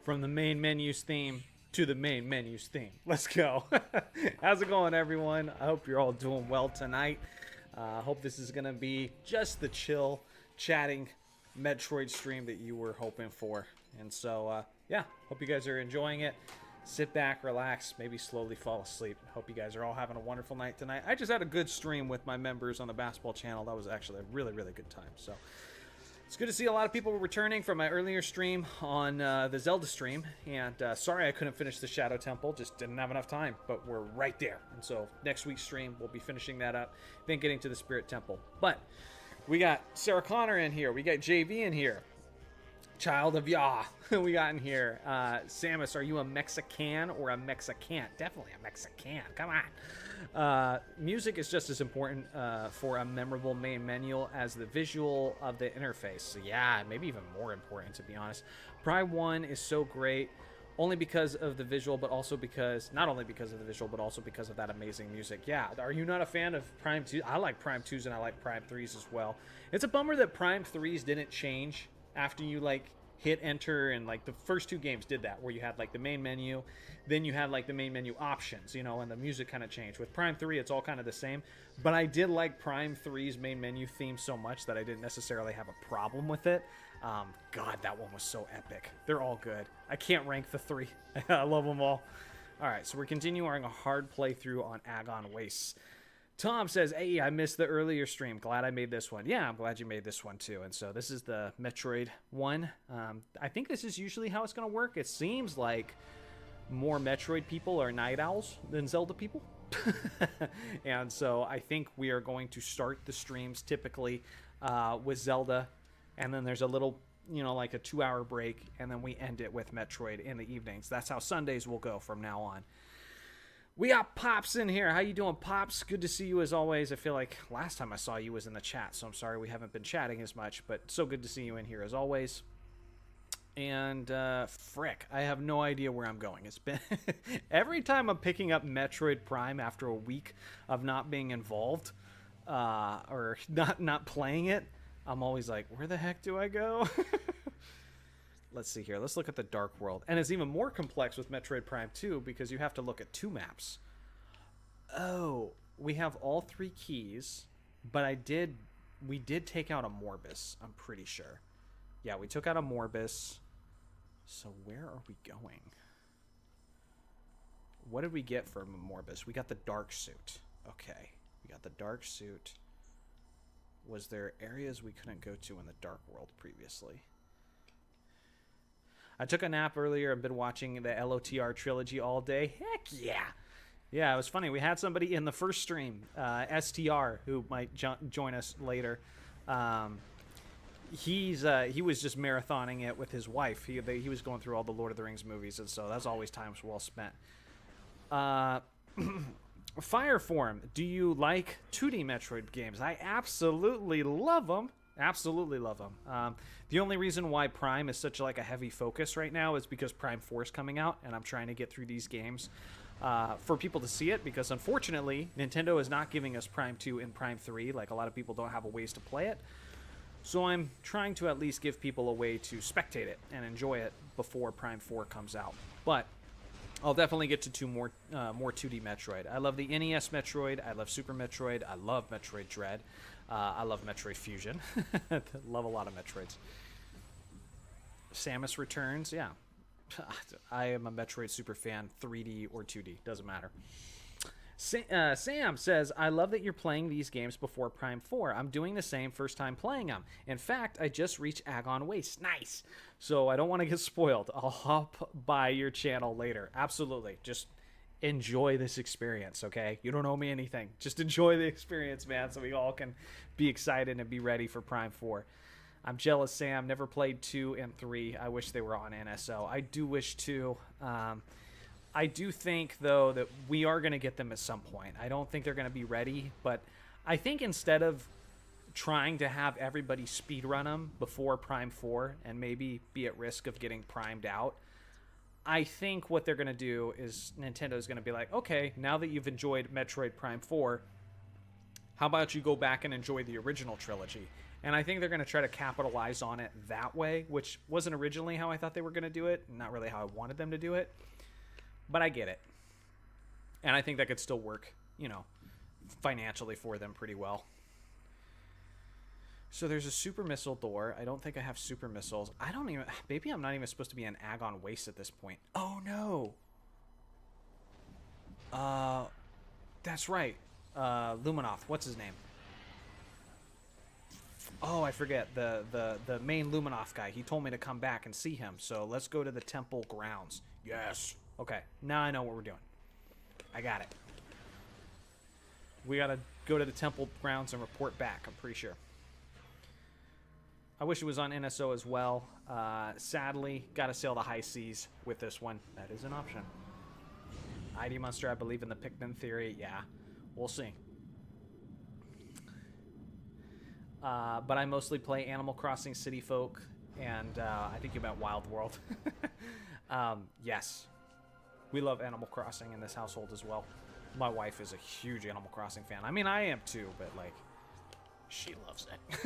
from the main menu's theme to the main menu's theme. Let's go. How's it going, everyone? I hope you're all doing well tonight. I hope this is going to be just the chill, chatting Metroid stream that you were hoping for. And so, yeah, hope you guys are enjoying it. Sit back, relax, maybe slowly fall asleep. Hope you guys are all having a wonderful night tonight. I just had a good stream with my members on the basketball channel. That was actually a really, really good time. So it's good to see a lot of people returning from my earlier stream on the Zelda stream. And sorry I couldn't finish the Shadow Temple. Just didn't have enough time. But we're right there. And so next week's stream, we'll be finishing that up. Then getting to the Spirit Temple. But we got Sarah Connor in here. We got JV in here. Child of Yah, we got in here. Samus, are you a Mexican or a Mexican? Definitely a Mexican. Come on. Music is just as important for a memorable main menu as the visual of the interface. So yeah, maybe even more important, to be honest. Prime 1 is so great, only because of the visual, but also because, not only because of the visual, but also because of that amazing music. Yeah, are you not a fan of Prime 2? I like Prime 2s and I like Prime 3s as well. It's a bummer that Prime 3s didn't change after you like hit enter, and like the first two games did that, where you had like the main menu, then you had like the main menu options, you know, and the music kind of changed. With Prime 3 it's all kind of the same, but I did like Prime 3's main menu theme so much that I didn't necessarily have a problem with it. God, that one was so epic. They're all good. I can't rank the three. I love them all. Alright, so we're continuing a hard playthrough on Agon Wastes. Tom says, hey, I missed the earlier stream. Glad I made this one. Yeah, I'm glad you made this one too. And so this is the Metroid one. I think this is usually how it's going to work. It seems like more Metroid people are night owls than Zelda people. And so I think we are going to start the streams typically with Zelda. And then there's a little, you know, like a 2-hour break. And then we end it with Metroid in the evenings. That's how Sundays will go from now on. We got Pops in here. How you doing, Pops? Good to see you as always. I feel like last time I saw you was in the chat, so I'm sorry we haven't been chatting as much, but so good to see you in here as always. And, frick, I have no idea where I'm going. It's been... Every time I'm picking up Metroid Prime after a week of not being involved, or not playing it, I'm always like, where the heck do I go? Let's see here. Let's look at the Dark World. And it's even more complex with Metroid Prime 2 because you have to look at 2 maps. Oh, we have all 3 keys, but we did take out a Morbus, I'm pretty sure. Yeah, we took out a Morbus. So where are we going? What did we get for Morbus? We got the Dark Suit. Okay, we got the Dark Suit. Was there areas we couldn't go to in the Dark World previously? I took a nap earlier and been watching the LOTR trilogy all day. Heck yeah. Yeah, it was funny. We had somebody in the first stream, STR, who might join us later. He was just marathoning it with his wife. He was going through all the Lord of the Rings movies, and so that's always times well spent. Fireform, do you like 2D Metroid games? I absolutely love them. Absolutely love them. The only reason why Prime is such like a heavy focus right now is because Prime 4 is coming out, and I'm trying to get through these games for people to see it, because unfortunately Nintendo is not giving us Prime 2 and Prime 3. Like, a lot of people don't have a ways to play it, so I'm trying to at least give people a way to spectate it and enjoy it before Prime 4 comes out. But I'll definitely get to more 2D Metroid. I love the NES Metroid. I love Super Metroid. I love Metroid Dread. I love Metroid Fusion. Love a lot of Metroids. Samus Returns, yeah. I am a Metroid super fan, 3D or 2D, doesn't matter. Sam says, I love that you're playing these games before Prime 4. I'm doing the same, first time playing them. In fact, I just reached Agon Waste. Nice. So I don't want to get spoiled. I'll hop by your channel later. Absolutely. Just enjoy this experience, okay? You don't owe me anything. Just enjoy the experience, man, so we all can be excited and be ready for Prime 4. I'm jealous, Sam. Never played 2 and 3. I wish they were on NSO. I do wish to. I do think, though, that we are going to get them at some point. I don't think they're going to be ready, but I think instead of trying to have everybody speedrun them before Prime 4 and maybe be at risk of getting primed out, I think what they're going to do is Nintendo's going to be like, okay, now that you've enjoyed Metroid Prime 4, how about you go back and enjoy the original trilogy? And I think they're going to try to capitalize on it that way, which wasn't originally how I thought they were going to do it. Not really how I wanted them to do it. But I get it. And I think that could still work, you know, financially for them pretty well. So there's a super missile door. I don't think I have super missiles. I don't even... Maybe I'm not even supposed to be an Agon Waste at this point. Oh, no. That's right. Luminoth. What's his name? Oh, I forget. The main Luminoth guy. He told me to come back and see him. So let's go to the temple grounds. Yes. Okay. Now I know what we're doing. I got it. We got to go to the temple grounds and report back, I'm pretty sure. I wish it was on NSO as well. Sadly, got to sail the high seas with this one. That is an option. ID Monster, I believe in the Pikmin theory. Yeah, we'll see. But I mostly play Animal Crossing City Folk, and I think you meant Wild World. Yes. We love Animal Crossing in this household as well. My wife is a huge Animal Crossing fan. I mean, I am too, but, like, she loves it.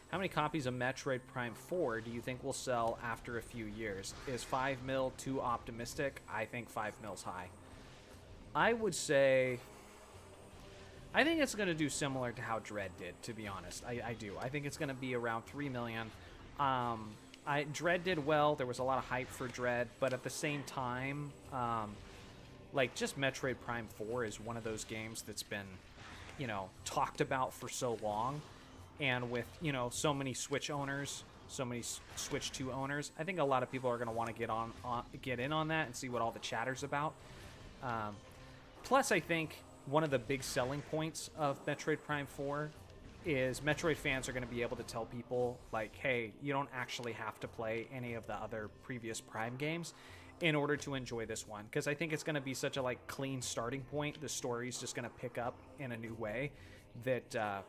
How many copies of Metroid Prime 4 do you think will sell after a few years? Is 5 mil too optimistic? I think 5 mil's high. I would say... I think it's going to do similar to how Dread did, to be honest. I do. I think it's going to be around 3 million. Dread did well. There was a lot of hype for Dread, but at the same time, like, just Metroid Prime 4 is one of those games that's been, you know, talked about for so long. And with, you know, so many Switch owners, so many Switch 2 owners, I think a lot of people are going to want to get in on that and see what all the chatter's about. Plus, I think one of the big selling points of Metroid Prime 4 is Metroid fans are going to be able to tell people, like, hey, you don't actually have to play any of the other previous Prime games in order to enjoy this one. Because I think it's going to be such a, like, clean starting point. The story's just going to pick up in a new way that...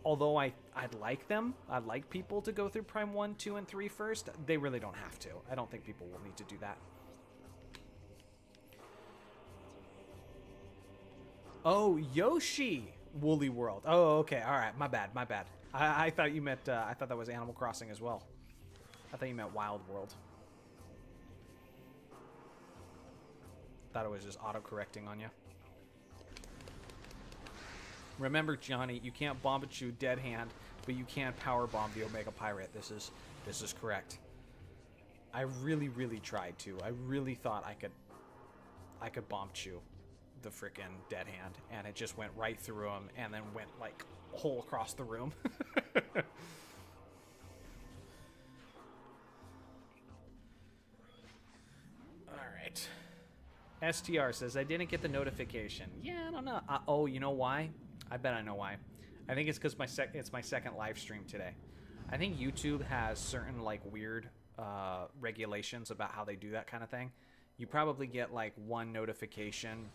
although I'd like people to go through Prime 1, 2, and 3 first, they really don't have to. I don't think people will need to do that. Oh, Yoshi! Woolly World. Oh, okay. All right. My bad. I thought you meant, I thought that was Animal Crossing as well. I thought you meant Wild World. Thought it was just auto-correcting on you. Remember, Johnny, you can't Bombachu Dead Hand, but you can power bomb the Omega Pirate. This is correct. I really, really tried to. I really thought I could Bombachu the frickin' Dead Hand, and it just went right through him, and then went like whole across the room. All right. STR says I didn't get the notification. Yeah, I don't know. Oh, you know why? I bet I know why. I think it's because it's my second live stream today. I think YouTube has certain, like, weird regulations about how they do that kind of thing. You probably get, like, one notification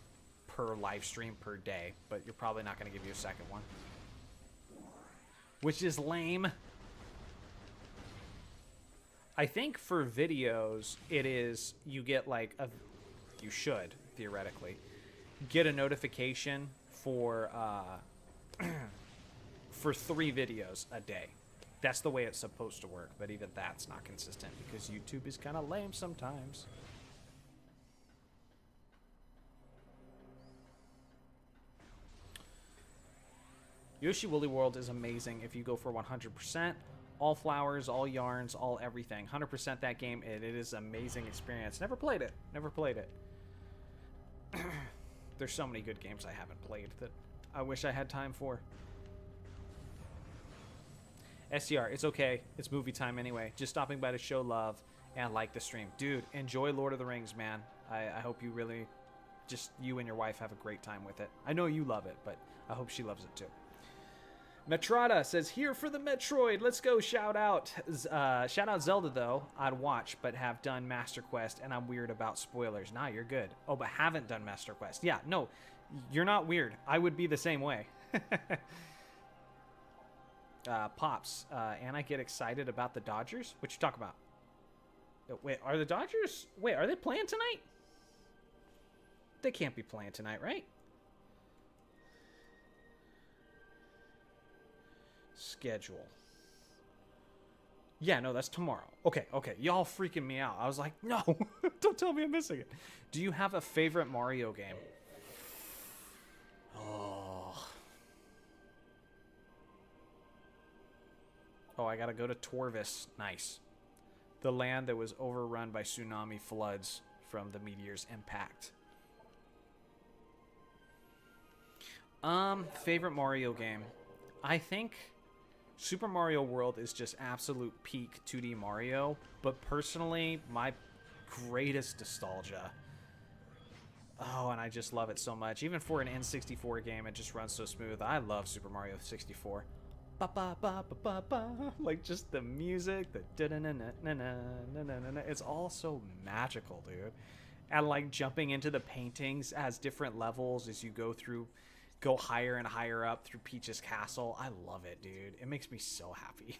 per live stream per day, but you're probably not going to give you a second one. Which is lame. I think for videos, it is, you get, like, you should, theoretically, get a notification for 3 videos a day. That's the way it's supposed to work, but even that's not consistent because YouTube is kind of lame sometimes. Yoshi Woolly World is amazing if you go for 100%. All flowers, all yarns, all everything. 100% that game. It is an amazing experience. Never played it. There's so many good games I haven't played that I wish I had time for. SCR, it's okay. It's movie time anyway. Just stopping by to show love and like the stream. Dude, enjoy Lord of the Rings, man. I hope you really, just you and your wife have a great time with it. I know you love it, but I hope she loves it too. Metrada says, here for the Metroid. Let's go. Shout out. Shout out Zelda, though. I'd watch, but have done Master Quest, and I'm weird about spoilers. Nah, you're good. Oh, but haven't done Master Quest. Yeah, no, you're not weird. I would be the same way. Pops, and I get excited about the Dodgers? What you talking about? Wait, are the Dodgers... Wait, are they playing tonight? They can't be playing tonight, right? Schedule. Yeah, no, that's tomorrow. Okay. Y'all freaking me out. I was like, no, don't tell me I'm missing it. Do you have a favorite Mario game? Oh, I gotta go to Torvis. Nice. The land that was overrun by tsunami floods from the meteor's impact. Favorite Mario game? I think Super Mario World is just absolute peak 2D Mario, but personally, my greatest nostalgia. Oh, and I just love it so much. Even for an N64 game, it just runs so smooth. I love Super Mario 64. Ba ba ba ba ba ba. Like just the music, the it's all so magical, dude. And like jumping into the paintings as different levels as you go higher and higher up through Peach's castle. I love it, dude. It makes me so happy.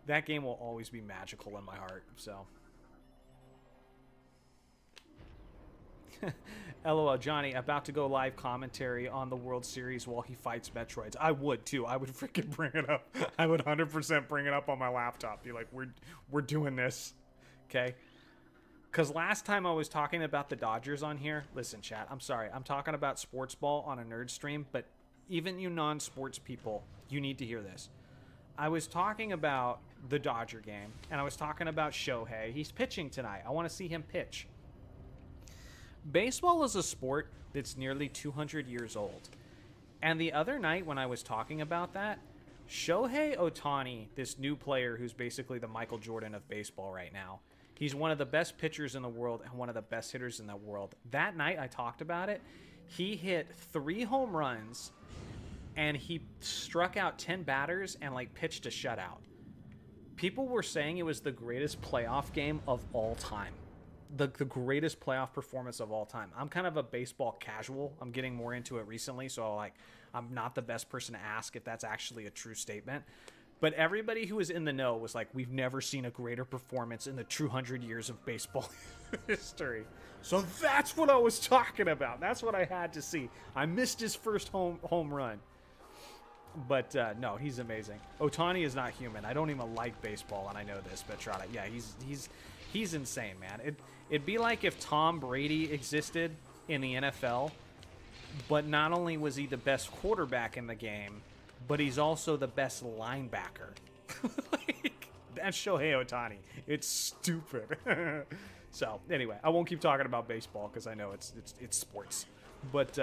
That game will always be magical in my heart. So. LOL, Johnny, about to go live commentary on the World Series while he fights Metroids. I would too. I would freaking bring it up. I would 100% bring it up on my laptop. Be like, we're doing this, okay? Because last time I was talking about the Dodgers on here. Listen, chat. I'm sorry. I'm talking about sports ball on a nerd stream, but even you non-sports people, you need to hear this. I was talking about the Dodger game, and I was talking about Shohei. He's pitching tonight. I want to see him pitch. Baseball is a sport that's nearly 200 years old. And the other night when I was talking about that, Shohei Ohtani, this new player who's basically the Michael Jordan of baseball right now, he's one of the best pitchers in the world and one of the best hitters in the world. That night I talked about it. He hit 3 home runs and he struck out 10 batters and like pitched a shutout. People were saying it was the greatest playoff game of all time. The greatest playoff performance of all time. I'm kind of a baseball casual. I'm getting more into it recently, so I'm not the best person to ask if that's actually a true statement. But everybody who was in the know was like, we've never seen a greater performance in the 200 years of baseball history. So that's what I was talking about. That's what I had to see. I missed his first home run. But no, he's amazing. Ohtani is not human. I don't even like baseball, and I know this, but try to. Yeah, he's insane, man. It'd be like if Tom Brady existed in the NFL, but not only was he the best quarterback in the game, but he's also the best linebacker. Like, that's Shohei Ohtani. It's stupid. So anyway, I won't keep talking about baseball because I know it's sports. But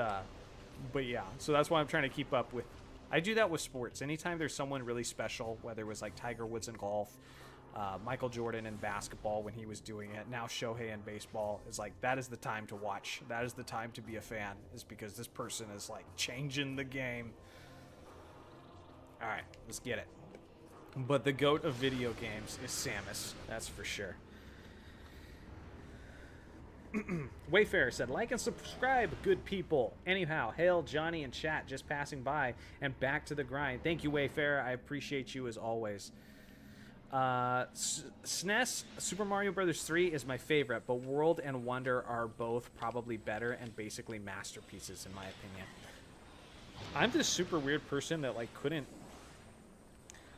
yeah, so that's why I'm trying to keep up with. I do that with sports. Anytime there's someone really special, whether it was like Tiger Woods in golf, Michael Jordan in basketball when he was doing it, now Shohei in baseball, is like, that is the time to watch. That is the time to be a fan, is because this person is like changing the game. All right, let's get it. But the GOAT of video games is Samus, that's for sure. Wayfarer said, like and subscribe, good people. Anyhow, hail Johnny and chat, just passing by, and back to the grind. Thank you, Wayfarer. I appreciate you as always. SNES Super Mario Bros. 3 is my favorite, but World and Wonder are both probably better and basically masterpieces in my opinion. I'm this super weird person that like couldn't.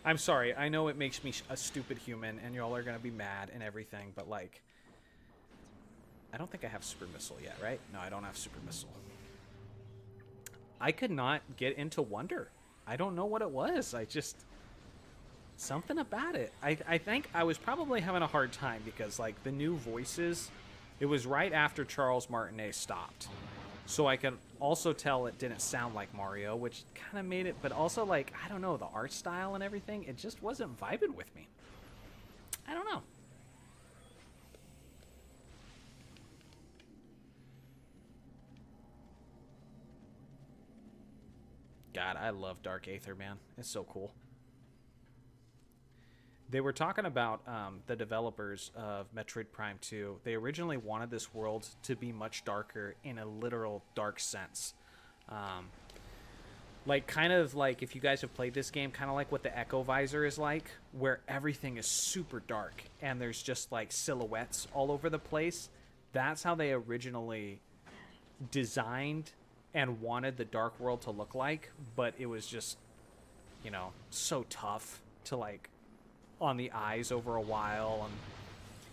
I'm sorry, I know it makes me a stupid human and y'all are gonna be mad and everything, but like, I don't think I have Super Missile yet, right? No, I don't have Super Missile. I could not get into Wonder. I don't know what it was. Something about it. I think I was probably having a hard time because like the new voices, it was right after Charles Martinet stopped. So I could also tell it didn't sound like Mario, which kind of made it, but also like, I don't know, the art style and everything, it just wasn't vibing with me. I don't know. God, I love Dark Aether, man. It's so cool. They were talking about the developers of Metroid Prime 2. They originally wanted this world to be much darker in a literal dark sense. Like, kind of like, if you guys have played this game, kind of like what the Echo Visor is like, where everything is super dark and there's just, like, silhouettes all over the place. That's how they originally designed and wanted the Dark World to look like, but it was just, you know, so tough to like on the eyes over a while. And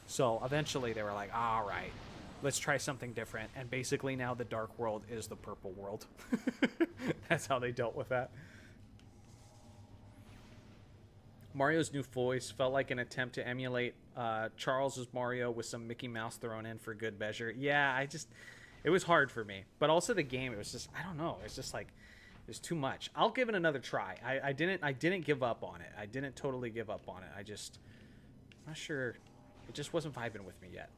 so eventually they were like, all right, let's try something different. And basically now the Dark World is the purple world. That's how they dealt with that. Mario's new voice felt like an attempt to emulate Charles's Mario with some Mickey Mouse thrown in for good measure. Yeah, it was hard for me. But also the game, it was just, I don't know, it's just like, it's too much. I'll give it another try. I didn't give up on it. I didn't totally give up on it. I'm not sure, it just wasn't vibing with me yet.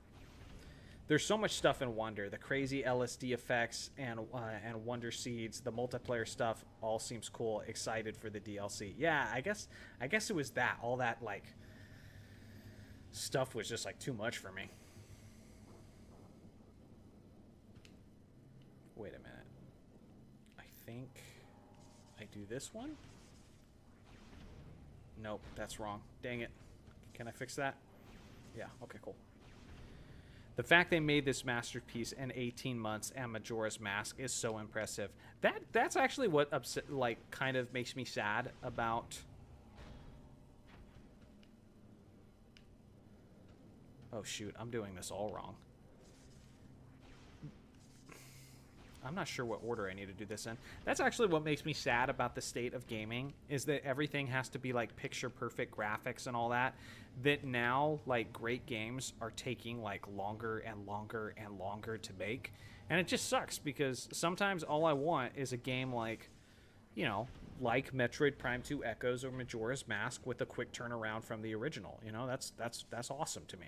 There's so much stuff in Wonder. The crazy LSD effects and Wonder Seeds, the multiplayer stuff, all seems cool. Excited for the DLC. Yeah, I guess it was that. All that like stuff was just like too much for me. Wait a minute. I think I do this one. Nope, that's wrong. Dang it. Can I fix that? Yeah. Okay. Cool. The fact they made this masterpiece in 18 months and Majora's Mask is so impressive. That's actually what kind of makes me sad about. Oh shoot, I'm doing this all wrong. I'm not sure what order I need to do this in. That's actually what makes me sad about the state of gaming, is that everything has to be like picture perfect graphics and all that. That now like great games are taking like longer and longer and longer to make. And it just sucks because sometimes all I want is a game like, you know, like Metroid Prime 2 Echoes or Majora's Mask with a quick turnaround from the original. You know, that's awesome to me.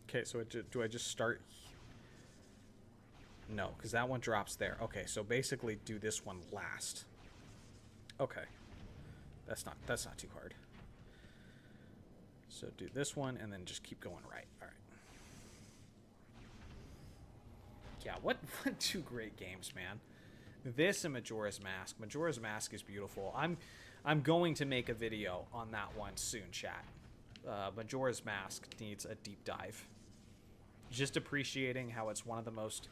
Okay, so do I just start? No, because that one drops there. Okay, so basically do this one last. Okay, that's not too hard. So do this one and then just keep going right. All right. Yeah, what two great games, man. This and Majora's Mask. Majora's Mask is beautiful. I'm going to make a video on that one soon, chat. Majora's Mask needs a deep dive. Just appreciating how it's one of the most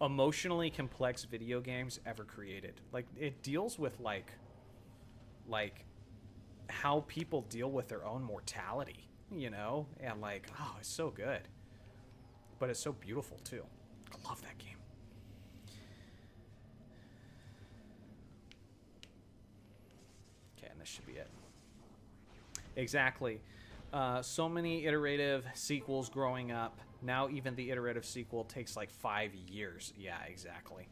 emotionally complex video games ever created. Like, it deals with like how people deal with their own mortality, you know? And like, oh, it's so good. But it's so beautiful too. I love that game. Okay, and this should be it. Exactly. So many iterative sequels growing up. Now even the iterative sequel takes like 5 years. Yeah, exactly.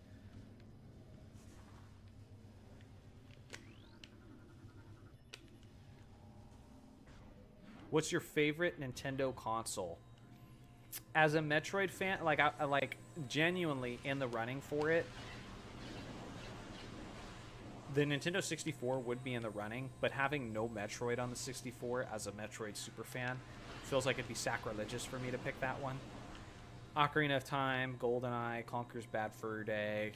What's your favorite Nintendo console? As a Metroid fan, like I like genuinely in the running for it. The Nintendo 64 would be in the running, but having no Metroid on the 64 as a Metroid super fan feels like it'd be sacrilegious for me to pick that one. Ocarina of Time, GoldenEye, Conker's Bad Fur Day,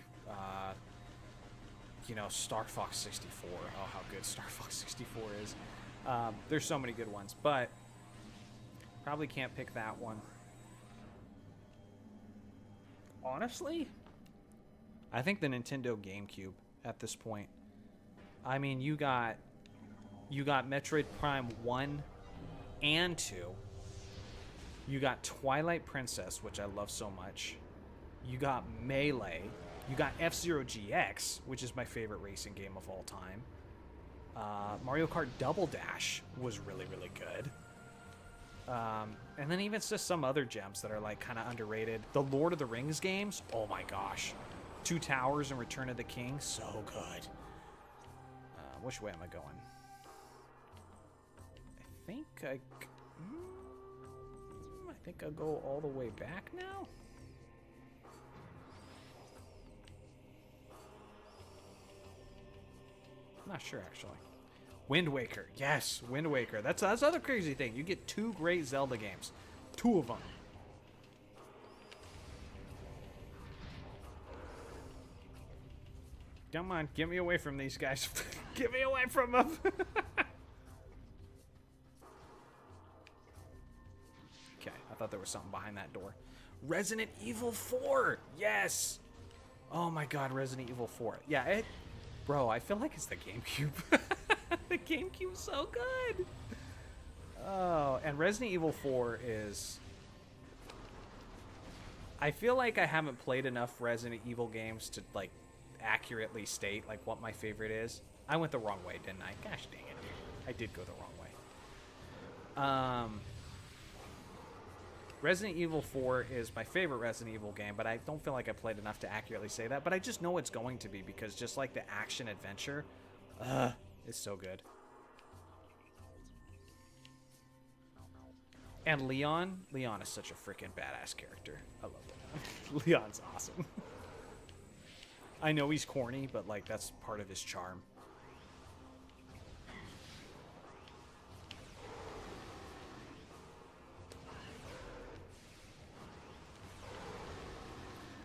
you know, Star Fox 64. Oh, how good Star Fox 64 is. There's so many good ones, but probably can't pick that one. Honestly, I think the Nintendo GameCube at this point. I mean, you got Metroid Prime 1 and 2. You got Twilight Princess, which I love so much. You got Melee. You got F-Zero GX, which is my favorite racing game of all time. Mario Kart Double Dash was really, really good. And then even just some other gems that are like kind of underrated. The Lord of the Rings games, oh my gosh. Two Towers and Return of the King, so good. Which way am I going? I think I'll go all the way back now. I'm not sure actually. Wind Waker, yes, Wind Waker. That's the other crazy thing. You get 2 great Zelda games, 2 of them. Come on, get me away from these guys. Get me away from them. I thought there was something behind that door. Resident Evil 4! Yes! Oh my god, Resident Evil 4. Yeah, bro, I feel like it's the GameCube. The GameCube's so good! Oh, and Resident Evil 4 is... I feel like I haven't played enough Resident Evil games to, like, accurately state, like, what my favorite is. I went the wrong way, didn't I? Gosh dang it. I did go the wrong way. Resident Evil 4 is my favorite Resident Evil game, but I don't feel like I played enough to accurately say that. But I just know it's going to be, because just like the action adventure, it's so good. And Leon is such a freaking badass character. I love Leon. Leon's awesome. I know he's corny, but like that's part of his charm.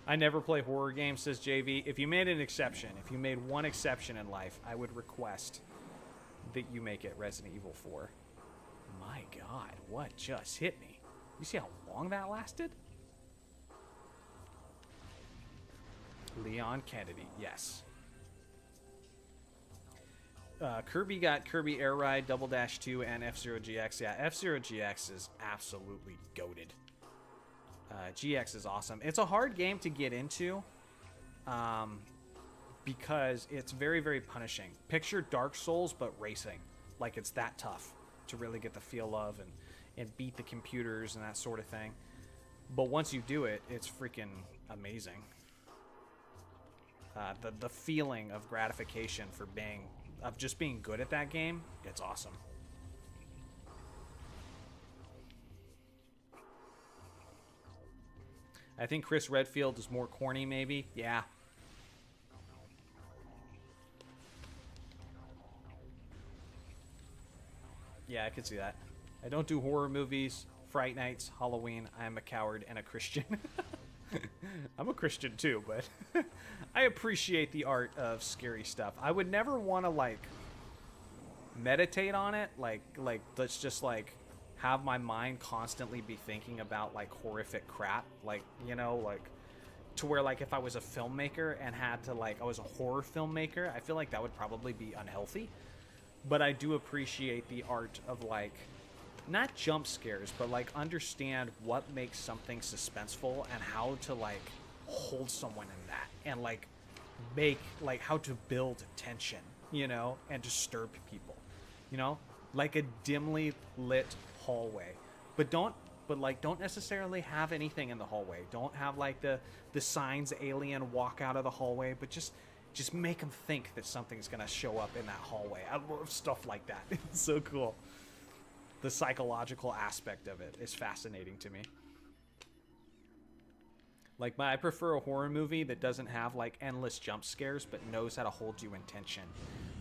I never play horror games, says JV. If you made an exception, if you made one exception in life, I would request that you make it Resident Evil 4. My god, what just hit me? You see how long that lasted? Leon Kennedy, yes. Kirby got Kirby Air Ride, Double Dash 2, and F-Zero GX. Yeah, F-Zero GX is absolutely goated. GX is awesome. It's a hard game to get into because it's very, very punishing. Picture Dark Souls, but racing. Like, it's that tough to really get the feel of and beat the computers and that sort of thing. But once you do it, it's freaking amazing. The feeling of gratification for just being good at that game, it's awesome. I think Chris Redfield is more corny, maybe. Yeah. Yeah, I could see that. I don't do horror movies, Fright Nights, Halloween. I am a coward and a Christian. I'm a Christian too, but I appreciate the art of scary stuff. I would never want to, like, meditate on it. Like, let's just, like, have my mind constantly be thinking about, like, horrific crap. Like, you know, like, to where, like, if I was a filmmaker and had to, like, I was a horror filmmaker, I feel like that would probably be unhealthy. But I do appreciate the art of, like, not jump scares, but, like, understand what makes something suspenseful and how to, like, hold someone in that. And, like, make, like, how to build tension, you know, and disturb people, you know? Like a dimly lit hallway. But don't necessarily have anything in the hallway. Don't have, like, the signs alien walk out of the hallway, but just make them think that something's gonna show up in that hallway. I love stuff like that. It's so cool. The psychological aspect of it is fascinating to me. Like, I prefer a horror movie that doesn't have, like, endless jump scares, but knows how to hold you in tension.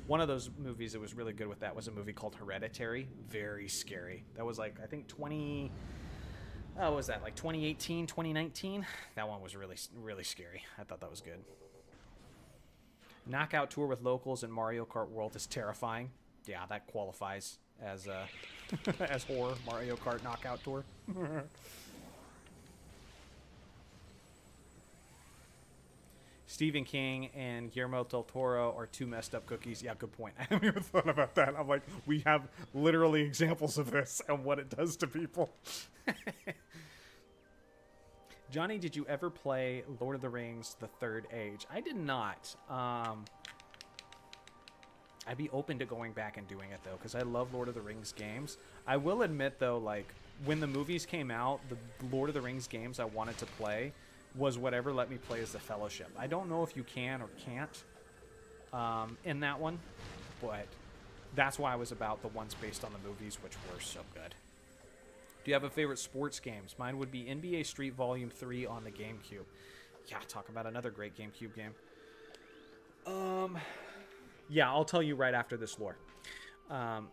One of those movies that was really good with that was a movie called Hereditary. Very scary. That was, like, I think 2018, 2019? That one was really, really scary. I thought that was good. Knockout Tour with locals in Mario Kart World is terrifying. Yeah, that qualifies as as horror. Mario Kart Knockout Tour. Stephen King and Guillermo del Toro are two messed up cookies. Yeah, good point. I haven't even thought about that. I'm like, we have literally examples of this and what it does to people. Johnny, did you ever play Lord of the Rings: The Third Age? I did not. I'd be open to going back and doing it, though, because I love Lord of the Rings games. I will admit, though, like, when the movies came out, the Lord of the Rings games I wanted to play was whatever let me play as the Fellowship. I don't know if you can or can't in that one, but that's why I was about the ones based on the movies, which were so good. Do you have a favorite sports games? Mine would be NBA Street Volume 3 on the GameCube. Yeah, talk about another great GameCube game. Yeah, I'll tell you right after this lore.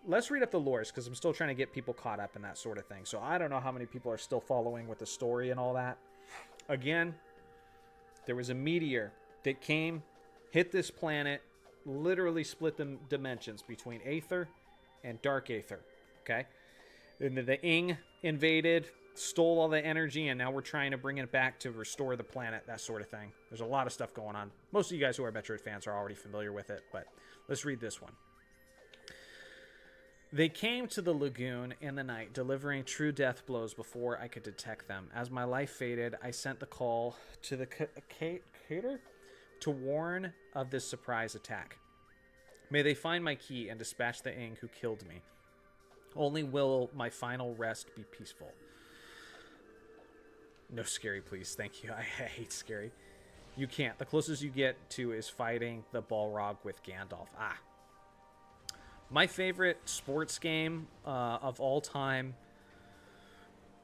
Let's read up the lores, because I'm still trying to get people caught up in that sort of thing. So I don't know how many people are still following with the story and all that. Again, there was a meteor that came, hit this planet, literally split the dimensions between Aether and Dark Aether. Okay? And the Ing invaded, stole all the energy, and now we're trying to bring it back to restore the planet, that sort of thing. There's a lot of stuff going on. Most of you guys who are Metroid fans are already familiar with it, but let's read this one. They came to the lagoon in the night, delivering true death blows before I could detect them. As my life faded, I sent the call to the cater to warn of this surprise attack. May they find my key and dispatch the Ing who killed me. Only will my final rest be peaceful. No scary, please. Thank you. I hate scary. You can't. The closest you get to is fighting the Balrog with Gandalf. Ah. My favorite sports game of all time.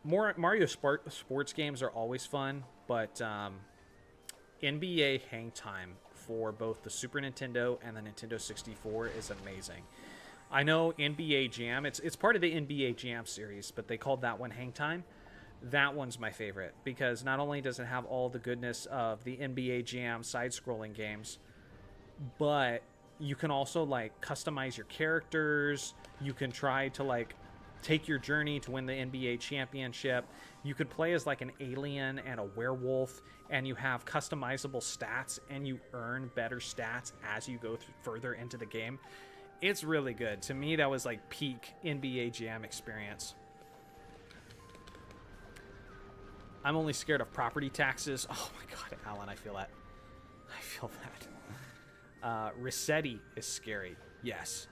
Mario sports games are always fun, but NBA Hang Time for both the Super Nintendo and the Nintendo 64 is amazing. I know NBA Jam, it's part of the NBA Jam series, but they called that one Hang Time. That one's my favorite because not only does it have all the goodness of the NBA Jam side-scrolling games, but you can also like customize your characters. You can try to like take your journey to win the NBA championship. You could play as like an alien and a werewolf, and you have customizable stats, and you earn better stats as you go further into the game. It's really good. To me, that was like peak NBA Jam experience. I'm only scared of property taxes. Oh my god, Alan, I feel that. I feel that. Resetti is scary. Yes.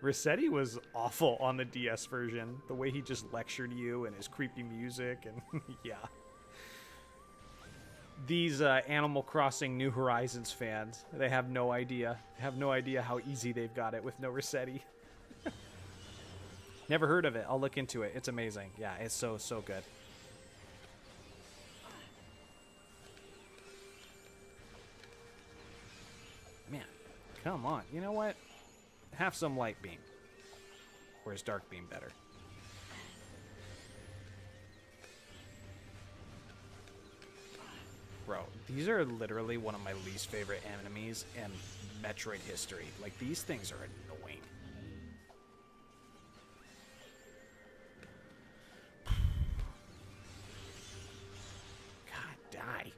Resetti was awful on the DS version. The way he just lectured you and his creepy music and yeah. These Animal Crossing New Horizons fans, they have no idea. They have no idea how easy they've got it with no Resetti. Never heard of it. I'll look into it. It's amazing. Yeah, it's so good. Man, come on. You know what? Have some light beam. Or is dark beam better? Bro, these are literally one of my least favorite enemies in Metroid history. Like, these things are annoying. God, die.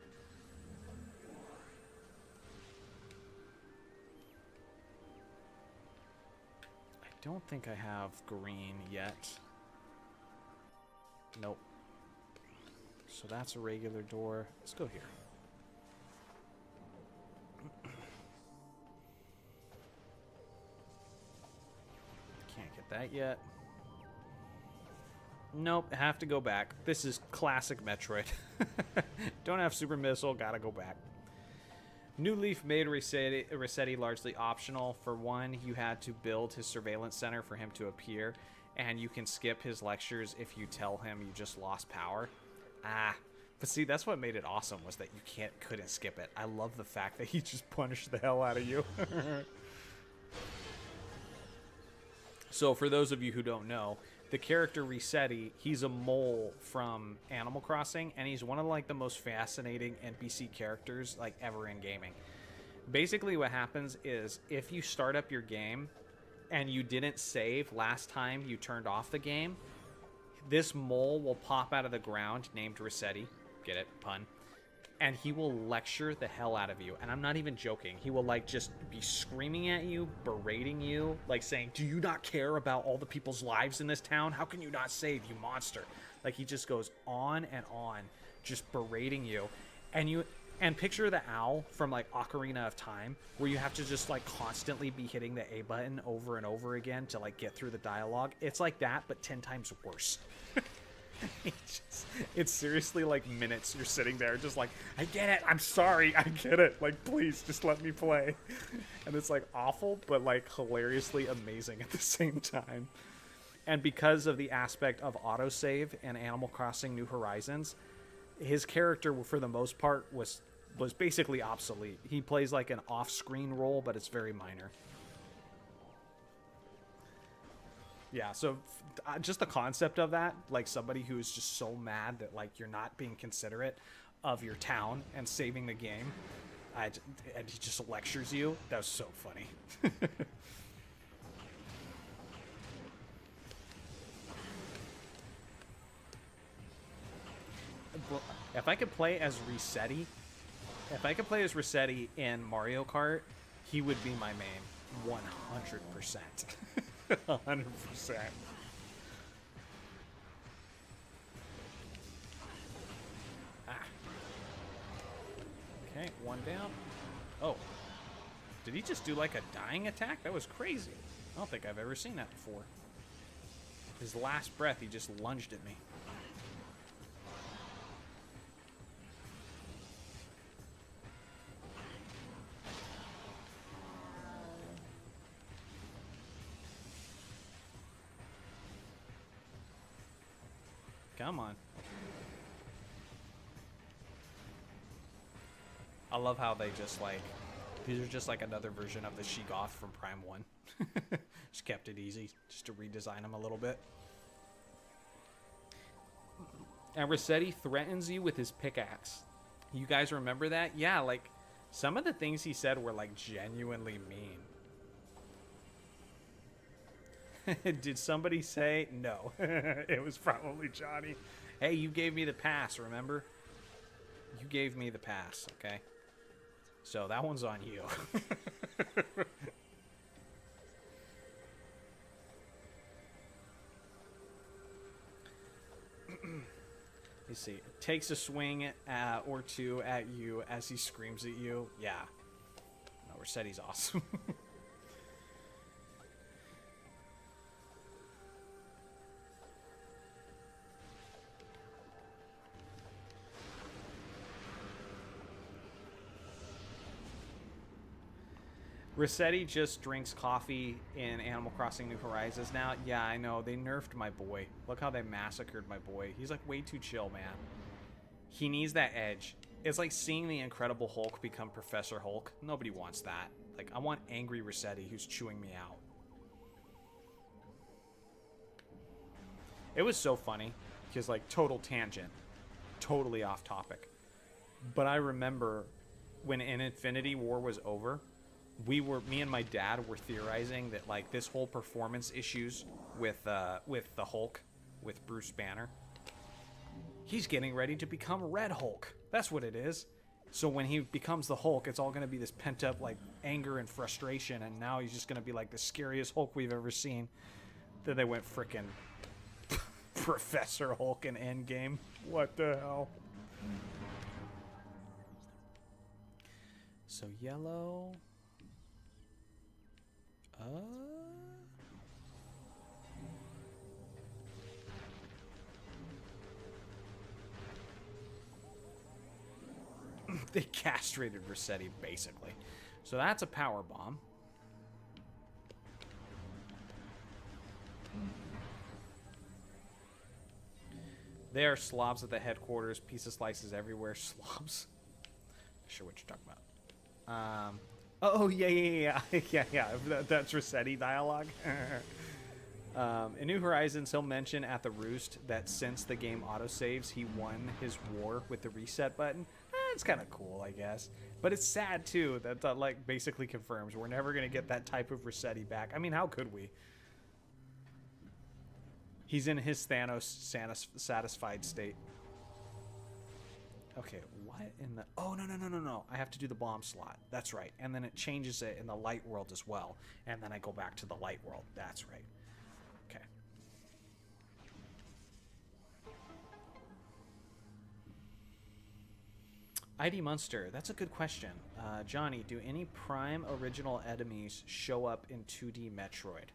I don't think I have green yet. Nope. So that's a regular door. Let's go here. Can't get that yet. Nope, have to go back. This is classic Metroid. Don't have super missile, gotta go back. New Leaf made Resetti largely optional. For one, you had to build his surveillance center for him to appear, and you can skip his lectures if you tell him you just lost power. Ah, but see, that's what made it awesome, was that you couldn't skip it. I love the fact that he just punished the hell out of you. So for those of you who don't know, the character Resetti, he's a mole from Animal Crossing, and he's one of like the most fascinating NPC characters like ever in gaming. Basically what happens is if you start up your game and you didn't save last time you turned off the game, this mole will pop out of the ground named Resetti. Get it? Pun. And he will lecture the hell out of you. And I'm not even joking. He will like just be screaming at you, berating you, like saying, "Do you not care about all the people's lives in this town? How can you not save, you monster?" Like he just goes on and on, just berating you. And picture the owl from like Ocarina of Time, where you have to just like constantly be hitting the A button over and over again to like get through the dialogue. It's like that, but 10 times worse. It's seriously like minutes you're sitting there just like, "I get it, I'm sorry, I get it, like please just let me play." And it's like awful but like hilariously amazing at the same time. And because of the aspect of autosave in Animal Crossing New Horizons, his character for the most part was basically obsolete. He plays like an off-screen role, but it's very minor. Yeah, so just the concept of that, like somebody who's just so mad that like you're not being considerate of your town and saving the game, and he just lectures you, that was so funny. if I could play as Resetti, if I could play as Resetti in Mario Kart, he would be my main, 100%. 100%. Okay, one down. Oh. Did he just do like a dying attack? That was crazy. I don't think I've ever seen that before. His last breath, he just lunged at me. Come on. I love how they just like, these are just like another version of the Sheegoth from Prime 1. Just kept it easy, just to redesign him a little bit. And Resetti threatens you with his pickaxe. You guys remember that? Yeah, like, some of the things he said were like genuinely mean. Did somebody say? No. It was probably Johnny. Hey, you gave me the pass, remember? You gave me the pass, okay? So that one's on you. You see, takes a swing or two at you as he screams at you. Yeah. No, Resetti's awesome. Resetti just drinks coffee in Animal Crossing New Horizons now. Yeah, I know. They nerfed my boy. Look how they massacred my boy. He's like way too chill, man. He needs that edge. It's like seeing the Incredible Hulk become Professor Hulk. Nobody wants that. Like, I want angry Resetti who's chewing me out. It was so funny because, like, total tangent. Totally off topic. But I remember when in Infinity War was over, me and my dad were theorizing that like this whole performance issues with the Hulk, with Bruce Banner, he's getting ready to become Red Hulk. That's what it is. So when he becomes the Hulk, it's all going to be this pent up like anger and frustration, and now he's just going to be like the scariest Hulk we've ever seen. Then they went frickin' Professor Hulk in Endgame. What the hell? So yellow. They castrated Resetti, basically. So that's a power bomb. They are slobs at the headquarters. Pizza slices everywhere. Slobs. Not sure what you're talking about. Oh, yeah. yeah. That's Resetti dialogue. In New Horizons, he'll mention at the Roost that since the game autosaves, he won his war with the reset button. It's kind of cool, I guess. But it's sad, too, that like basically confirms we're never going to get that type of Resetti back. I mean, how could we? He's in his Thanos satisfied state. Okay, what in the... Oh, no. I have to do the bomb slot. That's right. And then it changes it in the light world as well. And then I go back to the light world. That's right. Okay. ID Munster, that's a good question. Johnny, do any Prime original enemies show up in 2D Metroid?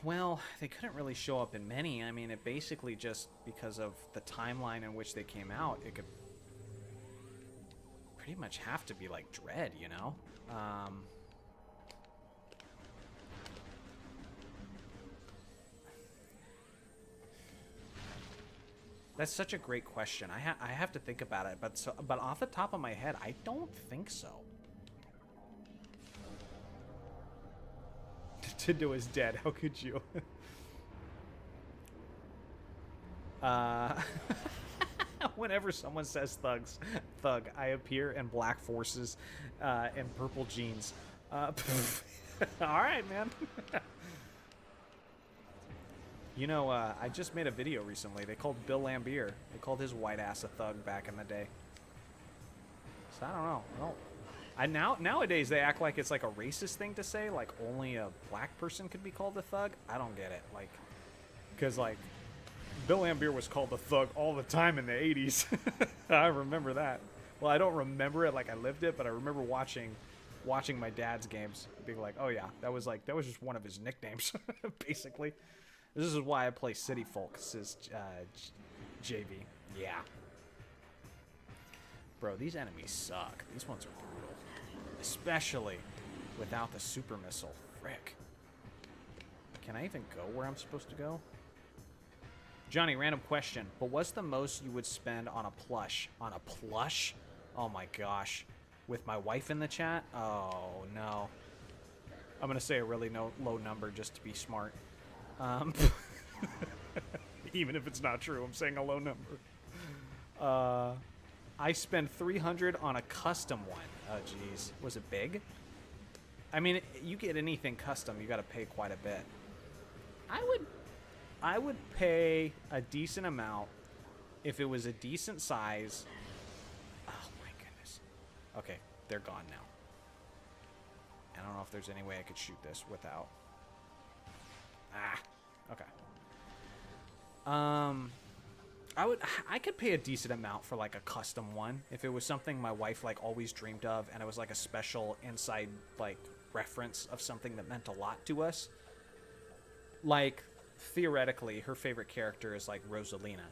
Well, they couldn't really show up in many. I mean, it basically just, because of the timeline in which they came out, it could pretty much have to be like Dread, you know? That's such a great question. I have to think about it, but off the top of my head, I don't think so. Nintendo is dead. How could you? Whenever someone says thug, I appear in black forces and purple jeans. All right, man. You know, I just made a video recently. They called Bill Lambier. They called his white ass a thug back in the day. So I don't know. Nowadays they act like it's like a racist thing to say, like only a black person could be called a thug. I don't get it. Like, because like Bill Lambier was called a thug all the time in the 80s. I remember that. Well, I don't remember it like I lived it, but I remember watching my dad's games, being like, oh yeah, that was just one of his nicknames, basically. This is why I play City Folk, says JV. Yeah. Bro, these enemies suck. These ones are brutal. Especially without the super missile. Frick. Can I even go where I'm supposed to go? Johnny, random question. But what's the most you would spend on a plush? On a plush? Oh my gosh. With my wife in the chat? Oh no. I'm going to say a really low number just to be smart. Even if it's not true, I'm saying a low number. I spent 300 on a custom one. Oh, jeez. Was it big? I mean, you get anything custom, you got to pay quite a bit. I would pay a decent amount if it was a decent size. Oh, my goodness. Okay, they're gone now. I don't know if there's any way I could shoot this without... Ah, okay. I could pay a decent amount for like a custom one if it was something my wife like always dreamed of, and it was like a special inside like reference of something that meant a lot to us. Like theoretically, her favorite character is like Rosalina.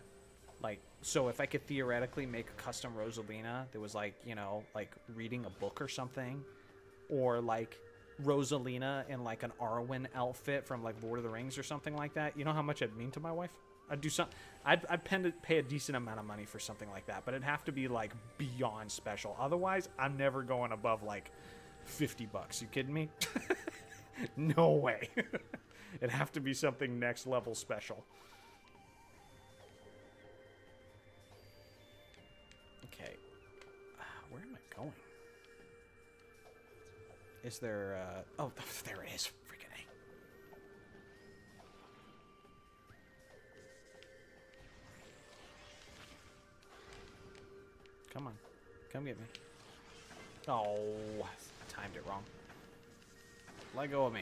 Like, so if I could theoretically make a custom Rosalina that was like, you know, like reading a book or something, or like Rosalina in like an Arwen outfit from like Lord of the Rings or something like that, you know how much it'd mean to my wife? I'd do some. I'd pay a decent amount of money for something like that, but it'd have to be like beyond special. Otherwise, I'm never going above like $50. You kidding me? No way. It'd have to be something next level special. Okay, where am I going? Is there? Oh, there it is. Freaking A. Come on. Come get me. Oh, I timed it wrong. Let go of me.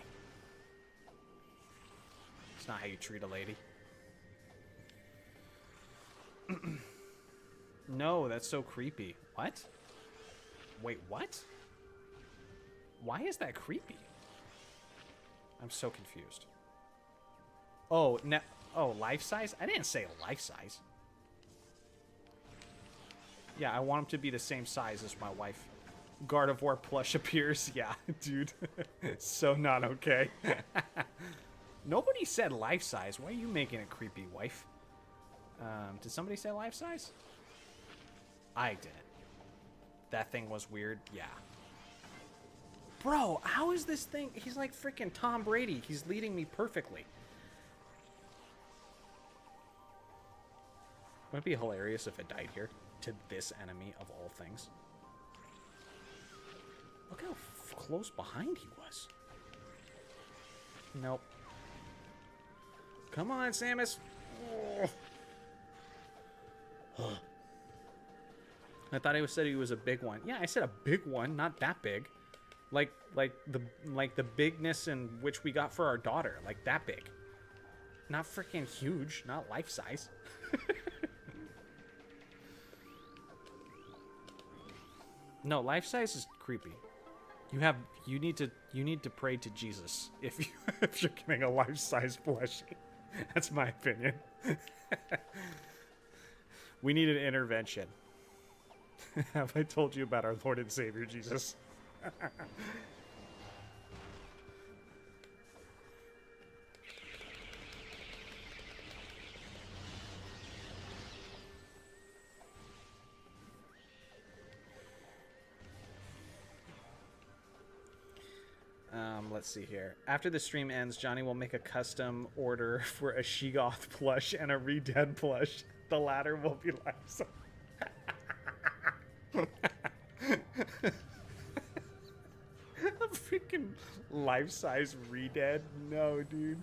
It's not how you treat a lady. No, that's so creepy. What? Wait, what? Why is that creepy? I'm so confused. Oh, oh, life size? I didn't say life size. Yeah, I want him to be the same size as my wife. Gardevoir plush appears. Yeah, dude. So not okay. Nobody said life size. Why are you making it creepy, wife? Did somebody say life size? I didn't. That thing was weird. Yeah. Bro, how is this thing? He's like freaking Tom Brady. He's leading me perfectly. Wouldn't it be hilarious if it died here? To this enemy of all things. Look how close behind he was. Nope. Come on, Samus. Oh. I thought he said he was a big one. Yeah, I said a big one, not that big. Like the bigness in which we got for our daughter, like that big. Not freaking huge, not life size. No, life size is creepy. You need to pray to Jesus if you're getting a life size plushie. That's my opinion. We need an intervention. Have I told you about our Lord and Savior Jesus? Let's see here. After the stream ends, Johnny will make a custom order for a Sheegoth plush and a Redead plush. The latter will be life size. A freaking life-size Redead? No, dude.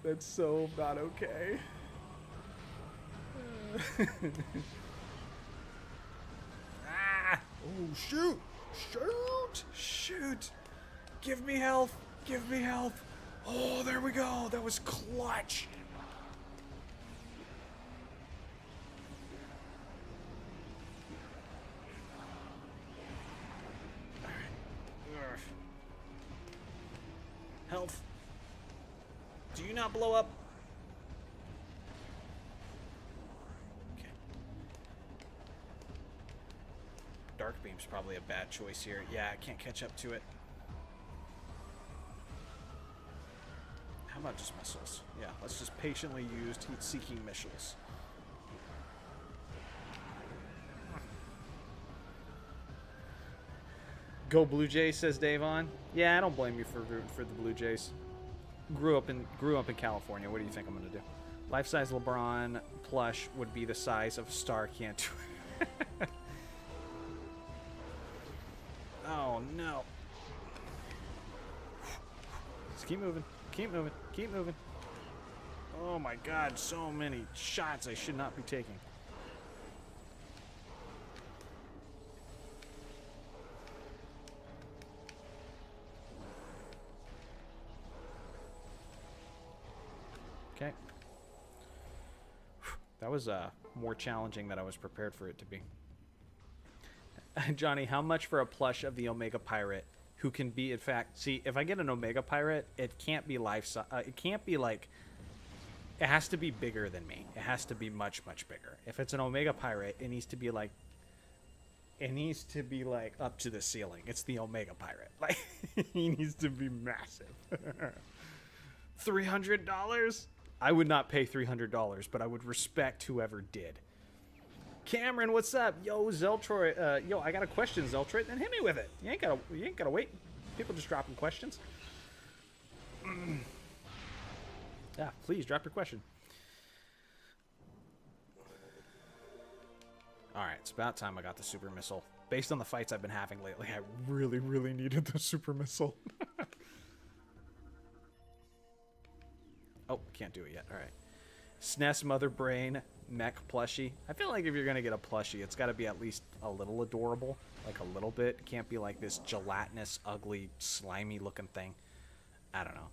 That's so not okay. Ah! Oh, shoot! Shoot! Shoot! Give me health! Give me health! Oh, there we go! That was clutch! Alright. Health. Do you not blow up? Okay. Dark Beam's probably a bad choice here. Yeah, I can't catch up to it. How about just missiles? Yeah, let's just patiently use heat-seeking missiles. Go Blue Jays, says Davon. Yeah, I don't blame you for rooting for the Blue Jays. Grew up in California. What do you think I'm gonna do? Life-size LeBron plush would be the size of a star. Can't do it. Oh no! Just keep moving. Keep moving. Keep moving. Oh my God! So many shots I should not be taking. Okay. That was more challenging than I was prepared for it to be. Johnny, how much for a plush of the Omega Pirate who can be, in fact, see, if I get an Omega Pirate, it can't be life, it can't be like, it has to be bigger than me. It has to be much, much bigger. If it's an Omega Pirate, it needs to be like up to the ceiling. It's the Omega Pirate. Like, he needs to be massive. $300? I would not pay $300, but I would respect whoever did. Cameron, what's up? Yo, Zeltroid. Yo, I got a question, Zeltroid. Then hit me with it. You ain't gotta wait. People just dropping questions. Yeah, please drop your question. All right, it's about time I got the super missile. Based on the fights I've been having lately, I really, really needed the super missile. Oh, can't do it yet. All right. SNES Mother Brain Mech Plushie. I feel like if you're going to get a plushie, it's got to be at least a little adorable. Like a little bit. It can't be like this gelatinous, ugly, slimy looking thing. I don't know.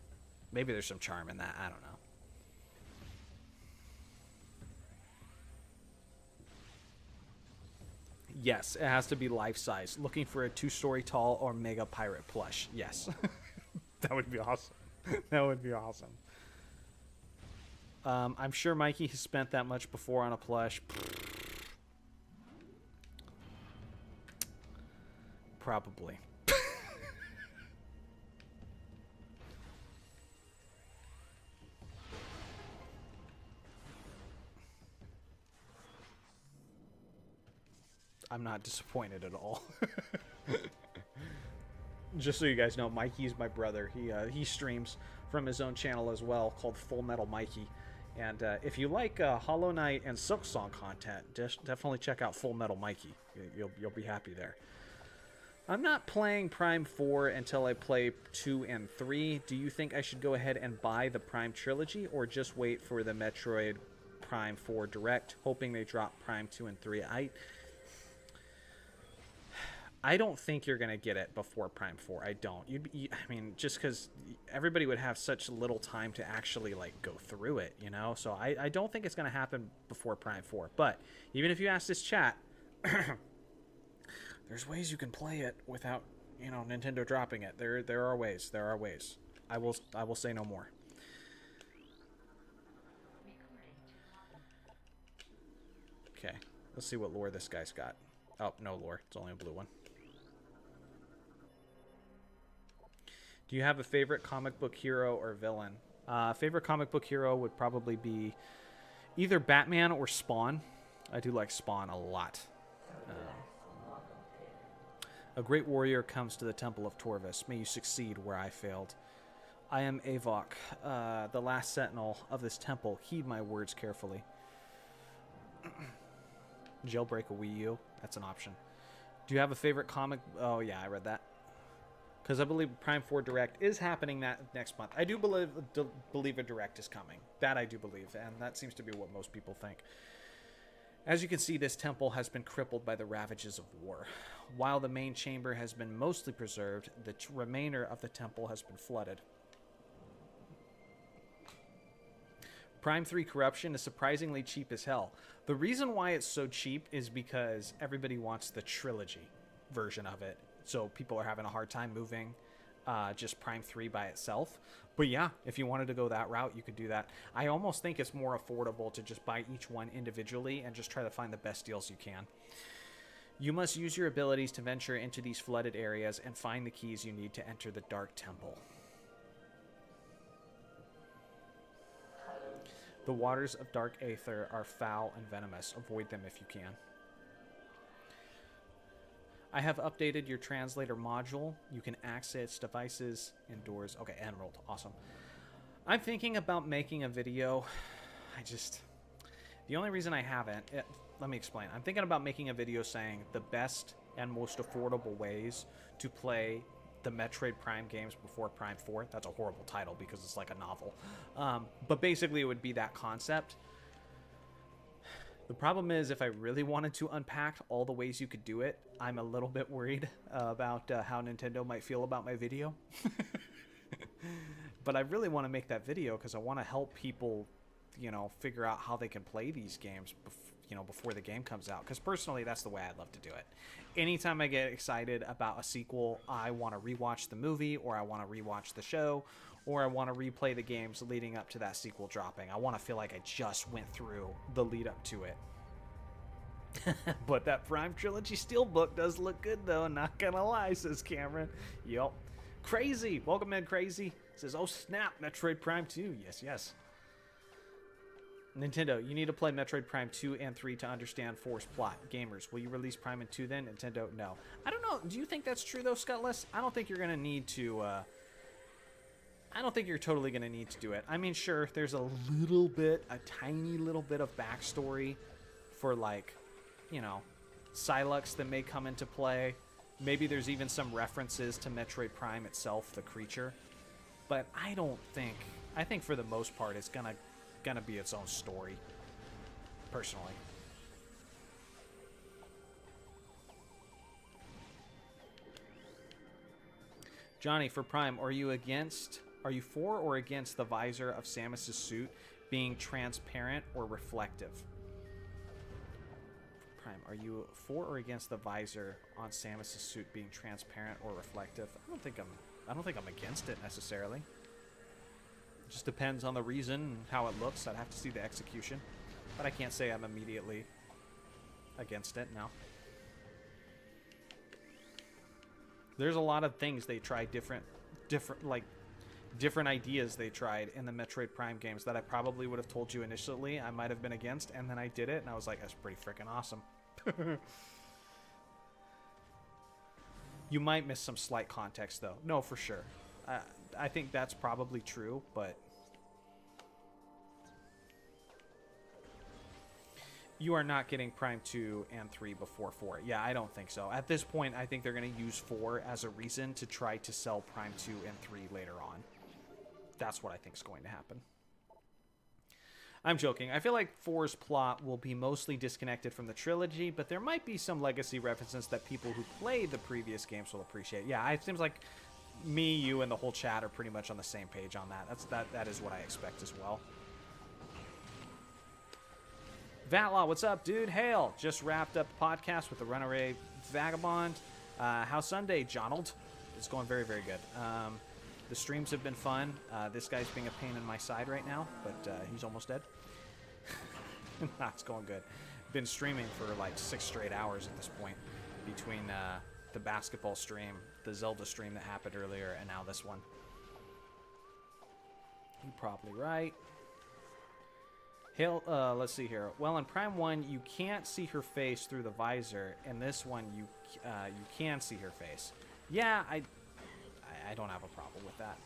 Maybe there's some charm in that. I don't know. Yes, it has to be life-size. Looking for a 2-story tall or Mega Pirate plush. Yes. That would be awesome. That would be awesome. I'm sure Mikey has spent that much before on a plush. Probably. I'm not disappointed at all. Just so you guys know, Mikey's my brother. He streams from his own channel as well, called Full Metal Mikey. And if you like Hollow Knight and Silksong content, definitely check out Full Metal Mikey. You'll be happy there. I'm not playing Prime 4 until I play 2 and 3. Do you think I should go ahead and buy the Prime Trilogy, or just wait for the Metroid Prime 4 Direct, hoping they drop Prime 2 and 3? I don't think you're going to get it before Prime 4. I don't. I mean, just because everybody would have such little time to actually, like, go through it, you know? So I don't think it's going to happen before Prime 4. But even if you ask this chat, there's ways you can play it without, you know, Nintendo dropping it. There are ways. There are ways. I will say no more. Okay. Let's see what lore this guy's got. Oh, no lore. It's only a blue one. Do you have a favorite comic book hero or villain? Favorite comic book hero would probably be either Batman or Spawn. I do like Spawn a lot. A great warrior comes to the Temple of Torvis. May you succeed where I failed. I am Avok, the last sentinel of this temple. Heed my words carefully. Jailbreak a Wii U. That's an option. Do you have a favorite comic? Oh, yeah, I read that. because I believe Prime 4 Direct is happening that next month. I do believe a Direct is coming. That I do believe, and that seems to be what most people think. As you can see, this temple has been crippled by the ravages of war. While the main chamber has been mostly preserved, the remainder of the temple has been flooded. Prime 3 Corruption is surprisingly cheap as hell. The reason why it's so cheap is because everybody wants the Trilogy version of it. So people are having a hard time moving just Prime 3 by itself. But yeah, if you wanted to go that route, you could do that. I almost think it's more affordable to just buy each one individually and just try to find the best deals you can. You must use your abilities to venture into these flooded areas and find the keys you need to enter the Dark Temple. The waters of Dark Aether are foul and venomous. Avoid them if you can. I have updated your translator module. You can access devices indoors. Okay, Emerald. Awesome. I'm thinking about making a video. The only reason I haven't, let me explain. I'm thinking about making a video saying the best and most affordable ways to play the Metroid Prime games before Prime 4. That's a horrible title because it's like a novel. But basically it would be that concept. The problem is, if I really wanted to unpack all the ways you could do it, I'm a little bit worried about how Nintendo might feel about my video. But I really want to make that video because I want to help people, figure out how they can play these games, before the game comes out. Because personally, that's the way I'd love to do it. Anytime I get excited about a sequel, I want to rewatch the movie, or I want to rewatch the show, or I want to replay the games leading up to that sequel dropping. I want to feel like I just went through the lead up to it. But that Prime Trilogy Steelbook does look good, though. Not gonna lie, says Cameron. Yup. Crazy. Welcome in, Crazy. Says, oh snap, Metroid Prime 2. Yes, yes. Nintendo, you need to play Metroid Prime 2 and 3 to understand 4's plot. Gamers, will you release Prime and 2 then? Nintendo, no. I don't know. Do you think that's true, though, Scutless? I don't think you're going to need to... I don't think you're totally going to need to do it. I mean, sure, there's a tiny little bit of backstory for, Silux that may come into play. Maybe there's even some references to Metroid Prime itself, the creature. But I think for the most part, it's gonna be its own story, personally. Johnny, for Prime, are you for or against the visor of Samus's suit being transparent or reflective? Prime, are you for or against the visor on Samus's suit being transparent or reflective? I don't think I'm against it necessarily. It just depends on the reason and how it looks. I'd have to see the execution, but I can't say I'm immediately against it. No. There's a lot of things they tried different ideas they tried in the Metroid Prime games that I probably would have told you initially I might have been against, and then I did it and I was like, that's pretty freaking awesome. You might miss some slight context though. No, for sure. I think that's probably true, but you are not getting Prime 2 and 3 before 4. Yeah, I don't think so. At this point, I think they're going to use 4 as a reason to try to sell Prime 2 and 3 later on. That's what I think is going to happen. I'm joking. I feel like 4's plot will be mostly disconnected from the trilogy, but there might be some legacy references that people who played the previous games will appreciate. Yeah, it seems like me, you, and the whole chat are pretty much on the same page on that. That is what I expect as well. Vatlaw, what's up, dude? Hail! Just wrapped up the podcast with the Runaway Vagabond. How's Sunday, Jonald? It's going very, very good. The streams have been fun. This guy's being a pain in my side right now, but he's almost dead. Nah, it's going good. Been streaming for like 6 straight hours at this point, between the basketball stream, the Zelda stream that happened earlier, and now this one. You're probably right. Hail, let's see here. Well, in Prime 1, you can't see her face through the visor. In this one, you can see her face. Yeah, I don't have a problem with that.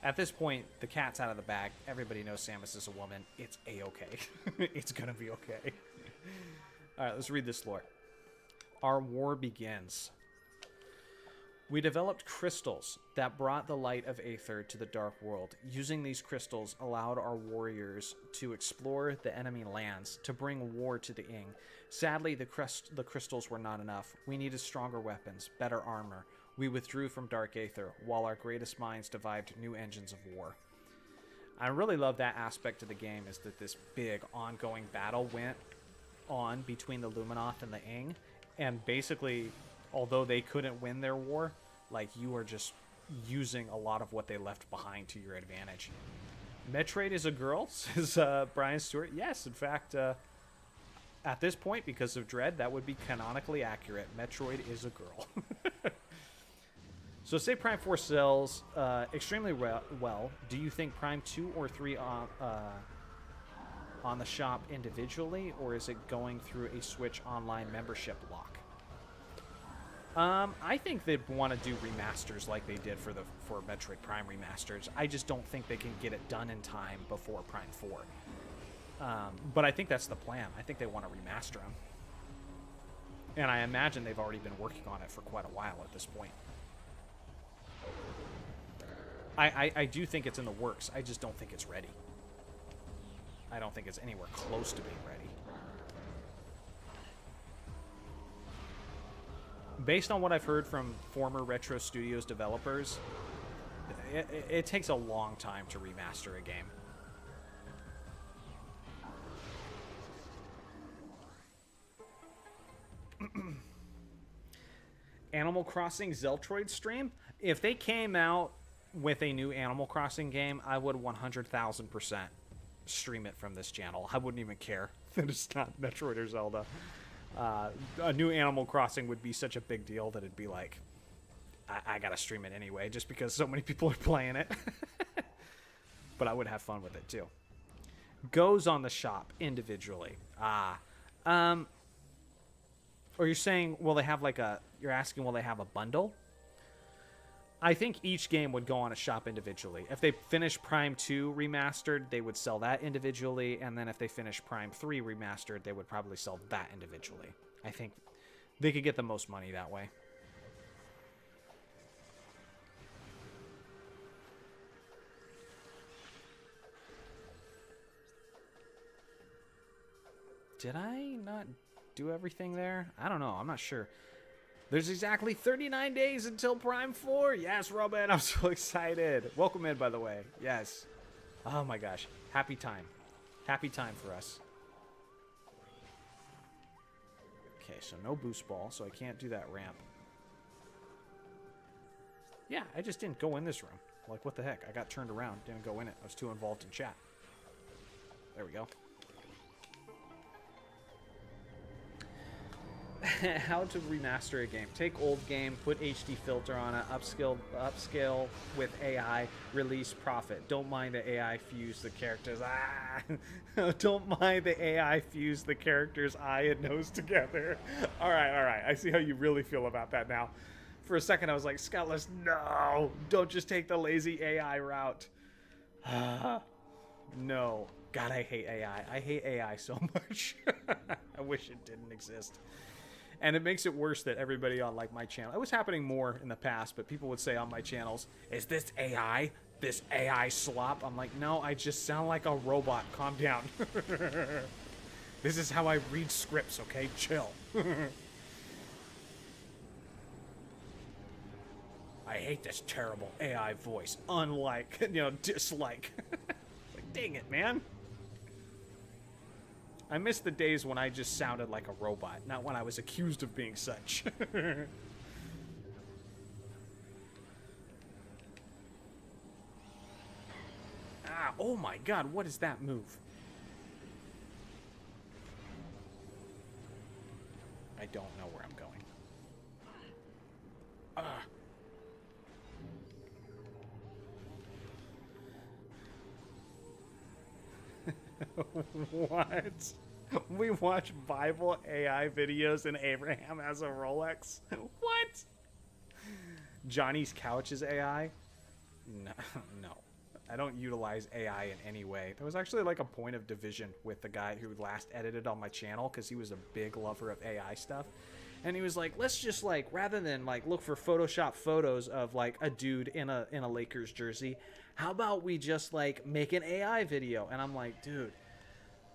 At this point, the cat's out of the bag. Everybody knows Samus is a woman. It's a-okay. It's gonna be okay. All right, let's read this lore. Our war begins. We developed crystals that brought the light of Aether to the Dark World. Using these crystals allowed our warriors to explore the enemy lands, to bring war to the Ing. Sadly, the crystals were not enough. We needed stronger weapons, better armor. We withdrew from Dark Aether, while our greatest minds devised new engines of war. I really love that aspect of the game, is that this big ongoing battle went on between the Luminoth and the Ing, and basically, although they couldn't win their war, like, you are just using a lot of what they left behind to your advantage. Metroid is a girl, says Brian Stewart. Yes, in fact, at this point, because of Dread, that would be canonically accurate. Metroid is a girl. So say Prime 4 sells extremely well. Do you think Prime 2 or 3 on the shop individually, or is it going through a Switch Online membership lock? I think they'd want to do remasters like they did for Metroid Prime remasters. I just don't think they can get it done in time before Prime 4. But I think that's the plan. I think they want to remaster them. And I imagine they've already been working on it for quite a while at this point. I do think it's in the works. I just don't think it's ready. I don't think it's anywhere close to being ready. Based on what I've heard from former Retro Studios developers, it takes a long time to remaster a game. Animal Crossing Zeltroid stream? If they came out with a new Animal Crossing game, I would 100,000% stream it from this channel. I wouldn't even care that it's not Metroid or Zelda. A new Animal Crossing would be such a big deal that it'd be like, I gotta stream it anyway, just because so many people are playing it. But I would have fun with it too. Goes on the shop individually. Or you're saying, will they have like you're asking, will they have a bundle? I think each game would go on a shop individually. If they finish Prime 2 remastered, they would sell that individually, and then if they finish Prime 3 remastered, they would probably sell that individually. I think they could get the most money that way. Did I not do everything there? I don't know. I'm not sure. There's exactly 39 days until Prime 4. Yes, Robin, I'm so excited. Welcome in, by the way. Yes. Oh my gosh. Happy time. Happy time for us. Okay, so no boost ball, so I can't do that ramp. Yeah, I just didn't go in this room. Like, what the heck? I got turned around. Didn't go in it. I was too involved in chat. There we go. How to remaster a game. Take old game, put HD filter on it, upscale with AI, release profit. Don't mind the AI fuse the characters. Don't mind the AI fuse the characters' eye and nose together. All right. I see how you really feel about that now. For a second, I was like, Scoutless, no! Don't just take the lazy AI route. No. God, I hate AI. I hate AI so much. I wish it didn't exist. And it makes it worse that everybody on, like, my channel... It was happening more in the past, but people would say on my channels, is this AI? This AI slop? I'm like, no, I just sound like a robot. Calm down. This is how I read scripts, okay? Chill. I hate this terrible AI voice. Unlike, dislike. Like, dang it, man. I miss the days when I just sounded like a robot, not when I was accused of being such. Oh my god, what is that move? I don't know where I'm going. What? We watch Bible AI videos and Abraham has a Rolex? What? Johnny's couch is AI? No. I don't utilize AI in any way. There was actually like a point of division with the guy who last edited on my channel because he was a big lover of AI stuff. And he was like, let's just like, rather than like look for Photoshop photos of like a dude in a Lakers jersey, how about we just like make an AI video? And I'm like, dude,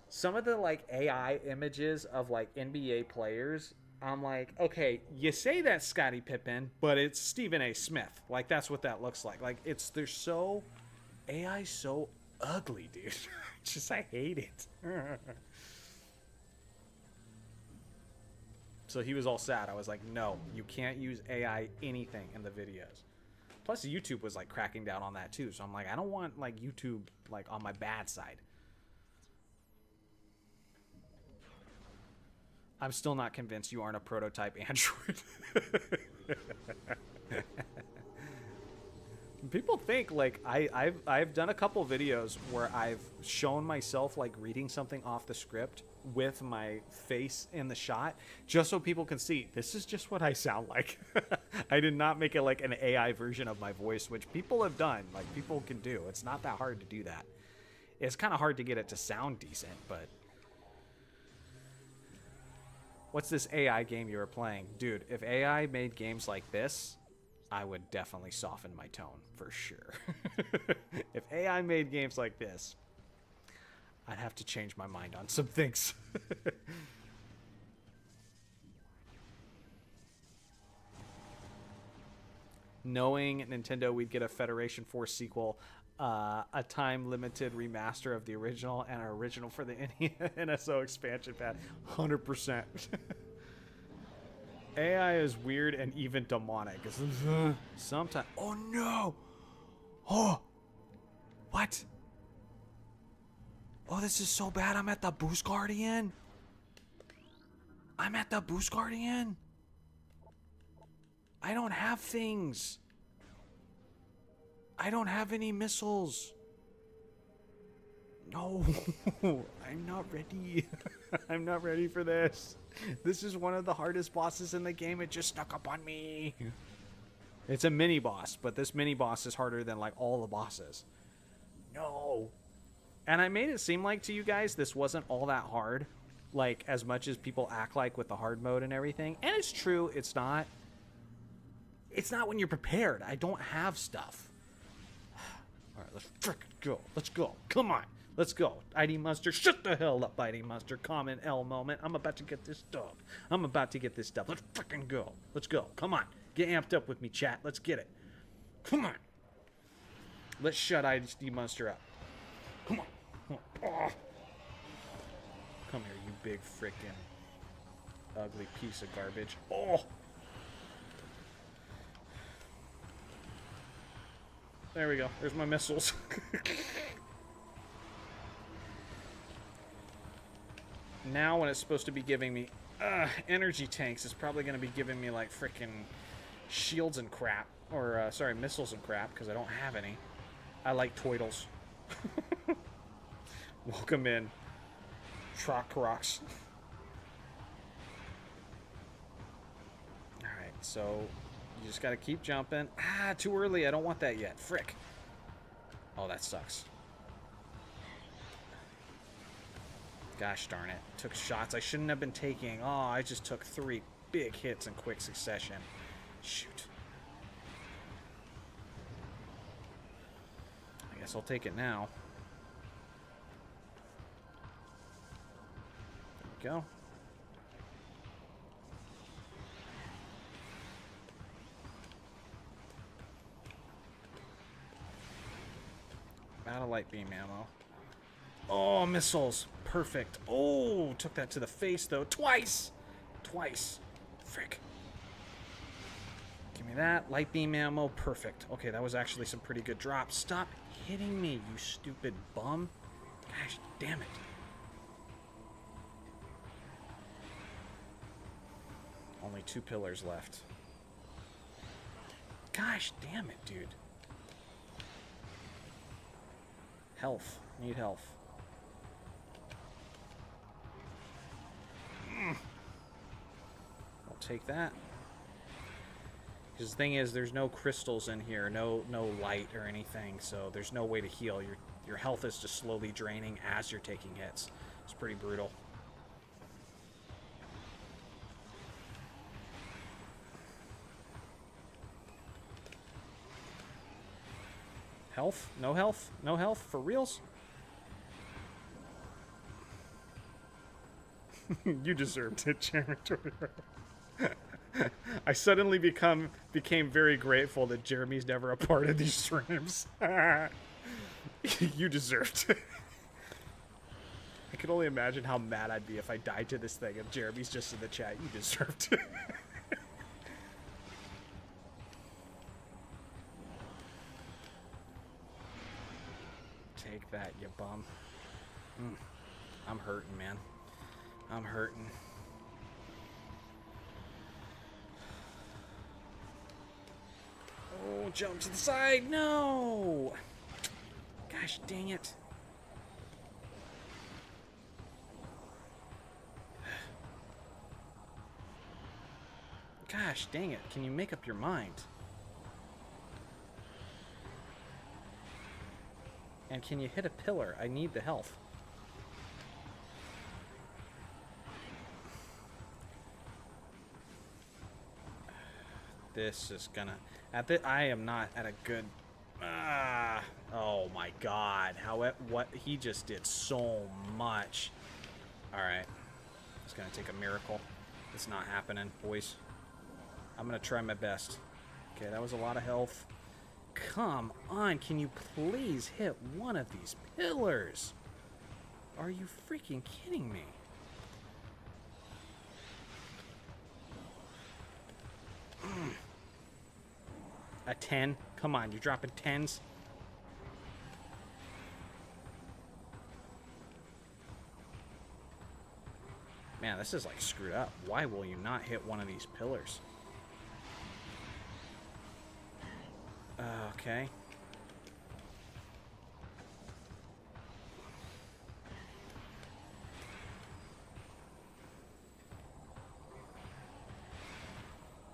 some of the like AI images of like NBA players, I'm like, okay, you say that's Scottie Pippen, but it's Stephen A. Smith. Like that's what that looks like. Like they're so AI so ugly, dude. Just I hate it. So he was all sad. I was like, no, you can't use AI anything in the videos. Plus YouTube was like cracking down on that too. So I'm like, I don't want like YouTube like on my bad side. I'm still not convinced you aren't a prototype Android. People think like I've done a couple videos where I've shown myself like reading something off the script with my face in the shot just so people can see this is just what I sound like. I did not make it like an AI version of my voice, which people have done. Like people can do. It's not that hard to do that. It's kind of hard to get it to sound decent, but what's this AI game you were playing? Dude, if AI made games like this, I would definitely soften my tone for sure. If AI made games like this, I'd have to change my mind on some things. Knowing Nintendo, we'd get a Federation Force sequel, a time-limited remaster of the original, and an original for the NSO expansion pack. 100%. AI is weird and even demonic. Sometimes. Oh no! Oh! What? Oh, this is so bad. I'm at the Boost Guardian. I'm at the Boost Guardian. I don't have things. I don't have any missiles. No, I'm not ready. I'm not ready for this. This is one of the hardest bosses in the game. It just snuck up on me. It's a mini boss, but this mini boss is harder than like all the bosses. No. And I made it seem like to you guys this wasn't all that hard, like as much as people act like with the hard mode and everything. And it's true, it's not. It's not when you're prepared. I don't have stuff. All right, let's frickin' go. Let's go. Come on. Let's go. ID Monster, shut the hell up, ID Monster. Common L moment. I'm about to get this stuff. I'm about to get this stuff. Let's frickin' go. Let's go. Come on. Get amped up with me, chat. Let's get it. Come on. Let's shut ID Monster up. Come on. Come on. Oh. Come here, you big frickin' ugly piece of garbage. Oh. There we go. There's my missiles. Now when it's supposed to be giving me energy tanks, it's probably going to be giving me like frickin' shields and crap. Or, sorry, missiles and crap, because I don't have any. I like toidles. Welcome in. Troc rocks. Alright, so you just got to keep jumping. Ah, too early. I don't want that yet. Frick. Oh, that sucks. Gosh darn it. Took shots I shouldn't have been taking. Oh, I just took 3 big hits in quick succession. Shoot. I guess I'll take it now. There we go. Out of light beam ammo. Oh, missiles. Perfect. Oh, took that to the face, though. Twice! Twice. Frick. Give me that. Light beam ammo. Perfect. Okay, that was actually some pretty good drops. Stop hitting me, you stupid bum. Gosh, damn it. Only 2 pillars left. Gosh, damn it, dude. Health. Need health. I'll take that. Because the thing is, there's no crystals in here, no light or anything, so there's no way to heal. Your health is just slowly draining as you're taking hits. It's pretty brutal. Health? No health? No health? For reals? You deserved it, Jeremy. I suddenly became very grateful that Jeremy's never a part of these streams. You deserved it. I can only imagine how mad I'd be if I died to this thing and Jeremy's just in the chat. You deserved it. Take that, you bum. I'm hurting, man. I'm hurting. Oh, jump to the side. No! Gosh dang it. Gosh dang it. Can you make up your mind? And can you hit a pillar? I need the health. This is gonna... I am not at a good... oh my god. What he just did so much. Alright. It's gonna take a miracle. It's not happening, boys. I'm gonna try my best. Okay, that was a lot of health. Come on, can you please hit one of these pillars? Are you freaking kidding me? A 10? Come on, you're dropping 10s? Man, this is like screwed up. Why will you not hit one of these pillars? Okay.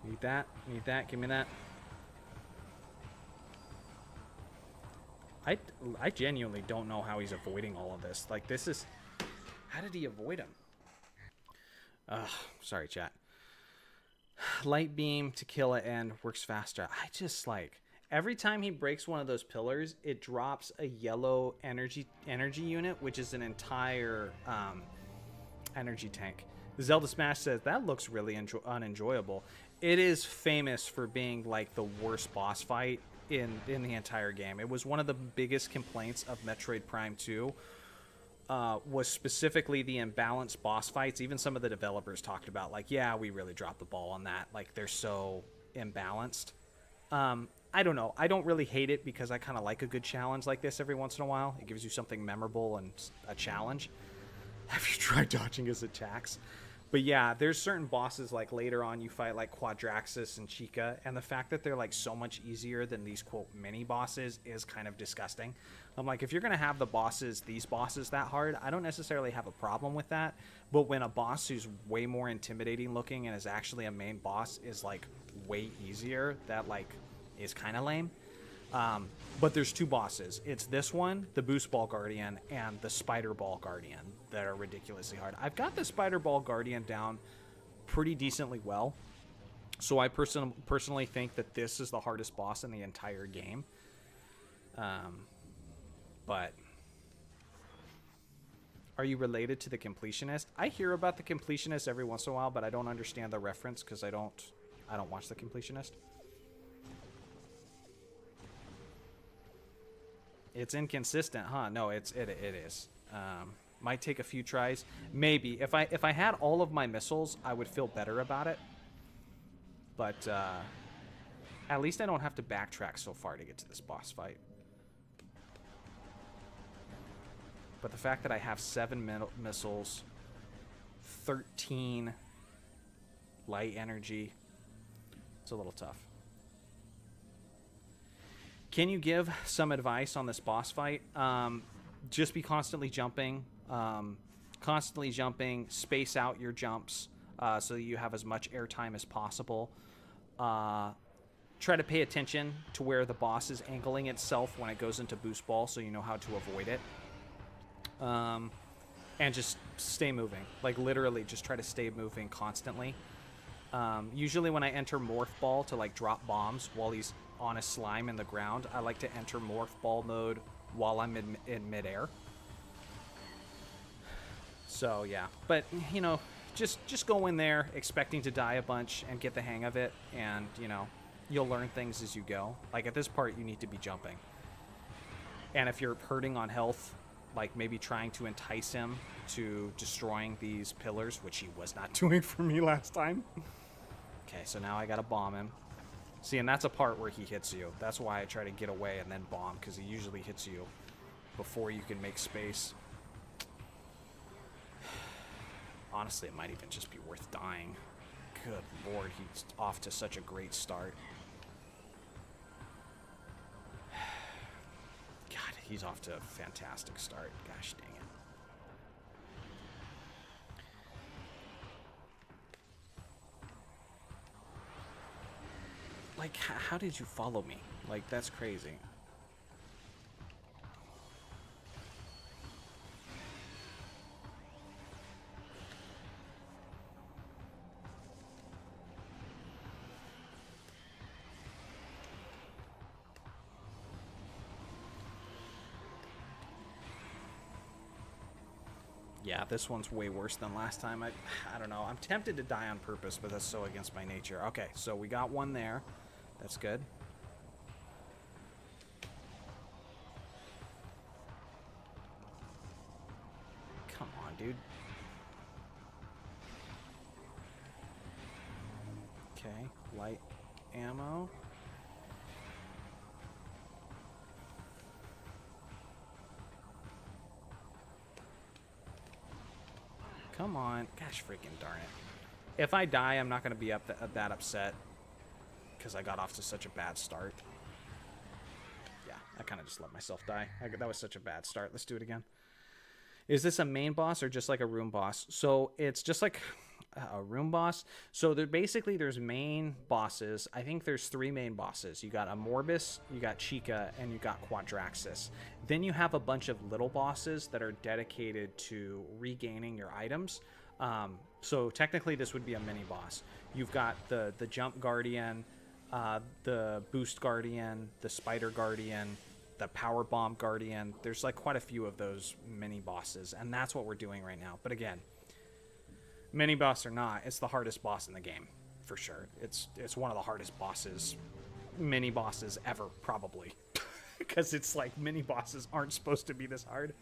Need that. Need that. Give me that. I genuinely don't know how he's avoiding all of this. Like, this is... How did he avoid him? Sorry, chat. Light beam to kill it and works faster. I just, like... Every time he breaks one of those pillars, it drops a yellow energy unit, which is an entire energy tank. Zelda Smash says, that looks really unenjoyable. It is famous for being, like, the worst boss fight in the entire game. It was one of the biggest complaints of Metroid Prime 2, was specifically the imbalanced boss fights. Even some of the developers talked about, like, yeah, we really dropped the ball on that. Like, they're so imbalanced. I don't know. I don't really hate it because I kind of like a good challenge like this every once in a while. It gives you something memorable and a challenge. Have you tried dodging his attacks? But yeah, there's certain bosses, like later on you fight like Quadraxis and Chica, and the fact that they're like so much easier than these quote mini bosses is kind of disgusting. I'm like, if you're gonna have these bosses that hard, I don't necessarily have a problem with that. But when a boss who's way more intimidating looking and is actually a main boss is like way easier, that like is kind of lame. But there's two bosses. It's this one, the Boost Ball Guardian, and the Spider Ball Guardian that are ridiculously hard. I've got the Spider Ball Guardian down pretty decently well. So I personally think that this is the hardest boss in the entire game. But are you related to the Completionist? I hear about the Completionist every once in a while, but I don't understand the reference because I don't watch the Completionist. It's inconsistent, huh? No, it is. Might take a few tries. Maybe. If I had all of my missiles, I would feel better about it. But at least I don't have to backtrack so far to get to this boss fight. But the fact that I have 7 missiles, 13 light energy, it's a little tough. Can you give some advice on this boss fight? Just be constantly jumping. Space out your jumps so that you have as much airtime as possible. Try to pay attention to where the boss is angling itself when it goes into boost ball so you know how to avoid it. And just stay moving. Like, literally, just try to stay moving constantly. Usually when I enter Morph Ball to, like, drop bombs while he's on a slime in the ground, I like to enter morph ball mode while I'm in midair. So yeah, but you know, just go in there expecting to die a bunch and get the hang of it, and you know, you'll learn things as you go. Like at this part, you need to be jumping, and if you're hurting on health, like maybe trying to entice him to destroying these pillars, which he was not doing for me last time. Okay, so now I gotta bomb him. See, and that's a part where he hits you. That's why I try to get away and then bomb, because he usually hits you before you can make space. Honestly, it might even just be worth dying. Good lord, he's off to such a great start. God, he's off to a fantastic start. Gosh dang it. Like, how did you follow me? Like, that's crazy. Yeah, this one's way worse than last time. I don't know. I'm tempted to die on purpose, but that's so against my nature. Okay, so we got one there. That's good. Come on, dude. Okay, light ammo. Come on. Gosh freaking darn it. If I die, I'm not going to be that upset because I got off to such a bad start. Yeah, I kind of just let myself die. That was such a bad start. Let's do it again. Is this a main boss or just like a room boss? So it's just like a room boss. So there's main bosses. I think there's 3 main bosses. You got Amorbis, you got Chica, and you got Quadraxis. Then you have a bunch of little bosses that are dedicated to regaining your items. So technically this would be a mini boss. You've got the Jump Guardian, the Boost Guardian, the Spider Guardian, the Power Bomb Guardian. There's like quite a few of those mini bosses, and that's what we're doing right now. But again, mini boss or not, it's the hardest boss in the game for sure. It's one of the hardest mini bosses ever, probably, because it's like mini bosses aren't supposed to be this hard.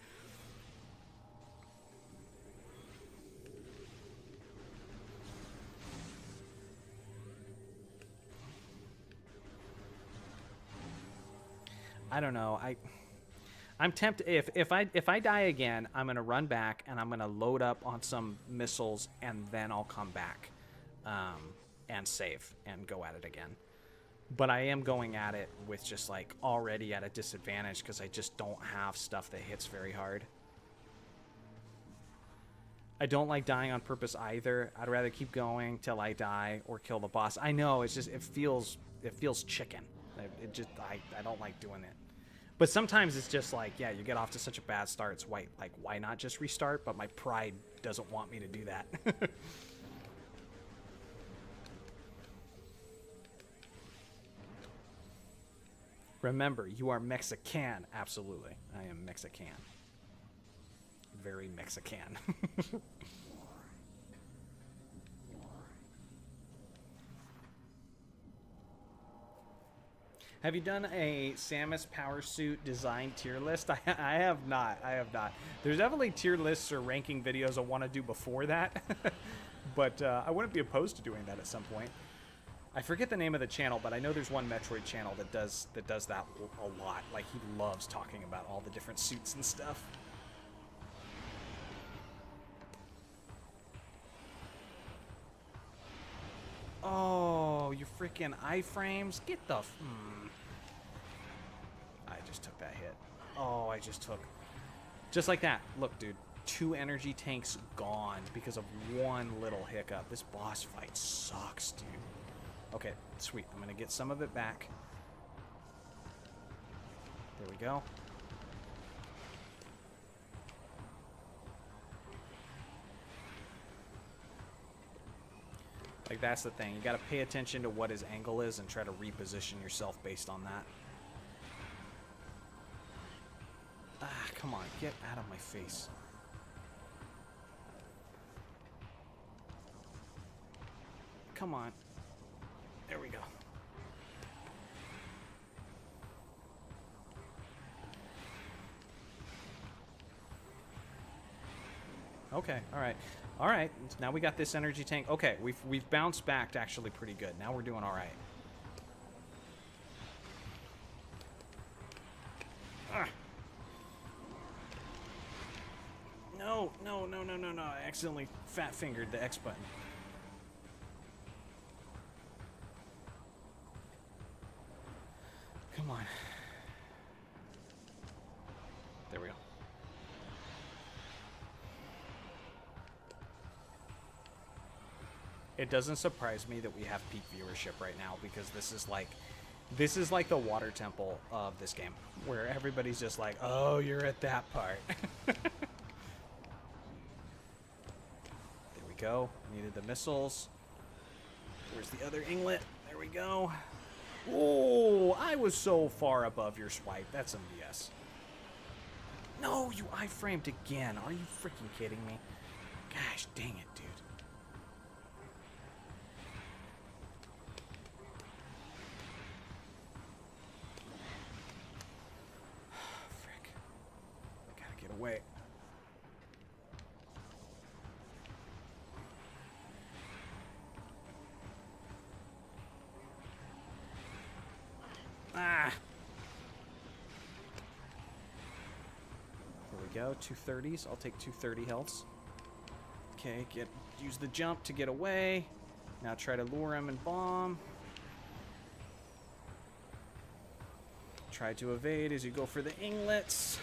I don't know. I'm tempted. If I die again, I'm gonna run back and I'm gonna load up on some missiles and then I'll come back, and save and go at it again. But I am going at it with just like already at a disadvantage because I just don't have stuff that hits very hard. I don't like dying on purpose either. I'd rather keep going till I die or kill the boss. I know it's just it feels chicken. I don't like doing it. But sometimes it's just like, yeah, you get off to such a bad start. It's why not just restart? But my pride doesn't want me to do that. Remember, you are Mexican. Absolutely. I am Mexican. Very Mexican. Have you done a Samus Power Suit design tier list? I have not. I have not. There's definitely tier lists or ranking videos I want to do before that. But I wouldn't be opposed to doing that at some point. I forget the name of the channel, but I know there's one Metroid channel that does that a lot. Like, he loves talking about all the different suits and stuff. Oh, you freaking iframes. Get the... I just took that hit. Oh, I just took... Just like that. Look, dude. 2 energy tanks gone because of one little hiccup. This boss fight sucks, dude. Okay, sweet. I'm going to get some of it back. There we go. Like, that's the thing. You got to pay attention to what his angle is and try to reposition yourself based on that. Ah, come on. Get out of my face. Come on. There we go. Okay, alright. Alright, now we got this energy tank. Okay, we've bounced back actually pretty good. Now we're doing alright. No, no, no, no, no, no. I accidentally fat-fingered the X button. Come on. There we go. It doesn't surprise me that we have peak viewership right now, because this is like the water temple of this game, where everybody's just like, oh, you're at that part. There we go. Needed the missiles. Where's the other inglet? There we go. Oh, I was so far above your swipe. That's some BS. No, you iframed again. Are you freaking kidding me? Gosh, dang it, dude. Frick. I gotta get away. Ah. There we go. 230s. I'll take 230 healths. Okay, use the jump to get away. Now try to lure him and bomb. Try to evade as you go for the inglets.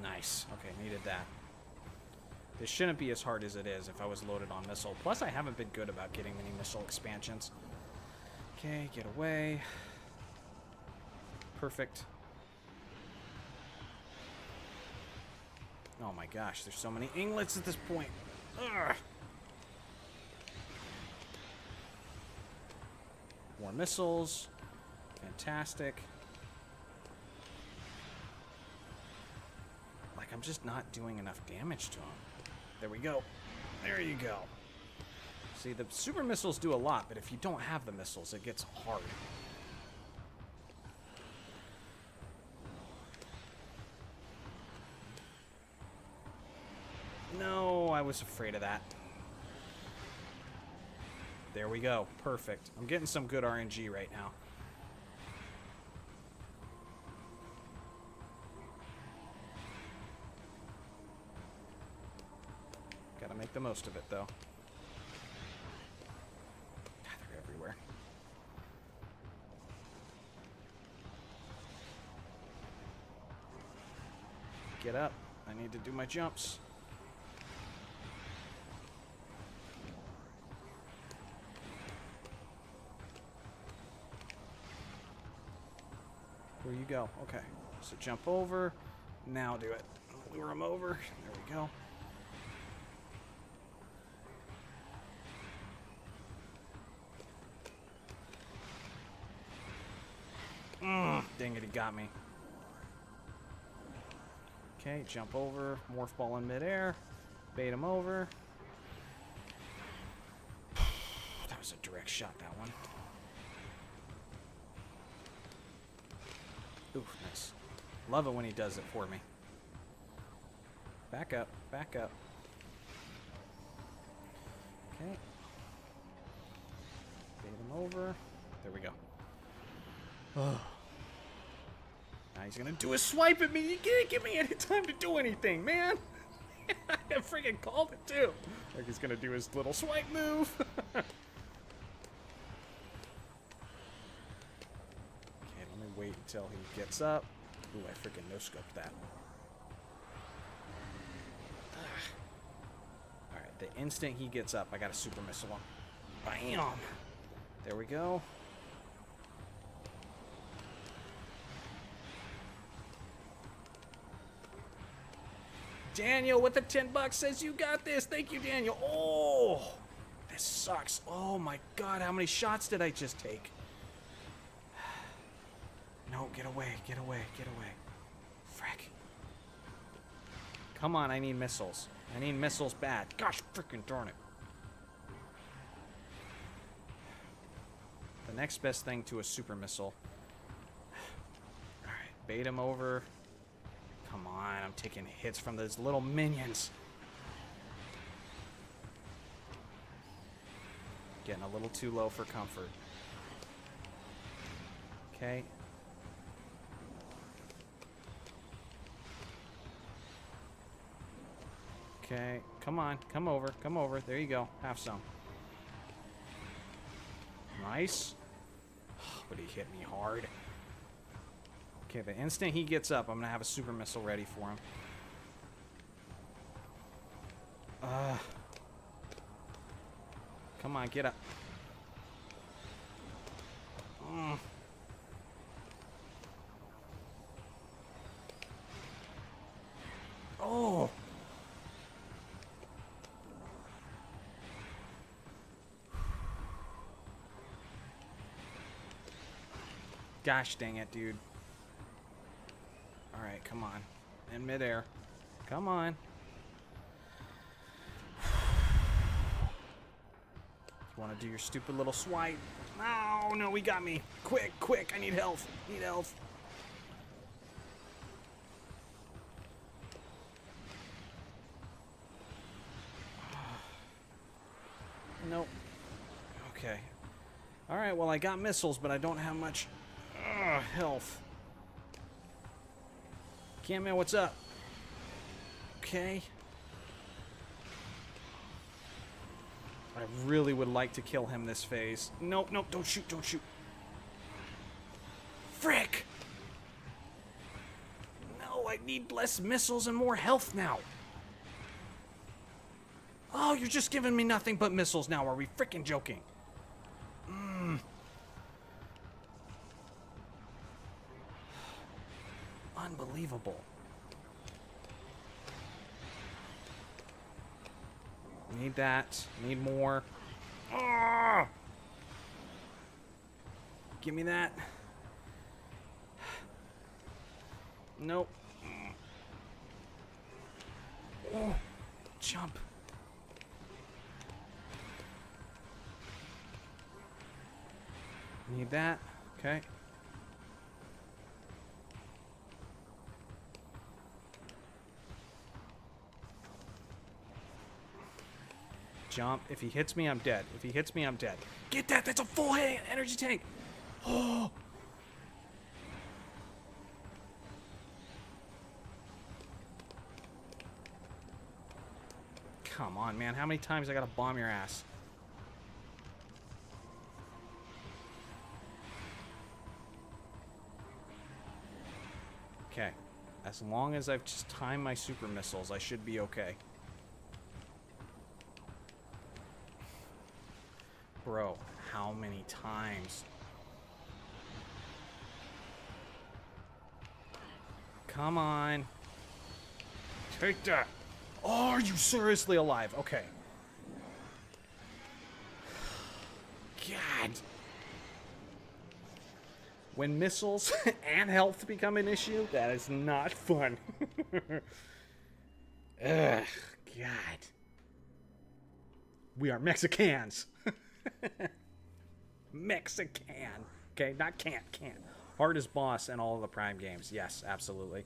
Nice. Okay, needed that. This shouldn't be as hard as it is if I was loaded on missile. Plus, I haven't been good about getting many missile expansions. Okay, get away. Perfect. Oh my gosh, there's so many inglets at this point. Ugh. More missiles. Fantastic. Like, I'm just not doing enough damage to him. There we go. There you go. See, the super missiles do a lot, but if you don't have the missiles, it gets hard. No, I was afraid of that. There we go. Perfect. I'm getting some good RNG right now. Gotta make the most of it, though. God, they're everywhere. Get up. I need to do my jumps. Where you go? Okay. So jump over. Now do it. Lure him over. There we go. Dang it, he got me. Okay, jump over. Morph ball in midair. Bait him over. That was a direct shot, that one. Ooh, nice. Love it when he does it for me. Back up, back up. Okay. Bait him over. There we go. Oh. Now he's gonna do a swipe at me. You can't give me any time to do anything, man. I freaking called it too. Like he's gonna do his little swipe move. Okay, let me wait until he gets up. Ooh, I freaking no-scoped that. Alright, the instant he gets up, I got a super missile on. Bam! There we go. Daniel with the 10 bucks says you got this. Thank you, Daniel. Oh, this sucks. Oh my God, how many shots did I just take? No, get away, get away, get away. Frick. Come on, I need missiles. I need missiles bad. Gosh, freaking darn it. The next best thing to a super missile. Alright, bait him over. Come on, I'm taking hits from those little minions. Getting a little too low for comfort. Okay. Okay, come on, come over, come over. There you go, have some. Nice. But he hit me hard. Okay, the instant he gets up, I'm gonna have a super missile ready for him. Come on, get up. Oh! Gosh dang it, dude. Alright, come on. In midair. Come on. You want to do your stupid little swipe? No, no, he got me. Quick, quick, I need health. Need health. Nope. Okay. Alright, well, I got missiles, but I don't have much health. Camman, what's up? Okay. I really would like to kill him this phase. Nope, nope, don't shoot, don't shoot. Frick! No, I need less missiles and more health now. Oh, you're just giving me nothing but missiles now. Are we freaking joking? Unbelievable. Need that. Need more. Oh! Give me that. Nope. Oh, jump. Need that. Okay. Jump. If he hits me, I'm dead. If he hits me, I'm dead. Get that! That's a full energy tank! Oh! Come on, man. How many times I gotta bomb your ass? Okay. As long as I've just timed my super missiles, I should be okay. Bro, how many times? Come on. Take that. Oh, are you seriously alive? Okay. God. When missiles and health become an issue, that is not fun. Ugh, God. We are Mexicans. Mexican. Okay, not can. Hardest boss in all of the Prime games. Yes, absolutely.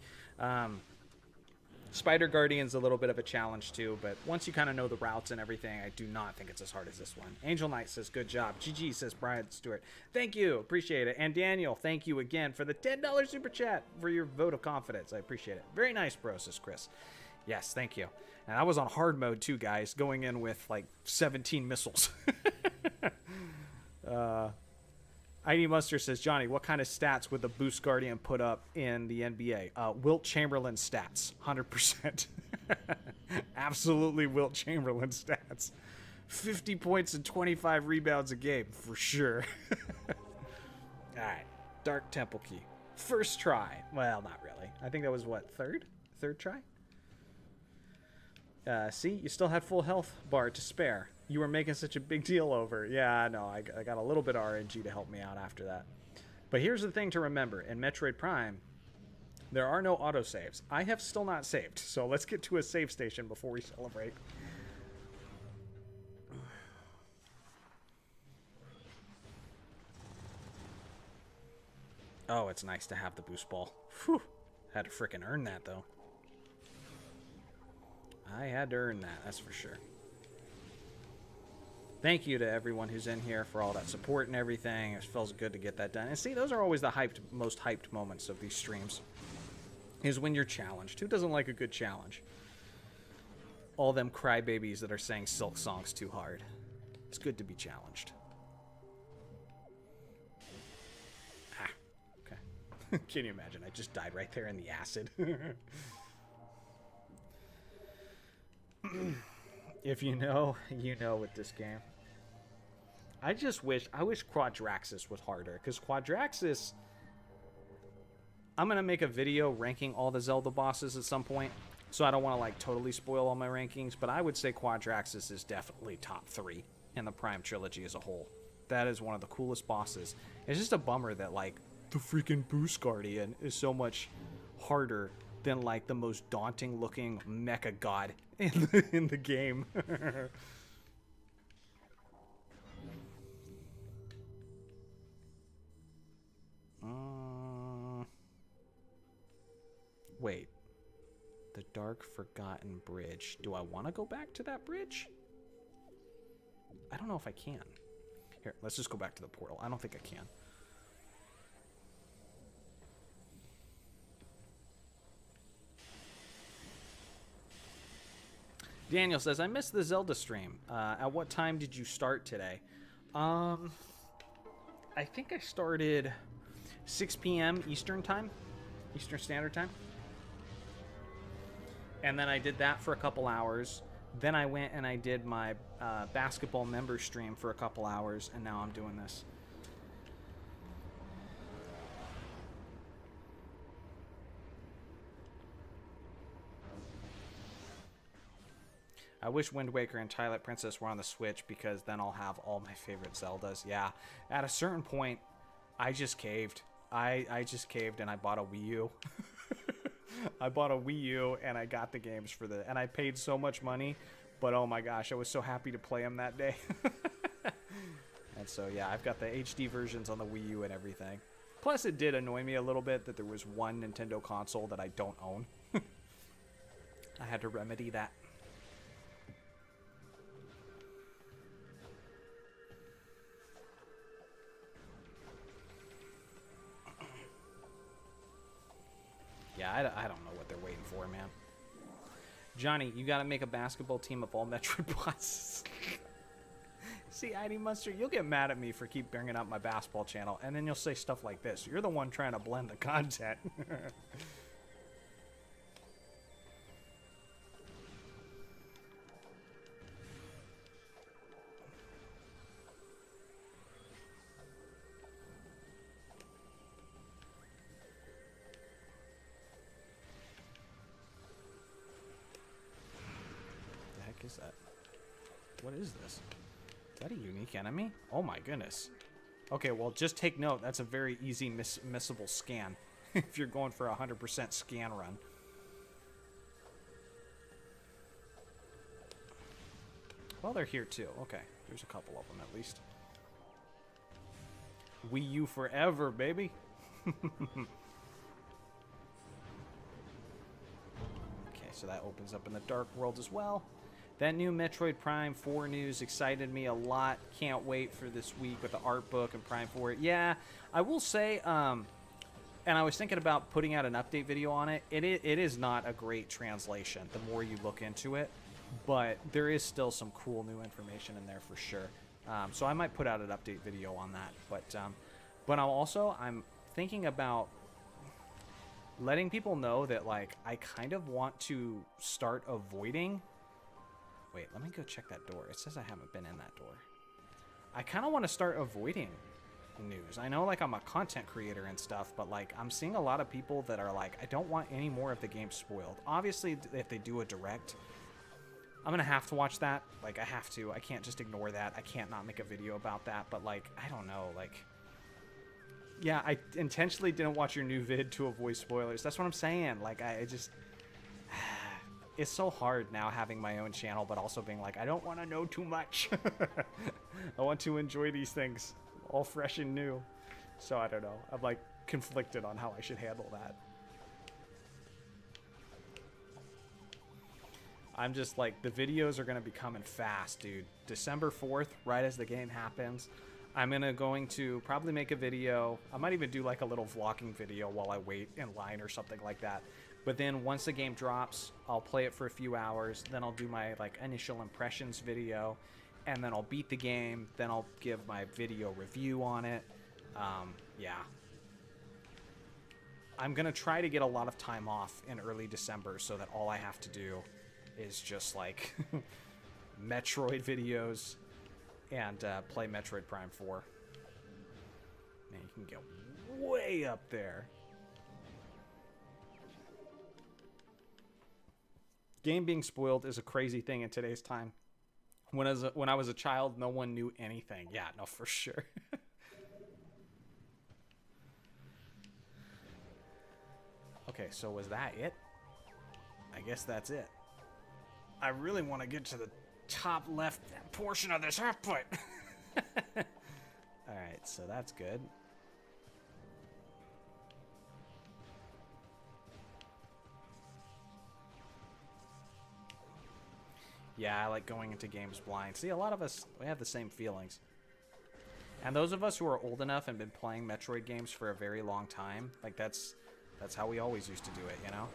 Spider Guardian's a little bit of a challenge too, but once you kind of know the routes and everything, I do not think it's as hard as this one. Angel Knight says, good job. GG says Brian Stewart. Thank you. Appreciate it. And Daniel, thank you again for the $10 super chat for your vote of confidence. I appreciate it. Very nice, bro, says Chris. Yes, thank you. And I was on hard mode too, guys, going in with like 17 missiles. ID Mustard says, Johnny, what kind of stats would the Boost Guardian put up in the NBA? Wilt Chamberlain stats, 100%. Absolutely Wilt Chamberlain stats. 50 points and 25 rebounds a game, for sure. Alright, Dark Temple Key. First try. Well, not really. I think that was, what, third? Third try? See, you still had full health bar to spare. You were making such a big deal over. Yeah, no, I got a little bit of RNG to help me out after that. But here's the thing to remember. In Metroid Prime, there are no autosaves. I have still not saved, so let's get to a save station before we celebrate. Oh, it's nice to have the boost ball. Whew. Had to frickin' earn that, though. I had to earn that, that's for sure. Thank you to everyone who's in here for all that support and everything. It feels good to get that done. And see, those are always the most hyped moments of these streams. Is when you're challenged. Who doesn't like a good challenge? All them crybabies that are saying Silk Song's too hard. It's good to be challenged. Ah, okay. Can you imagine? I just died right there in the acid. If you know, you know with this game. I wish Quadraxis was harder, because Quadraxis, I'm going to make a video ranking all the Zelda bosses at some point, so I don't want to like totally spoil all my rankings, but I would say Quadraxis is definitely top 3 in the Prime trilogy as a whole. That is one of the coolest bosses. It's just a bummer that like the freaking Boost Guardian is so much harder than like the most daunting looking mecha god in the game. Wait. The Dark Forgotten Bridge. Do I want to go back to that bridge? I don't know if I can. Here, let's just go back to the portal. I don't think I can. Daniel says, I missed the Zelda stream. At what time did you start today? I think I started 6 p.m. Eastern time. Eastern Standard Time. And then I did that for a couple hours. Then I went and I did my basketball member stream for a couple hours. And now I'm doing this. I wish Wind Waker and Twilight Princess were on the Switch, because then I'll have all my favorite Zeldas. Yeah, at a certain point, I just caved. I just caved and I bought a Wii U. I bought a Wii U and I got the games for and I paid so much money, but oh my gosh, I was so happy to play them that day. And so yeah, I've got the HD versions on the Wii U and everything. Plus it did annoy me a little bit that there was one Nintendo console that I don't own. I had to remedy that. Yeah, I don't know what they're waiting for, man. Johnny, you gotta make a basketball team of all Metroid bosses. See, ID Monster, you'll get mad at me for keep bringing up my basketball channel, and then you'll say stuff like this. You're the one trying to blend the content. Is that? What is this? Is that a unique enemy? Oh my goodness. Okay, well, just take note. That's a very easy missable scan if you're going for a 100% scan run. Well, they're here too. Okay, there's a couple of them at least. Wii U forever, baby. Okay, so that opens up in the Dark World as well. That new Metroid Prime 4 news excited me a lot. Can't wait for this week with the art book and Prime 4. Yeah, I will say, and I was thinking about putting out an update video on it. It is not a great translation the more you look into it, but there is still some cool new information in there for sure. So I might put out an update video on that. But I'm thinking about letting people know that, like, I kind of want to start avoiding... Wait, let me go check that door. It says I haven't been in that door. I kind of want to start avoiding news. I know, like, I'm a content creator and stuff, but, like, I'm seeing a lot of people that are like, I don't want any more of the game spoiled. Obviously, if they do a direct, I'm gonna have to watch that. Like, I have to. I can't just ignore that. I can't not make a video about that. But, like, I don't know. Like, yeah, I intentionally didn't watch your new vid to avoid spoilers. That's what I'm saying. Like, I just... It's so hard now having my own channel, but also being like, I don't want to know too much. I want to enjoy these things all fresh and new. So, I don't know. I'm, like, conflicted on how I should handle that. I'm just like, the videos are going to be coming fast, dude. December 4th, right as the game happens, I'm going to probably make a video. I might even do like a little vlogging video while I wait in line or something like that. But then once the game drops, I'll play it for a few hours. Then I'll do my like initial impressions video. And then I'll beat the game. Then I'll give my video review on it. Yeah. I'm going to try to get a lot of time off in early December so that all I have to do is just like Metroid videos and play Metroid Prime 4. Man, you can get way up there. Game being spoiled is a crazy thing in today's time. When I was a child, no one knew anything. Yeah, no, for sure. Okay, so was that it? I guess that's it. I really want to get to the top left portion of this output. Alright, so that's good. Yeah, I like going into games blind. See, a lot of us, we have the same feelings. And those of us who are old enough and been playing Metroid games for a very long time, like that's how we always used to do it, you know?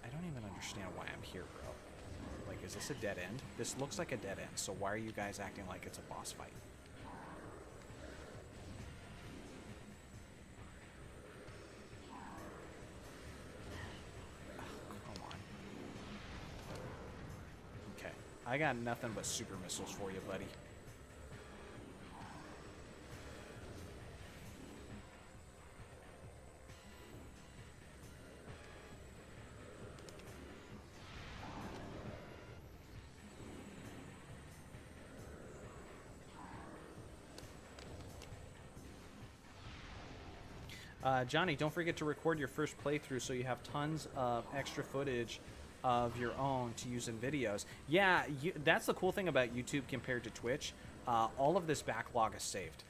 I don't even understand why I'm here, bro. Like, is this a dead end? This looks like a dead end, so why are you guys acting like it's a boss fight? Oh, come on. Okay, I got nothing but super missiles for you, buddy. Johnny, don't forget to record your first playthrough so you have tons of extra footage of your own to use in videos. Yeah, that's the cool thing about YouTube compared to Twitch. All of this backlog is saved.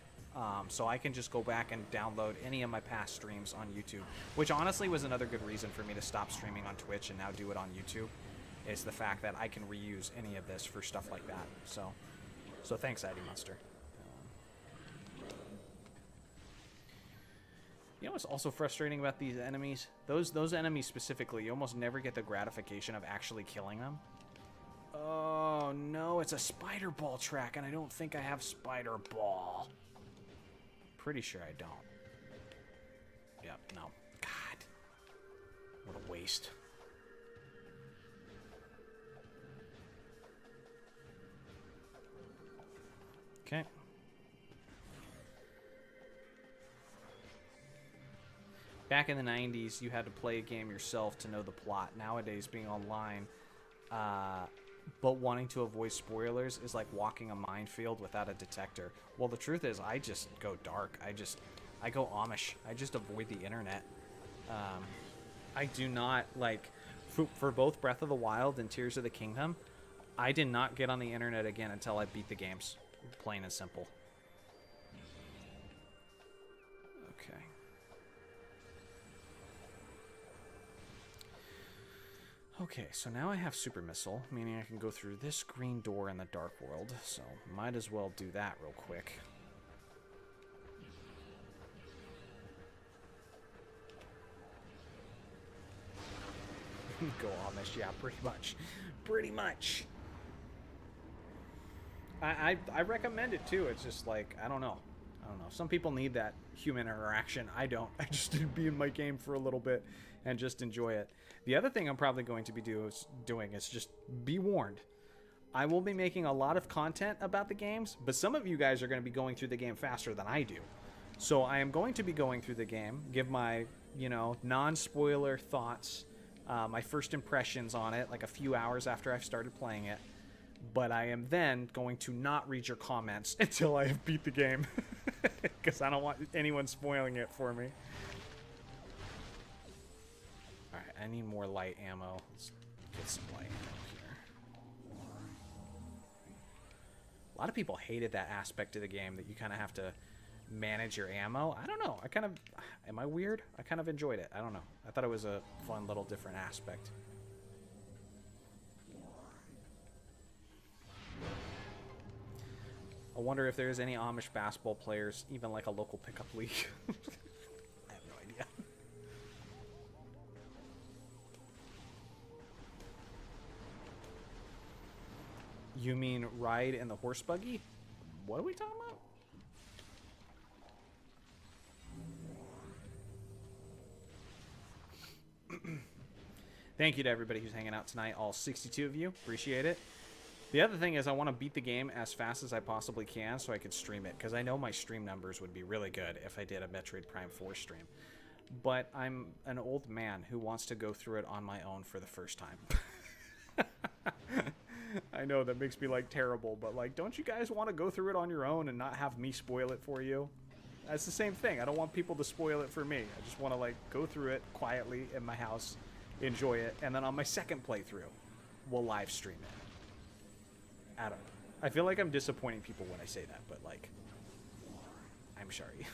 So I can just go back and download any of my past streams on YouTube, which honestly was another good reason for me to stop streaming on Twitch and now do it on YouTube, is the fact that I can reuse any of this for stuff like that. So thanks, ID Monster. You know what's also frustrating about these enemies? Those enemies specifically, you almost never get the gratification of actually killing them. Oh no, it's a spider ball track, and I don't think I have spider ball. Pretty sure I don't. Yep, no. God. What a waste. Okay. Back in the 90s, you had to play a game yourself to know the plot. Nowadays, being online, but wanting to avoid spoilers is like walking a minefield without a detector. Well, the truth is, I just go dark. I go Amish. I just avoid the internet. I do not, like, for both Breath of the Wild and Tears of the Kingdom, I did not get on the internet again until I beat the games. Plain and simple. Okay. Okay, so now I have Super Missile, meaning I can go through this green door in the Dark World, so might as well do that real quick. Go Amish, yeah, pretty much. Pretty much. I recommend it too. It's just like, I don't know. Some people need that human interaction. I don't. I just need to be in my game for a little bit and just enjoy it. The other thing I'm probably going to be doing is just be warned. I will be making a lot of content about the games, but some of you guys are going to be going through the game faster than I do. So I am going to be going through the game, give my, non-spoiler thoughts, my first impressions on it, like a few hours after I've started playing it. But I am then going to not read your comments until I have beat the game. Because I don't want anyone spoiling it for me. Alright, I need more light ammo. Let's get some light ammo here. A lot of people hated that aspect of the game, that you kind of have to manage your ammo. I don't know. Am I weird? I kind of enjoyed it. I don't know. I thought it was a fun little different aspect. I wonder if there's any Amish basketball players, even like a local pickup league. I have no idea. You mean ride in the horse buggy? What are we talking about? Thank you to everybody who's hanging out tonight, all 62 of you. Appreciate it. The other thing is I want to beat the game as fast as I possibly can so I could stream it, because I know my stream numbers would be really good if I did a Metroid Prime 4 stream. But I'm an old man who wants to go through it on my own for the first time. I know that makes me like terrible, but like, don't you guys want to go through it on your own and not have me spoil it for you? That's the same thing. I don't want people to spoil it for me. I just want to like go through it quietly in my house, enjoy it, and then on my second playthrough, we'll live stream it. I don't know. I feel like I'm disappointing people when I say that, but like, I'm sorry.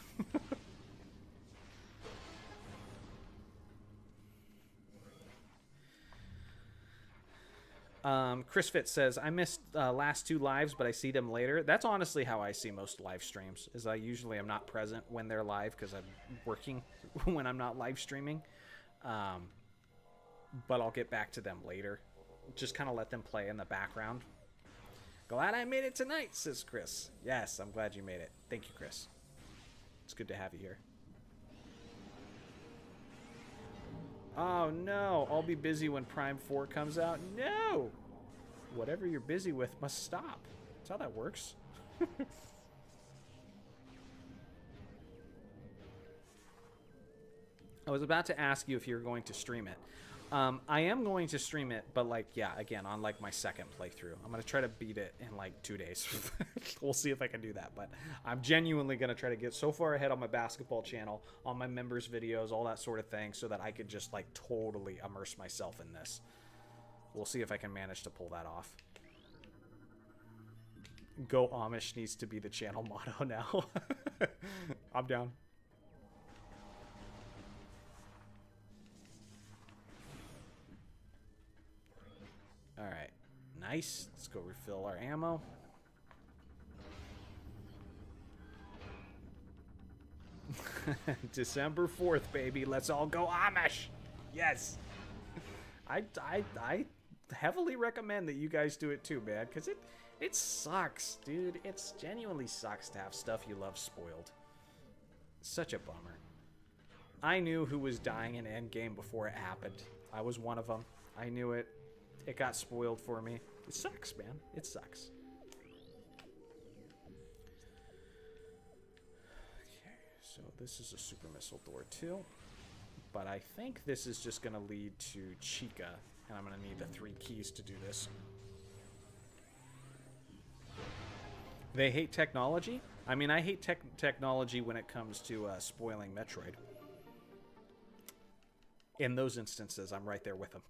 Chris Fitz says, I missed last 2 lives, but I see them later. That's honestly how I see most live streams, is I usually am not present when they're live because I'm working when I'm not live streaming. But I'll get back to them later. Just kind of let them play in the background. Glad I made it tonight, says Chris. Yes, I'm glad you made it. Thank you, Chris. It's good to have you here. Oh, no. I'll be busy when Prime 4 comes out. No! Whatever you're busy with must stop. That's how that works. I was about to ask you if you were going to stream it. I am going to stream it, but like, yeah, again, on like my second playthrough. I'm going to try to beat it in like 2 days. We'll see if I can do that, but I'm genuinely going to try to get so far ahead on my basketball channel, on my members videos, all that sort of thing, so that I could just like totally immerse myself in this. We'll see if I can manage to pull that off. Go Amish needs to be the channel motto now. I'm down. Alright, nice. Let's go refill our ammo. December 4th, baby. Let's all go Amish. Yes. I heavily recommend that you guys do it too, man, because it sucks, dude. It genuinely sucks to have stuff you love spoiled. Such a bummer. I knew who was dying in Endgame before it happened. I was one of them. I knew it. It got spoiled for me. It sucks, man. It sucks. Okay, so this is a super missile door too. But I think this is just going to lead to Chica, and I'm going to need the 3 keys to do this. They hate technology? I mean, I hate technology when it comes to spoiling Metroid. In those instances, I'm right there with them.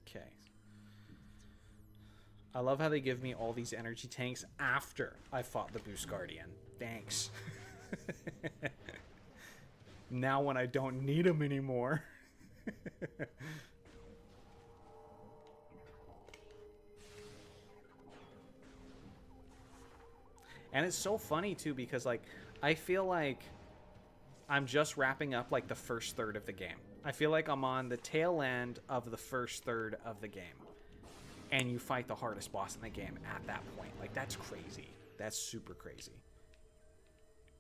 Okay. I love how they give me all these energy tanks after I fought the Boost Guardian. Thanks. Now when I don't need them anymore. And it's so funny too, because like I feel like I'm just wrapping up like the first third of the game. I feel like I'm on the tail end of the first third of the game. And you fight the hardest boss in the game at that point. Like, that's crazy. That's super crazy.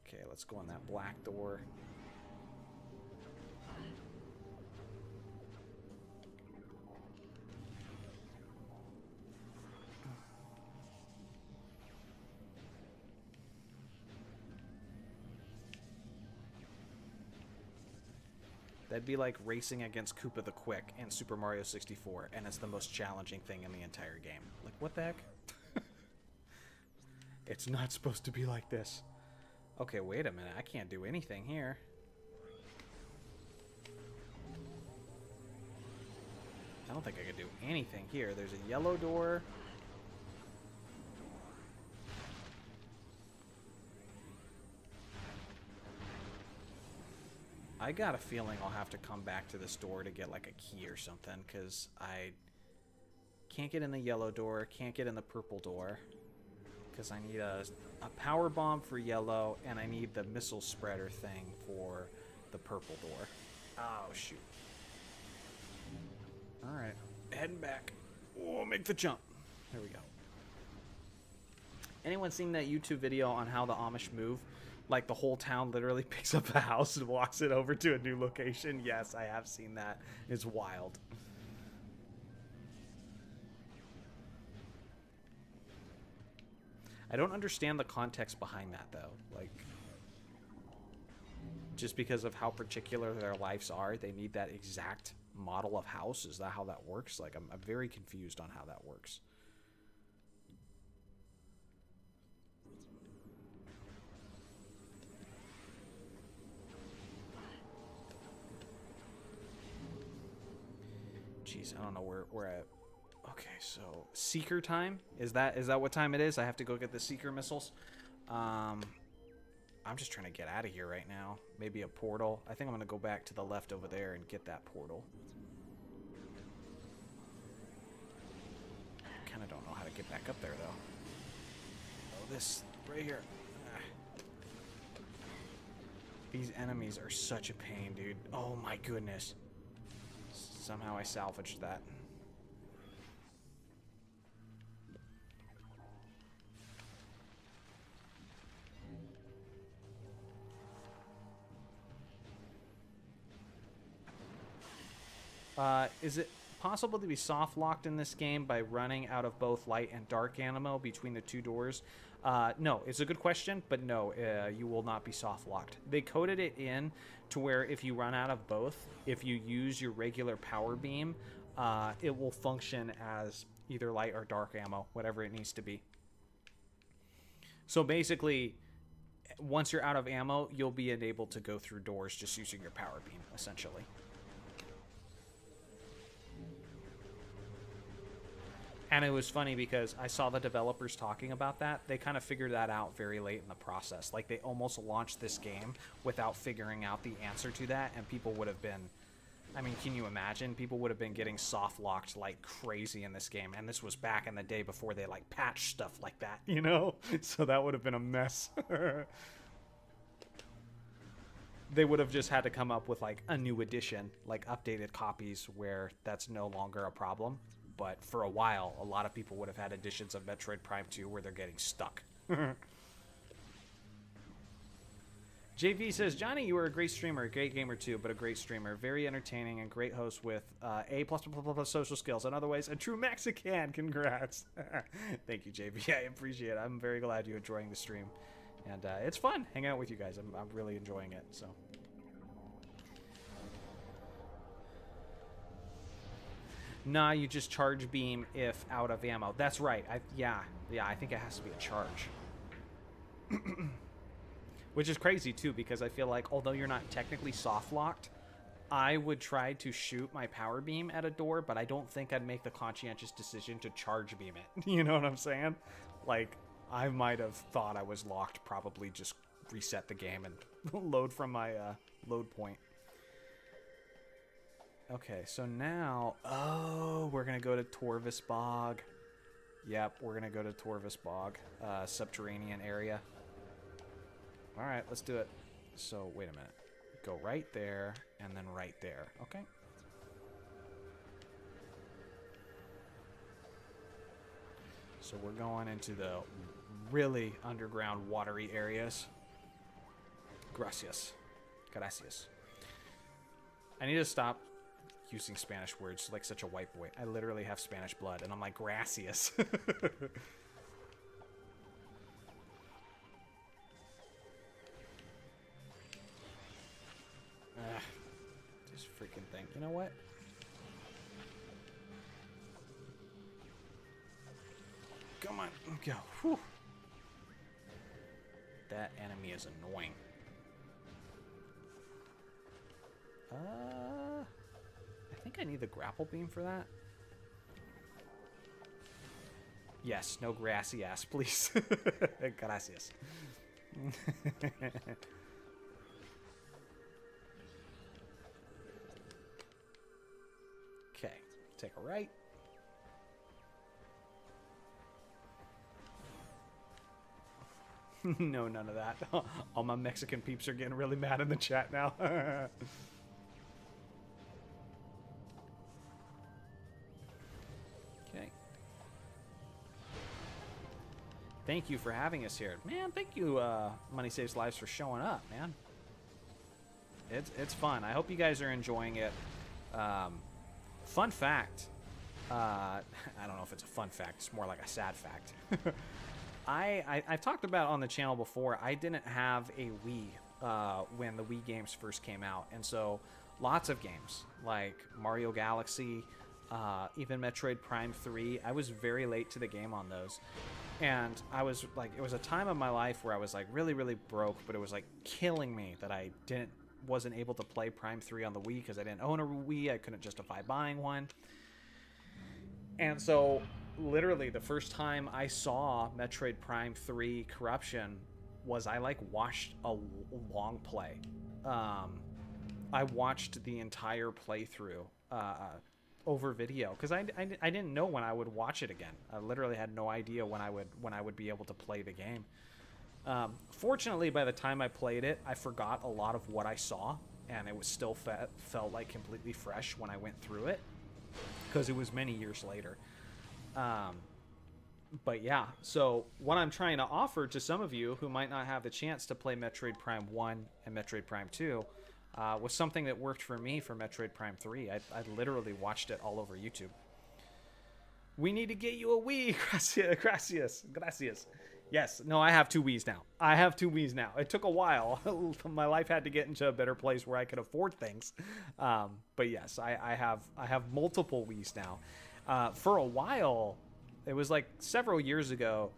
Okay, let's go on that black door. That'd be like racing against Koopa the Quick in Super Mario 64, and it's the most challenging thing in the entire game. Like, what the heck? It's not supposed to be like this. Okay, wait a minute. I can't do anything here. I don't think I can do anything here. There's a yellow door. I got a feeling I'll have to come back to this door to get like a key or something, because I can't get in the yellow door, can't get in the purple door, because I need a power bomb for yellow, and I need the missile spreader thing for the purple door. Oh, shoot. Alright, heading back. Oh, make the jump. There we go. Anyone seen that YouTube video on how the Amish move? Like, the whole town literally picks up a house and walks it over to a new location? Yes, I have seen that. It's wild. I don't understand the context behind that, though. Like, just because of how particular their lives are, they need that exact model of house? Is that how that works? Like, I'm very confused on how that works. Jeez, I don't know where we're at. Okay, so Seeker time? Is that what time it is? I have to go get the Seeker missiles. I'm just trying to get out of here right now. Maybe a portal. I think I'm going to go back to the left over there and get that portal. Kind of don't know how to get back up there, though. Oh, this right here. These enemies are such a pain, dude. Oh my goodness. Somehow I salvaged that. Is it possible to be soft locked in this game by running out of both light and dark ammo between the two doors? No, it's a good question, but no, you will not be soft locked. They coded it in to where if you run out of both, if you use your regular power beam, it will function as either light or dark ammo, whatever it needs to be. So basically, once you're out of ammo, you'll be unable to go through doors just using your power beam, essentially. And it was funny because I saw the developers talking about that. They kind of figured that out very late in the process. Like, they almost launched this game without figuring out the answer to that, and people would have been... I mean, can you imagine? People would have been getting soft-locked like crazy in this game, and this was back in the day before they, like, patched stuff like that, you know? So that would have been a mess. They would have just had to come up with, like, a new edition, like, updated copies where that's no longer a problem. But for a while, a lot of people would have had editions of Metroid Prime 2 where they're getting stuck. JV says, Johnny, you were a great streamer, a great gamer too, but a great streamer. Very entertaining and great host with A++ social skills. In other ways, a true Mexican. Congrats. Thank you, JV. I appreciate it. I'm very glad you're enjoying the stream. And it's fun hanging out with you guys. I'm really enjoying it. So. Nah, you just charge beam if out of ammo. That's right. Yeah, I think it has to be a charge. Which is crazy, too, because I feel like, although you're not technically soft-locked, I would try to shoot my power beam at a door, but I don't think I'd make the conscientious decision to charge beam it. You know what I'm saying? Like, I might have thought I was locked, probably just reset the game and load from my load point. Okay, so now... Oh, we're going to go to Torvis Bog. Yep, we're going to go to Torvis Bog. Subterranean area. Alright, let's do it. So, wait a minute. Go right there, and then right there. Okay. So we're going into the really underground watery areas. Gracias. Gracias. I need to stop using Spanish words like such a white boy. I literally have Spanish blood, and I'm like, gracias. Just You know what? Come on, go. Whew. That enemy is annoying. I think I need the grapple beam for that. Yes, no grassy ass, please. Gracias. Okay, take a right. No, none of that. All my Mexican peeps are getting really mad in the chat now. Okay. Thank you for having us here. Man, thank you, Money Saves Lives, for showing up, man. It's fun. I hope you guys are enjoying it. Fun fact. I don't know if it's a fun fact. It's more like a sad fact. I've talked about on the channel before, I didn't have a Wii when the Wii games first came out. And so lots of games like Mario Galaxy, even Metroid Prime 3, I was very late to the game on those. And I was like, it was a time of my life where I was like really, really broke, but it was like killing me that I wasn't able to play Prime 3 on the Wii because I didn't own a Wii. I couldn't justify buying one. And so literally the first time I saw Metroid Prime 3 Corruption was I like watched a long play. I watched the entire playthrough over video because I didn't know when I would watch it again. I literally had no idea when I would be able to play the game. Fortunately, by the time I played it, I forgot a lot of what I saw, and it was still felt like completely fresh when I went through it because it was many years later. But yeah, so what I'm trying to offer to some of you who might not have the chance to play Metroid Prime 1 and Metroid Prime 2 was something that worked for me for Metroid Prime 3. I literally watched it all over YouTube. We need to get you a Wii. Gracias. Yes, no, I have two Wiis now. It took a while. My life had to get into a better place where I could afford things. But yes, I have multiple Wiis now. For a while, it was like several years ago,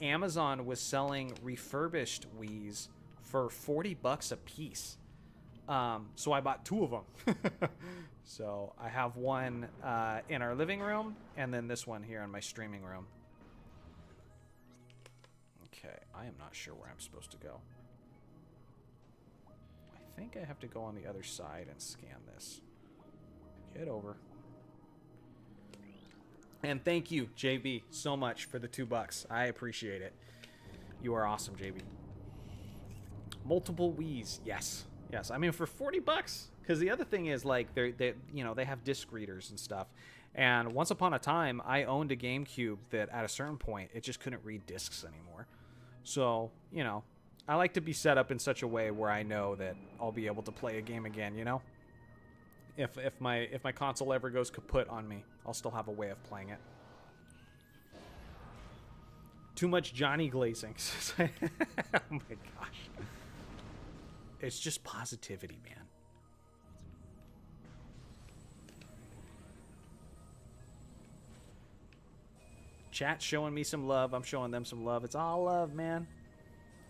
Amazon was selling refurbished Wiis for $40 a piece. So I bought two of them. So I have one in our living room, and then this one here in my streaming room. Okay, I am not sure where I'm supposed to go. I think I have to go on the other side and scan this. Get over. And thank you, JB, so much for the $2. I appreciate it. You are awesome, JB. Multiple Wiis, yes. Yes, I mean, for $40, because the other thing is, like, they have disc readers and stuff. And once upon a time, I owned a GameCube that at a certain point, it just couldn't read discs anymore. So, you know, I like to be set up in such a way where I know that I'll be able to play a game again, you know? If my console ever goes kaput on me, I'll still have a way of playing it. Too much Johnny glazing. Oh my gosh. It's just positivity, man. Chat showing me some love. I'm showing them some love. It's all love, man.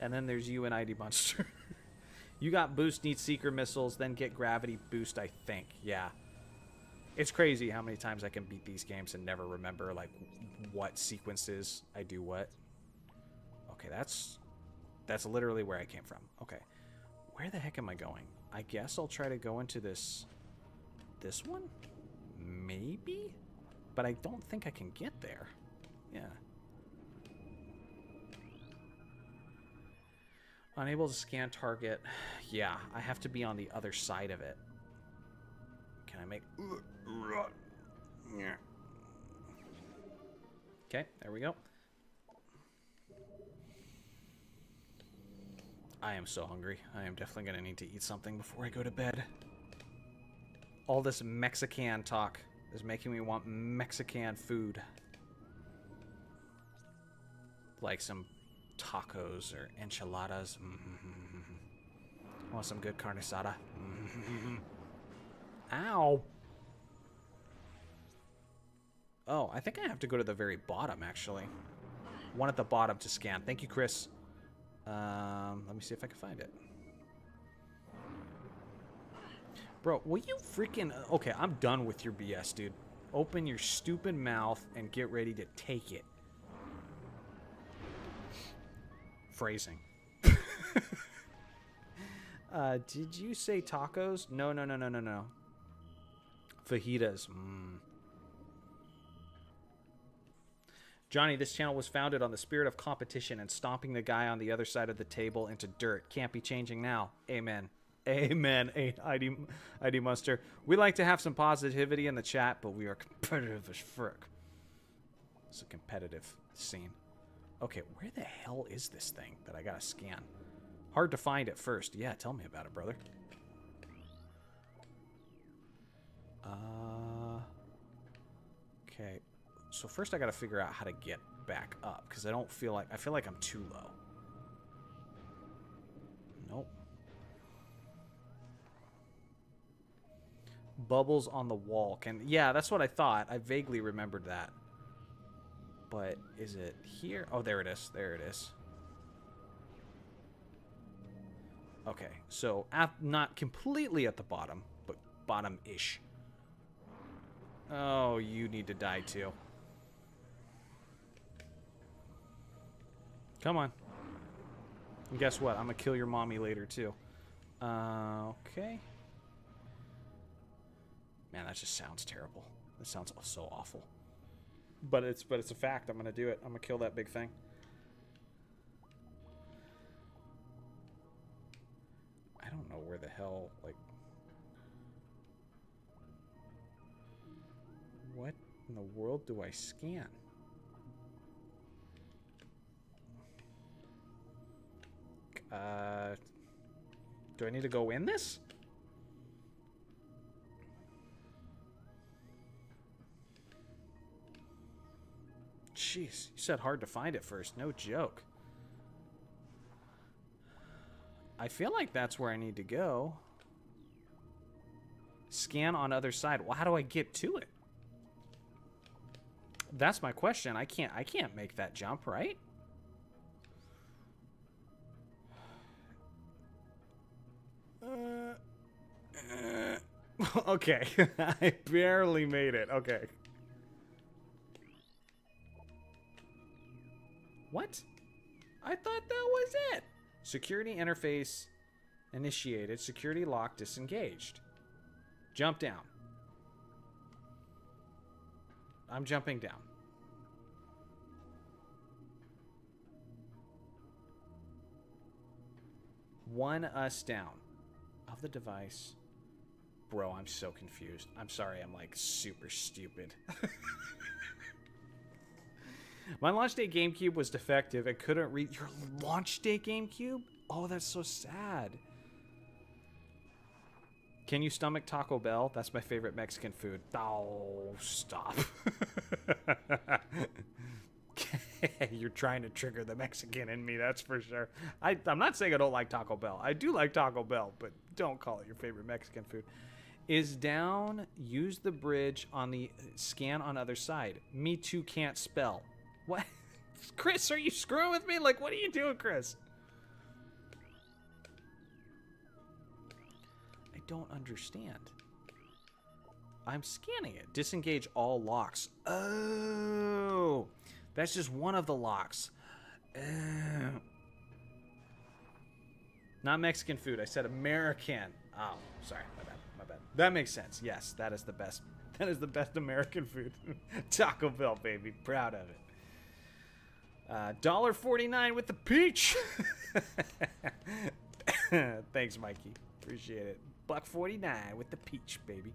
And then there's you and ID Monster. You got boost, need seeker missiles, then get gravity boost, I think. Yeah. It's crazy how many times I can beat these games and never remember, like, what sequences I do what. Okay, that's literally where I came from. Okay. Where the heck am I going? I guess I'll try to go into this one? Maybe? But I don't think I can get there. Yeah. Unable to scan target. Yeah, I have to be on the other side of it. Can I make... Okay, there we go. I am so hungry. I am definitely going to need to eat something before I go to bed. All this Mexican talk is making me want Mexican food. Like some tacos or enchiladas. I want some good carne asada. Ow. Oh, I think I have to go to the very bottom, actually. One at the bottom to scan. Thank you, Chris. Let me see if I can find it. Bro, will you freaking... Okay, I'm done with your BS, dude. Open your stupid mouth and get ready to take it. Phrasing. Did you say tacos? No. Fajitas. Johnny, this channel was founded on the spirit of competition and stomping the guy on the other side of the table into dirt. Can't be changing now. Amen. Amen. ID Muster. We like to have some positivity in the chat, but we are competitive as frick. It's a competitive scene. Okay, where the hell is this thing that I gotta scan? Hard to find at first. Yeah, tell me about it, brother. Okay. So first I gotta figure out how to get back up, because I feel like I'm too low. Nope. Bubbles on the wall. Yeah, that's what I thought. I vaguely remembered that. But is it here? Oh, there it is. There it is. Okay, so not completely at the bottom, but bottom-ish. Oh, you need to die too. Come on. And guess what? I'm gonna kill your mommy later too. Okay. Man, that just sounds terrible. That sounds so awful. But it's a fact. I'm gonna do it. I'm gonna kill that big thing. I don't know where the hell, like... What in the world do I scan? Do I need to go in this? Jeez, you said hard to find at first. No joke. I feel like that's where I need to go. Scan on other side. Well, how do I get to it? That's my question. I can't make that jump, right? Okay. I barely made it. Okay. What? I thought that was it. Security interface initiated. Security lock disengaged. Jump down. I'm jumping down. One us down. Of the device. Bro, I'm so confused. I'm sorry, I'm like super stupid. My launch day GameCube was defective and couldn't read your launch day GameCube? Oh, that's so sad. Can you stomach Taco Bell? That's my favorite Mexican food. Oh, stop. You're trying to trigger the Mexican in me, that's for sure. I'm not saying I don't like Taco Bell. I do like Taco Bell, but don't call it your favorite Mexican food. Is down, use the bridge on the scan on other side. Me too can't spell. What? Chris, are you screwing with me? Like, what are you doing, Chris? I don't understand. I'm scanning it. Disengage all locks. Oh, that's just one of the locks. Not Mexican food. I said American. Oh, sorry. My bad. That makes sense. Yes, that is the best. That is the best American food. Taco Bell, baby. Proud of it. $1.49 with the peach. Thanks, Mikey. Appreciate it. $1.49 with the peach, baby.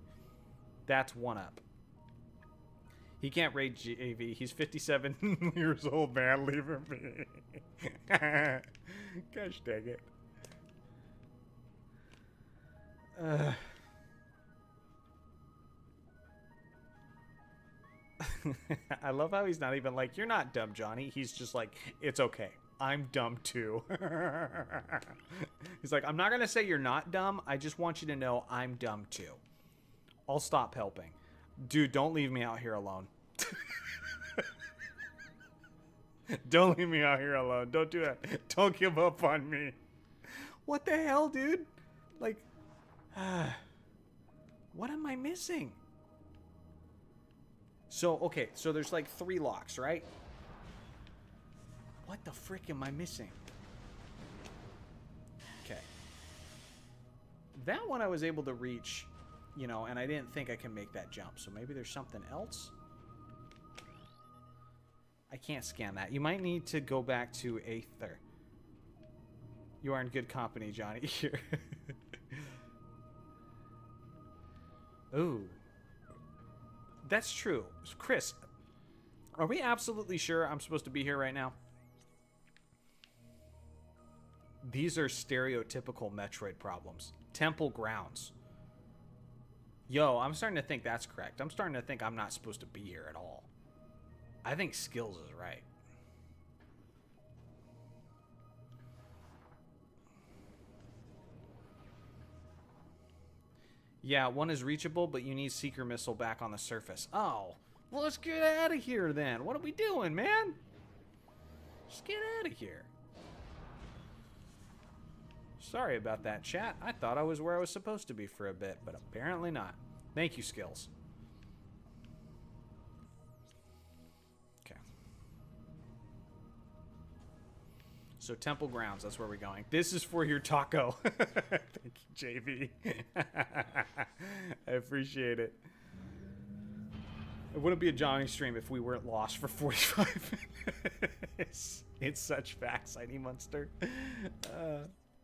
That's one up. He can't raid JV. He's 57 years old, man. Leave him be. Gosh dang it. I love how he's not even like, you're not dumb, Johnny. He's just like, it's okay. I'm dumb too. He's like, I'm not going to say you're not dumb. I just want you to know I'm dumb too. I'll stop helping. Dude, don't leave me out here alone. Don't leave me out here alone. Don't do that. Don't give up on me. What the hell, dude? Like, what am I missing? So, okay, so there's like 3 locks, right? What the frick am I missing? Okay. That one I was able to reach, you know, and I didn't think I can make that jump. So maybe there's something else? I can't scan that. You might need to go back to Aether. You are in good company, Johnny. Here. Ooh. That's true. Chris, are we absolutely sure I'm supposed to be here right now? These are stereotypical Metroid problems. Temple grounds. Yo, I'm starting to think that's correct. I'm starting to think I'm not supposed to be here at all. I think Skills is right. Yeah, one is reachable, but you need Seeker Missile back on the surface. Oh, well, let's get out of here then. What are we doing, man? Just get out of here. Sorry about that, chat. I thought I was where I was supposed to be for a bit, but apparently not. Thank you, Skills. Okay. So, Temple Grounds, that's where we're going. This is for your taco. Thank you, JV. I appreciate it. It wouldn't be a jogging stream if we weren't lost for 45 minutes. It's such facts, Heidi Munster.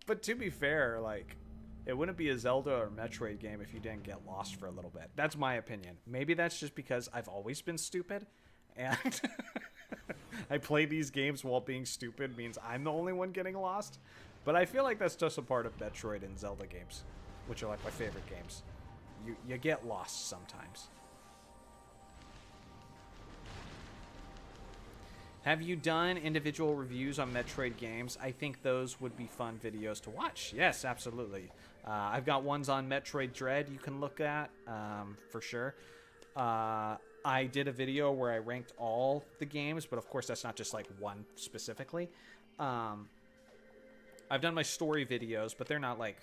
But to be fair, like, it wouldn't be a Zelda or Metroid game if you didn't get lost for a little bit. That's my opinion. Maybe that's just because I've always been stupid, and I play these games while being stupid means I'm the only one getting lost. But I feel like that's just a part of Metroid and Zelda games, which are like my favorite games. You get lost sometimes. Have you done individual reviews on Metroid games? I think those would be fun videos to watch. Yes, absolutely. I've got ones on Metroid Dread you can look at, for sure. I did a video where I ranked all the games, but of course that's not just like one specifically. I've done my story videos, but they're not like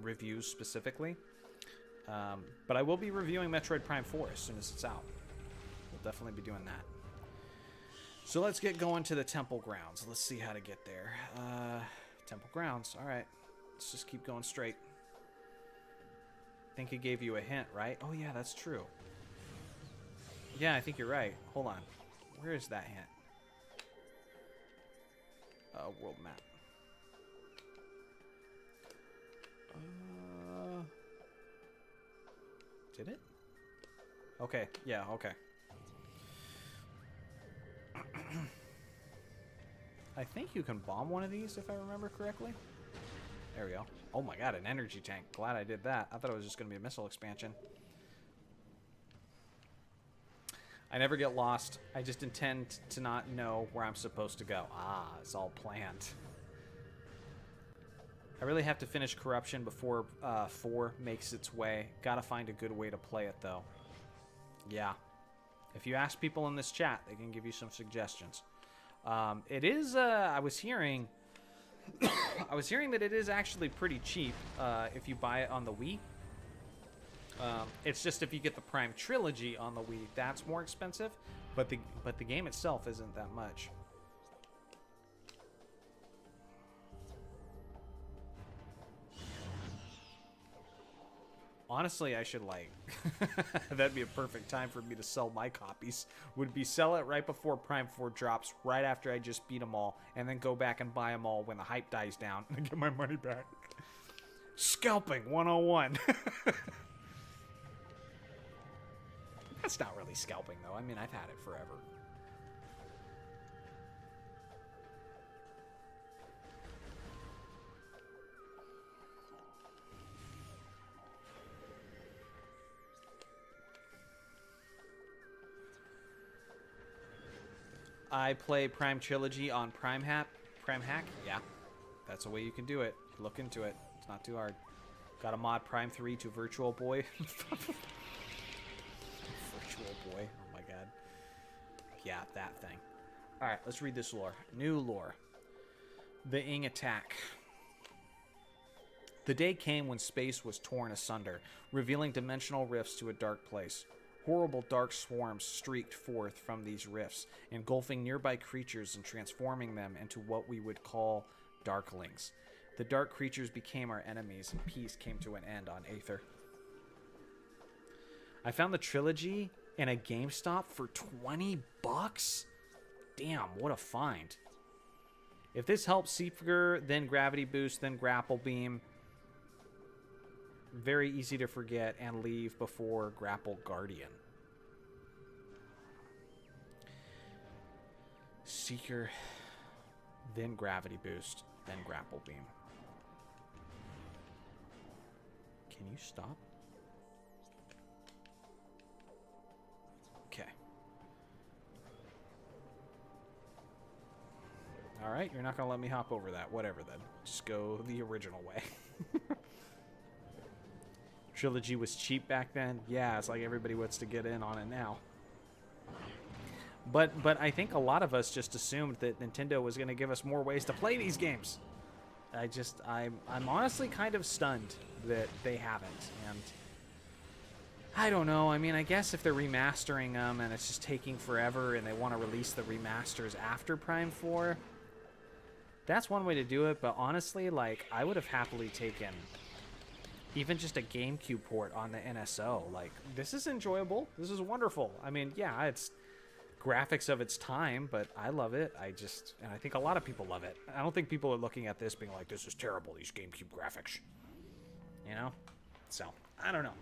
reviews specifically. But I will be reviewing Metroid Prime 4 as soon as it's out. We'll definitely be doing that. So let's get going to the Temple Grounds. Let's see how to get there. Temple Grounds. All right. Let's just keep going straight. I think it gave you a hint, right? Oh, yeah, that's true. Yeah, I think you're right. Hold on. Where is that hint? World map. Did it? Okay. Yeah, okay. I think you can bomb one of these, if I remember correctly. There we go. Oh my god, an energy tank. Glad I did that. I thought it was just going to be a missile expansion. I never get lost. I just intend to not know where I'm supposed to go. Ah, it's all planned. I really have to finish Corruption before 4 makes its way. Gotta find a good way to play it, though. Yeah. If you ask people in this chat, they can give you some suggestions. It is, I was hearing that it is actually pretty cheap if you buy it on the Wii. It's just if you get the Prime Trilogy on the Wii, that's more expensive. But the game itself isn't that much. Honestly, I should, like, that'd be a perfect time for me to sell my copies. Would be sell it right before Prime 4 drops, right after I just beat them all, and then go back and buy them all when the hype dies down and get my money back. Scalping 101. That's not really scalping, though. I mean, I've had it forever. I play Prime Trilogy on Prime Hack. Yeah, that's a way you can do it. Look into it. It's not too hard. Got a mod Prime 3 to Virtual Boy. Virtual Boy. Oh my god. Yeah, that thing. Alright, let's read this lore. New lore. The Ing attack. The day came when space was torn asunder, revealing dimensional rifts to a dark place. Horrible dark swarms streaked forth from these rifts, engulfing nearby creatures and transforming them into what we would call darklings. The dark creatures became our enemies, and peace came to an end on Aether. I found the Trilogy in a GameStop for $20? Damn, what a find. If this helps Seeker, then Gravity Boost, then Grapple Beam. Very easy to forget and leave before Grapple Guardian. Seeker, then Gravity Boost, then Grapple Beam. Can you stop? Okay. Alright, you're not going to let me hop over that. Whatever then. Just go the original way. Trilogy was cheap back then. Yeah, it's like everybody wants to get in on it now. But I think a lot of us just assumed that Nintendo was going to give us more ways to play these games. I'm honestly kind of stunned that they haven't. And I don't know. I mean, I guess if they're remastering them and it's just taking forever and they want to release the remasters after Prime 4, that's one way to do it. But honestly, like, I would have happily taken even just a GameCube port on the NSO. Like, this is enjoyable. This is wonderful. I mean, yeah, it's graphics of its time, but I love it. And I think a lot of people love it. I don't think people are looking at this being like, this is terrible, these GameCube graphics. You know? So, I don't know.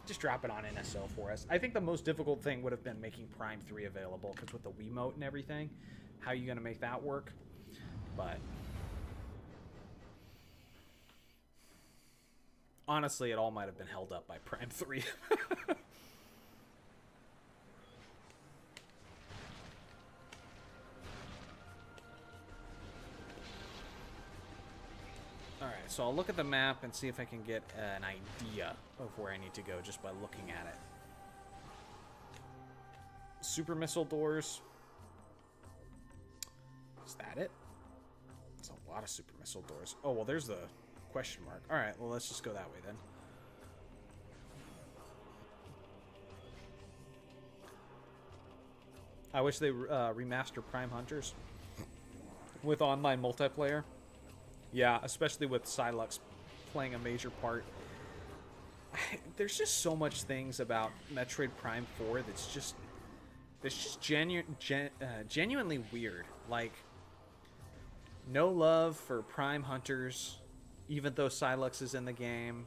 Just drop it on NSO for us. I think the most difficult thing would have been making Prime 3 available, because with the Wiimote and everything, how are you going to make that work? But honestly, it all might have been held up by Prime 3. Alright, so I'll look at the map and see if I can get an idea of where I need to go just by looking at it. Super missile doors. Is that it? It's a lot of super missile doors. Oh, well, there's the question mark. Alright, well, let's just go that way then. I wish they remaster Prime Hunters with online multiplayer. Yeah, especially with Psylux playing a major part. There's just so much things about Metroid Prime 4 that's just genuinely weird. Like, no love for Prime Hunters, even though Psylux is in the game.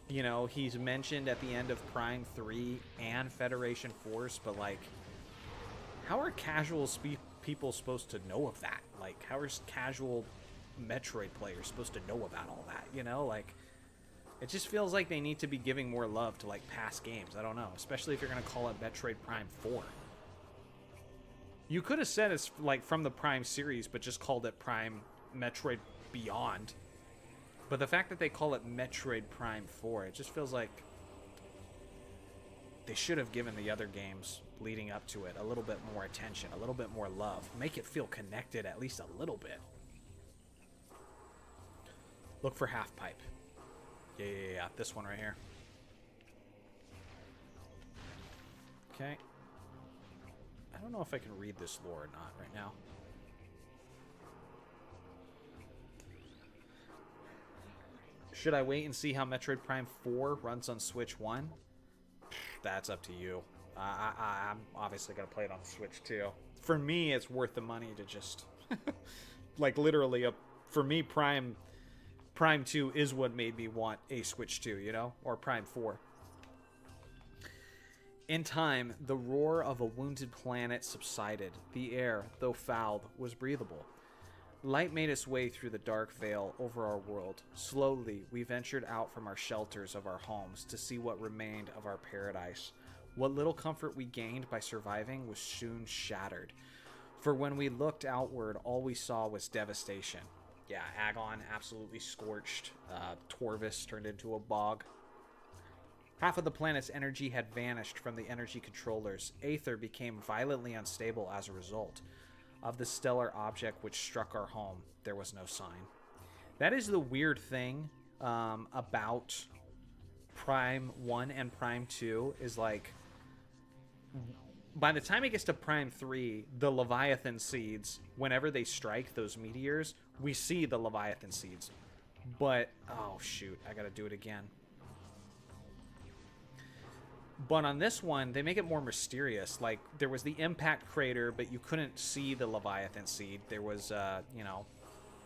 You know, he's mentioned at the end of Prime 3 and Federation Force, but, like, how are casual people supposed to know of that? Like, how are casual Metroid players supposed to know about all that? You know, like, it just feels like they need to be giving more love to, like, past games. I don't know, especially if you're going to call it Metroid Prime 4. You could have said it's, like, from the Prime series, but just called it Prime Metroid Beyond. But the fact that they call it Metroid Prime 4, it just feels like they should have given the other games leading up to it a little bit more attention, a little bit more love. Make it feel connected at least a little bit. Look for Half Pipe. Yeah. This one right here. Okay. I don't know if I can read this lore or not right now. Should I wait and see how Metroid Prime 4 runs on Switch 1? That's up to you. I'm obviously going to play it on Switch 2. For me, it's worth the money to just... like, literally, for me, Prime 2 is what made me want a Switch 2, you know? Or Prime 4. In time, the roar of a wounded planet subsided. The air, though fouled, was breathable. Light made its way through the dark veil over our world. Slowly, we ventured out from our shelters of our homes to see what remained of our paradise. What little comfort we gained by surviving was soon shattered. For when we looked outward, all we saw was devastation. Yeah, Agon absolutely scorched. Torvis turned into a bog. Half of the planet's energy had vanished from the energy controllers. Aether became violently unstable as a result. Of the stellar object which struck our home, there was no sign. That is the weird thing about Prime 1 and Prime 2 is like, by the time it gets to Prime 3, the Leviathan seeds, whenever they strike those meteors, we see the Leviathan seeds. But, oh shoot, I gotta do it again. But on this one, they make it more mysterious. Like, there was the impact crater, but you couldn't see the Leviathan seed. There was, you know,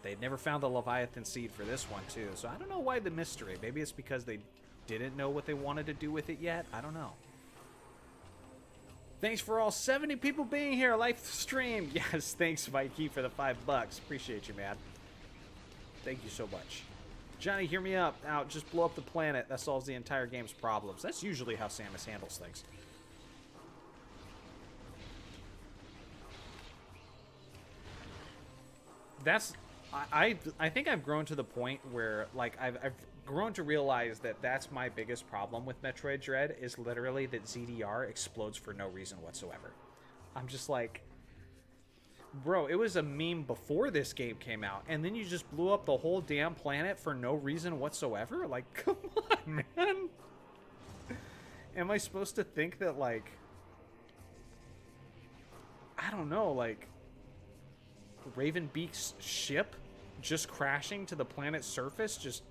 they'd never found the Leviathan seed for this one, too. So I don't know why the mystery. Maybe it's because they didn't know what they wanted to do with it yet. I don't know. Thanks for all 70 people being here. Live stream. Yes, thanks, Mikey, for the $5. Appreciate you, man. Thank you so much. Johnny, hear me up. Out, just blow up the planet. That solves the entire game's problems. That's usually how Samus handles things. That's... I think I've grown to the point where, like, I've grown to realize that that's my biggest problem with Metroid Dread, is literally that ZDR explodes for no reason whatsoever. I'm just like... Bro, it was a meme before this game came out, and then you just blew up the whole damn planet for no reason whatsoever? Like, come on, man. Am I supposed to think that, like... I don't know, like... Ravenbeak's ship just crashing to the planet's surface, just...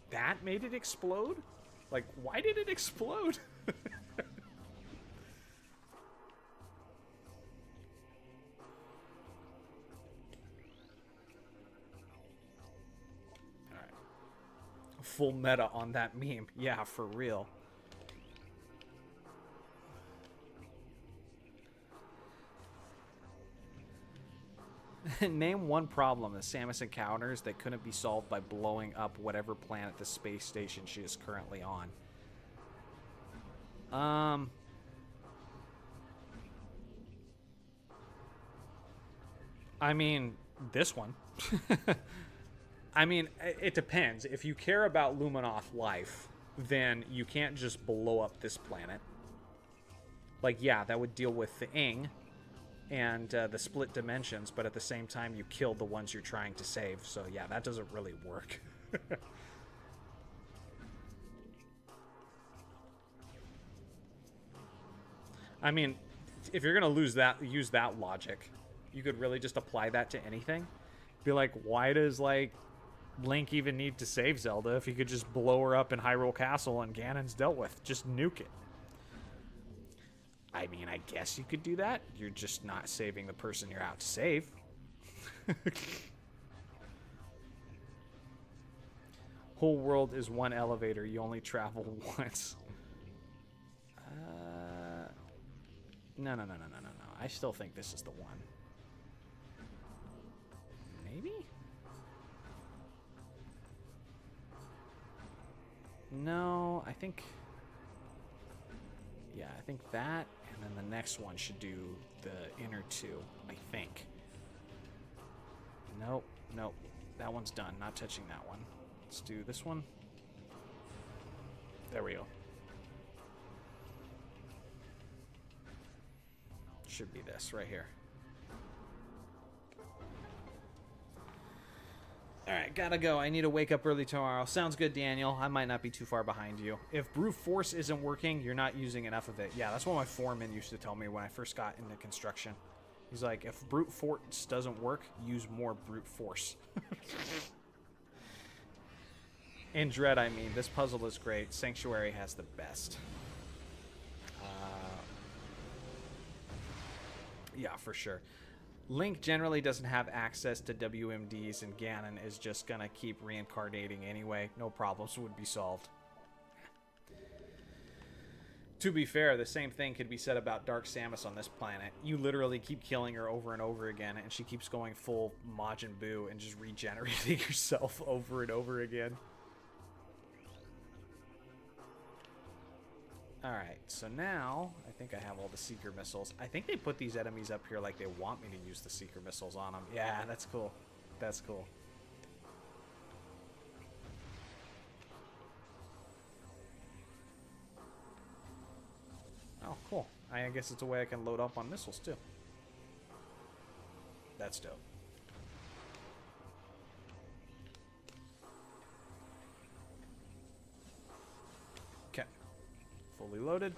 that made it explode? Like, why did it explode? Full meta on that meme. Yeah, for real. Name one problem that Samus encounters that couldn't be solved by blowing up whatever planet the space station she is currently on. I mean, this one. I mean, it depends. If you care about Luminoth life, then you can't just blow up this planet. Like, yeah, that would deal with the Ing and the split dimensions, but at the same time, you kill the ones you're trying to save. So, yeah, that doesn't really work. I mean, if you're going to use that logic, you could really just apply that to anything. Be like, why does, like... Link even need to save Zelda if he could just blow her up in Hyrule Castle and Ganon's dealt with? Just nuke it. I mean, I guess you could do that. You're just not saving the person you're out to save. Whole world is one elevator. You only travel once. No. I still think this is the one. Maybe? No, I think... Yeah, I think that, and then the next one should do the inner two, I think. Nope. That one's done. Not touching that one. Let's do this one. There we go. Should be this right here. Alright, gotta go. I need to wake up early tomorrow. Sounds good, Daniel. I might not be too far behind you. If brute force isn't working, you're not using enough of it. Yeah, that's what my foreman used to tell me when I first got into construction. He's like, if brute force doesn't work, use more brute force. In Dread, I mean, this puzzle is great. Sanctuary has the best. Yeah, for sure. Link generally doesn't have access to WMDs, and Ganon is just gonna keep reincarnating anyway. No problems would be solved. To be fair, the same thing could be said about Dark Samus on this planet. You literally keep killing her over and over again, and she keeps going full Majin Buu and just regenerating herself over and over again. Alright, so now I think I have all the Seeker Missiles. I think they put these enemies up here like they want me to use the Seeker Missiles on them. Yeah, that's cool. That's cool. Cool. I guess it's a way I can load up on missiles, too. That's dope. Okay. Fully loaded.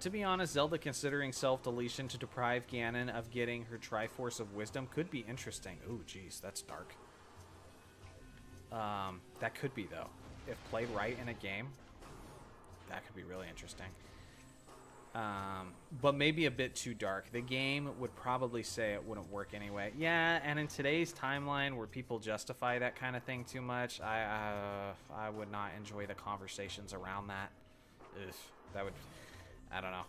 To be honest, Zelda considering self-deletion to deprive Ganon of getting her Triforce of Wisdom could be interesting. Ooh, geez, that's dark. That could be, though. If played right in a game, that could be really interesting. But maybe a bit too dark. The game would probably say it wouldn't work anyway. Yeah, and in today's timeline where people justify that kind of thing too much, I would not enjoy the conversations around that. Ugh, that would... I don't know.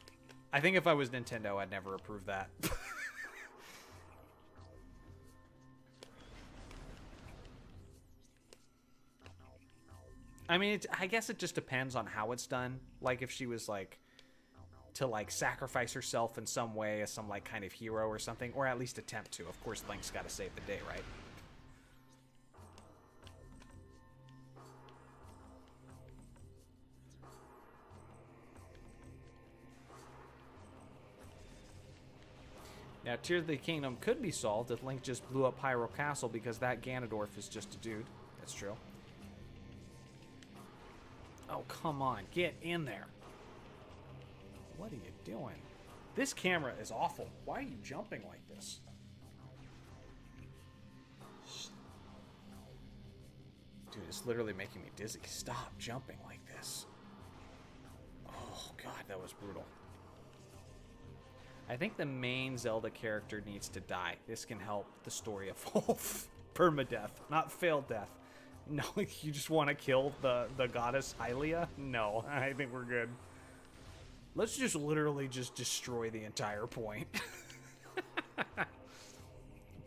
I think if I was Nintendo, I'd never approve that. I mean, I guess it just depends on how it's done. Like, if she was, like, to, like, sacrifice herself in some way as some, like, kind of hero or something. Or at least attempt to. Of course, Link's got to save the day, right? Now, Tears of the Kingdom could be solved if Link just blew up Hyrule Castle because that Ganondorf is just a dude. That's true. Oh, come on. Get in there. What are you doing? This camera is awful. Why are you jumping like this? Dude, it's literally making me dizzy. Stop jumping like this. Oh, God, that was brutal. I think the main Zelda character needs to die. This can help the story evolve. Permadeath, not failed death. No, you just want to kill the goddess Hylia? No, I think we're good. Let's just literally just destroy the entire point.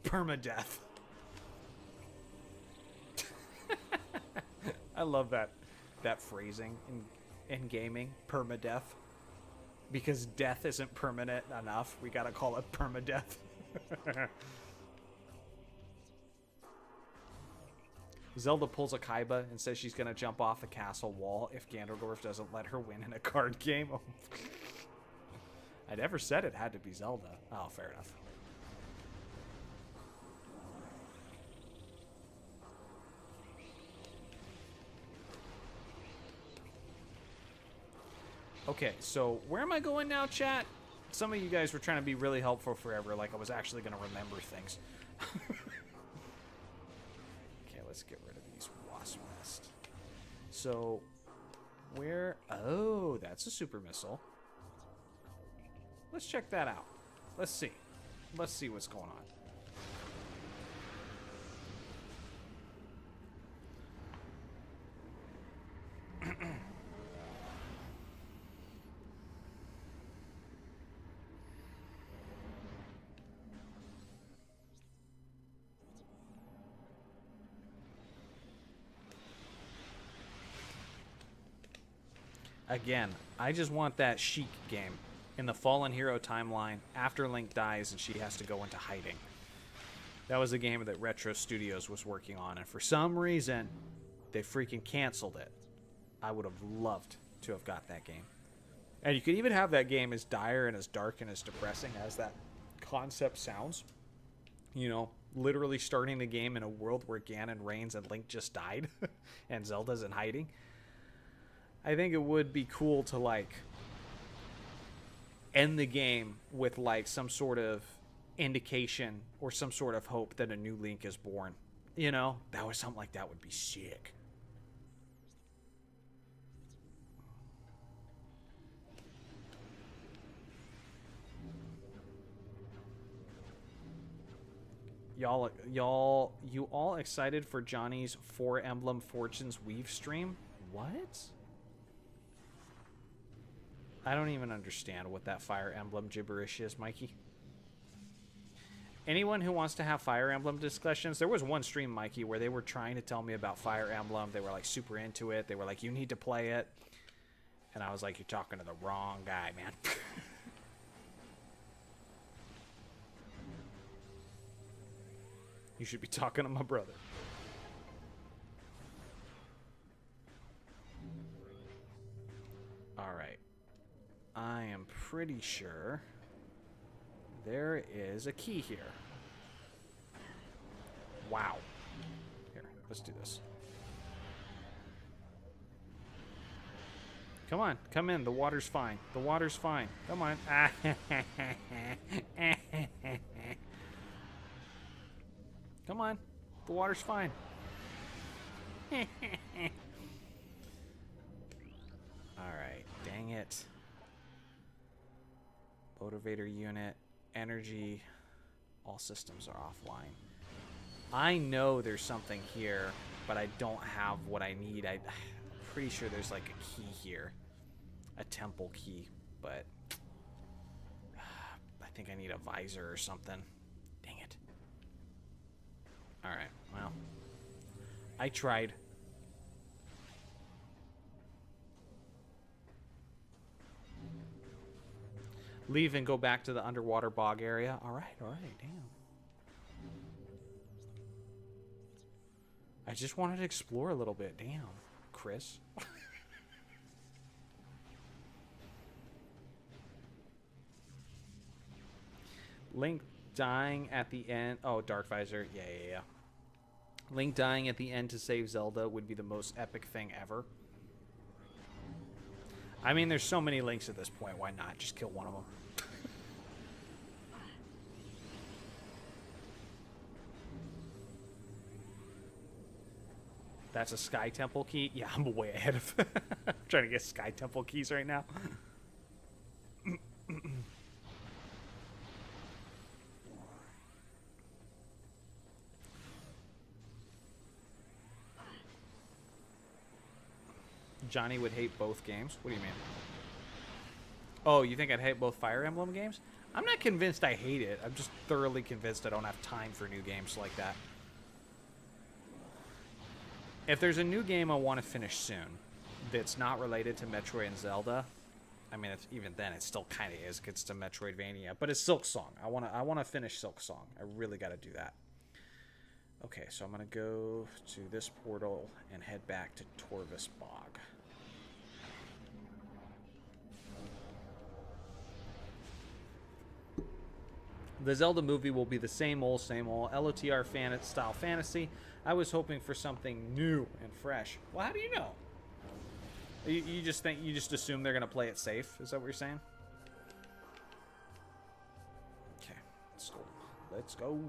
Permadeath. I love that phrasing in gaming. Permadeath. Because death isn't permanent enough, we gotta call it permadeath. Zelda pulls a Kaiba and says she's gonna jump off the castle wall if Ganondorf doesn't let her win in a card game. I never said it had to be Zelda. Oh, fair enough. Okay, so where am I going now, chat? Some of you guys were trying to be really helpful forever, like I was actually going to remember things. Okay, let's get rid of these wasp nest. So, where... Oh, that's a super missile. Let's check that out. Let's see. Let's see what's going on. Again, I just want that Sheik game in the Fallen Hero timeline after Link dies and she has to go into hiding. That was a game that Retro Studios was working on, and for some reason, they freaking canceled it. I would have loved to have got that game. And you could even have that game as dire and as dark and as depressing as that concept sounds. You know, literally starting the game in a world where Ganon reigns and Link just died and Zelda's in hiding. I think it would be cool to, like, end the game with, like, some sort of indication or some sort of hope that a new Link is born. You know? That was something like that would be sick. You all excited for Johnny's Four Emblem Fortunes Weave stream? What? I don't even understand what that Fire Emblem gibberish is, Mikey. Anyone who wants to have Fire Emblem discussions, there was one stream, Mikey, where they were trying to tell me about Fire Emblem. They were, like, super into it. They were like, you need to play it. And I was like, you're talking to the wrong guy, man. You should be talking to my brother. Alright. I am pretty sure there is a key here. Wow. Here, let's do this. Come on, come in. The water's fine. The water's fine. Come on. Come on. The water's fine. Alright, dang it. Motivator unit, energy, all systems are offline. I know there's something here, but I don't have what I need. I'm pretty sure there's like a key here. A temple key, but I think I need a visor or something. Dang it. Alright, well. I tried. Leave and go back to the underwater bog area. Alright, damn. I just wanted to explore a little bit. Damn, Chris. Link dying at the end. Oh, Dark Visor. Yeah. Link dying at the end to save Zelda would be the most epic thing ever. I mean, there's so many Links at this point. Why not? Just kill one of them. That's a Sky Temple key? Yeah, I'm way ahead of... I'm trying to get Sky Temple keys right now. Johnny would hate both games? What do you mean? Oh, you think I'd hate both Fire Emblem games? I'm not convinced I hate it. I'm just thoroughly convinced I don't have time for new games like that. If there's a new game I want to finish soon that's not related to Metroid and Zelda, I mean, even then, it still kind of is. It's to Metroidvania, but it's Silk Song. I want to finish Silk Song. I really got to do that. Okay, so I'm gonna go to this portal and head back to Torvis Bog. The Zelda movie will be the same old LOTR style fantasy. I was hoping for something new and fresh. Well, how do you know? You just assume they're gonna play it safe? Is that what you're saying? Okay, let's go. Let's go.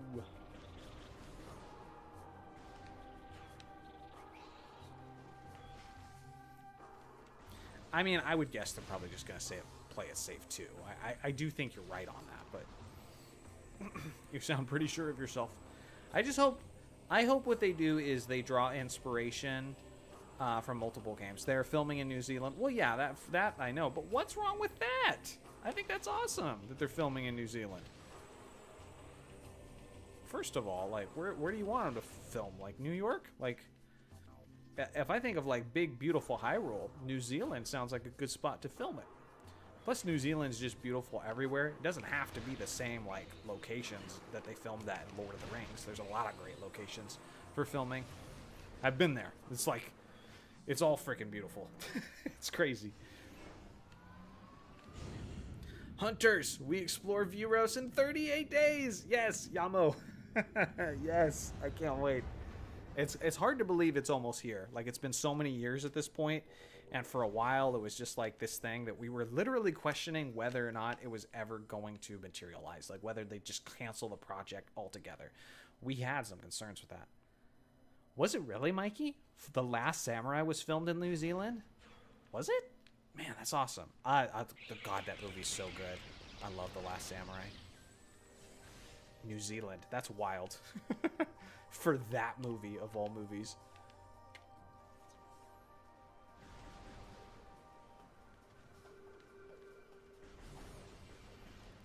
I mean, I would guess they're probably just gonna play it safe too. I do think you're right on that, but you sound pretty sure of yourself. I hope what they do is they draw inspiration from multiple games. They're filming in New Zealand. Well, yeah, that I know, but what's wrong with that? I think that's awesome that they're filming in New Zealand. First of all, like, where do you want them to film? Like, New York? Like, if I think of, like, big, beautiful Hyrule, New Zealand sounds like a good spot to film it. Plus, New Zealand's just beautiful everywhere. It doesn't have to be the same, like, locations that they filmed at Lord of the Rings. There's a lot of great locations for filming. I've been there. It's like, it's all freaking beautiful. It's crazy. Hunters, we explore Vuros in 38 days. Yes, Yamo. Yes, I can't wait. It's hard to believe it's almost here. Like, it's been so many years at this point, and for a while it was just like this thing that we were literally questioning whether or not it was ever going to materialize, like whether they just cancel the project altogether. We had some concerns with that. Was it really, Mikey? The Last Samurai was filmed in New Zealand? Was it? Man, that's awesome. God, that movie's so good. I love The Last Samurai. New Zealand. That's wild. For that movie, of all movies.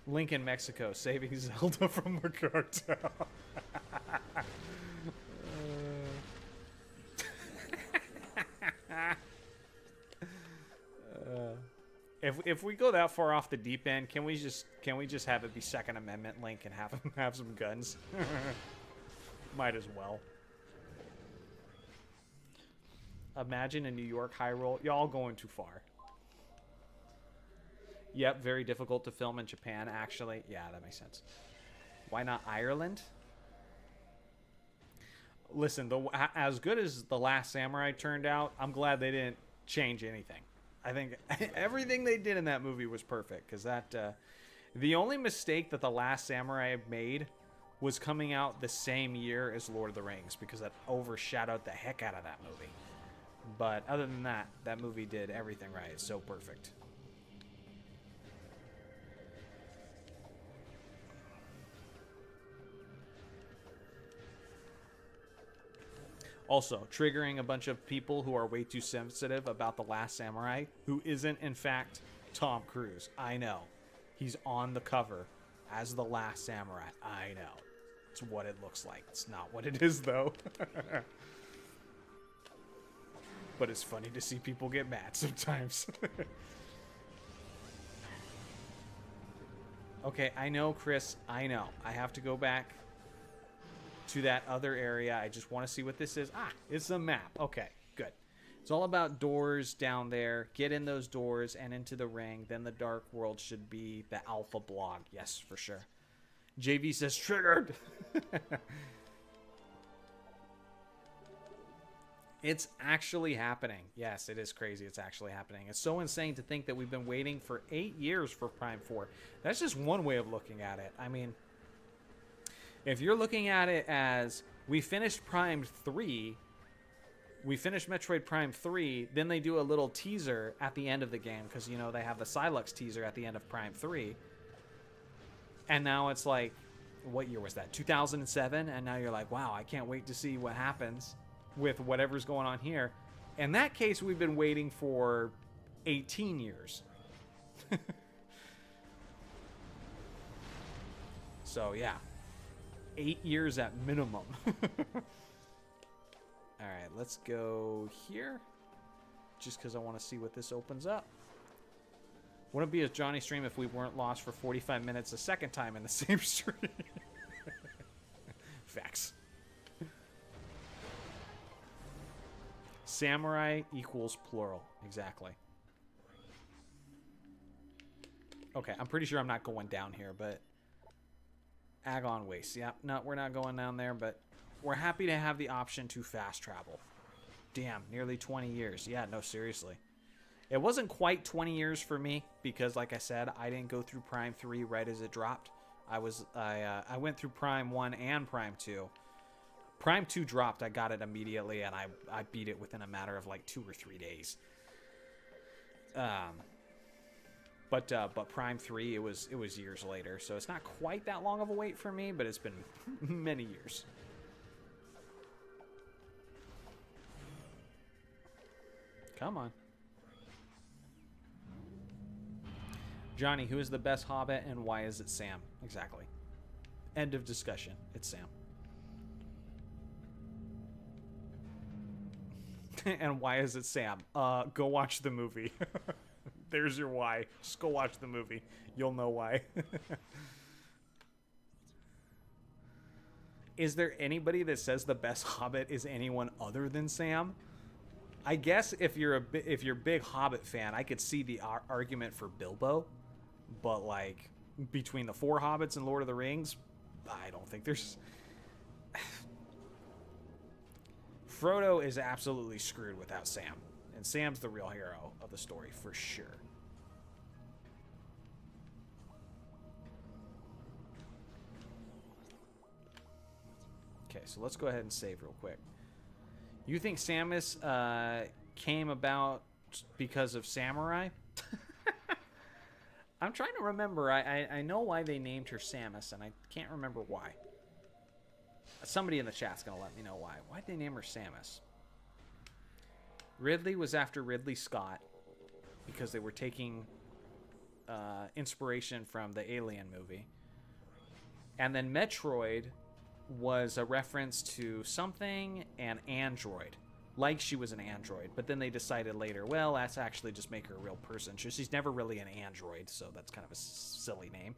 Link in Mexico, saving Zelda from a cartel. If we go that far off the deep end, can we just have it be Second Amendment Link and have him have some guns? Might as well. Imagine a New York Hyrule. Y'all going too far. Yep, very difficult to film in Japan, actually. Yeah, that makes sense. Why not Ireland? Listen, as good as The Last Samurai turned out, I'm glad they didn't change anything. I think everything they did in that movie was perfect, because the only mistake that The Last Samurai made was coming out the same year as Lord of the Rings, because that overshadowed the heck out of that movie. But other than that, that movie did everything right. It's so perfect. Also, triggering a bunch of people who are way too sensitive about The Last Samurai, who isn't, in fact, Tom Cruise. I know. He's on the cover as The Last Samurai. I know. It's what it looks like. It's not what it is, though. But it's funny to see people get mad sometimes. Okay, I know, Chris. I know. I have to go back to that other area. I just want to see what this is. Ah, it's a map. Okay, good. It's all about doors down there. Get in those doors and into the ring. Then the dark world should be the alpha blog. Yes, for sure. JV says triggered. It's actually happening. Yes, it is crazy. It's actually happening. It's so insane to think that we've been waiting for 8 years for Prime 4. That's just one way of looking at it. I mean, if you're looking at it as we finished Prime 3, we finished Metroid Prime 3, then they do a little teaser at the end of the game because, you know, they have the Silux teaser at the end of Prime 3. And now it's like, what year was that? 2007? And now you're like, wow, I can't wait to see what happens with whatever's going on here. In that case, we've been waiting for 18 years. So, yeah. 8 years at minimum. Alright, let's go here. Just because I want to see what this opens up. Wouldn't be a Johnny stream if we weren't lost for 45 minutes a second time in the same stream. Facts. Samurai equals plural. Exactly. Okay, I'm pretty sure I'm not going down here, but... Agon Waste. Yep, no, we're not going down there, but we're happy to have the option to fast travel. Damn, nearly 20 years. Yeah, no, seriously. It wasn't quite 20 years for me, because, like I said, I didn't go through Prime 3 right as it dropped. I went through Prime 1 and Prime 2. Prime 2 dropped, I got it immediately, and I beat it within a matter of like 2 or 3 days. But Prime 3, it was years later, so it's not quite that long of a wait for me, but it's been many years. Come on. Johnny, who is the best Hobbit and why is it Sam? Exactly. End of discussion. It's Sam. And why is it Sam? Go watch the movie. There's your why. Just go watch the movie. You'll know why. Is there anybody that says the best Hobbit is anyone other than Sam? I guess if you're a big Hobbit fan, I could see the argument for Bilbo, but like between the 4 Hobbits and Lord of the Rings, I don't think there's. Frodo is absolutely screwed without Sam, and Sam's the real hero of the story for sure. Okay, so let's go ahead and save real quick. You think Samus came about because of Samurai? I'm trying to remember. I know why they named her Samus, and I can't remember why. Somebody in the chat's going to let me know why. Why'd they name her Samus? Ridley was after Ridley Scott because they were taking inspiration from the Alien movie. And then Metroid was a reference to something, an android. Like she was an android. But then they decided later, well, let's actually just make her a real person. She's never really an android, so that's kind of a silly name.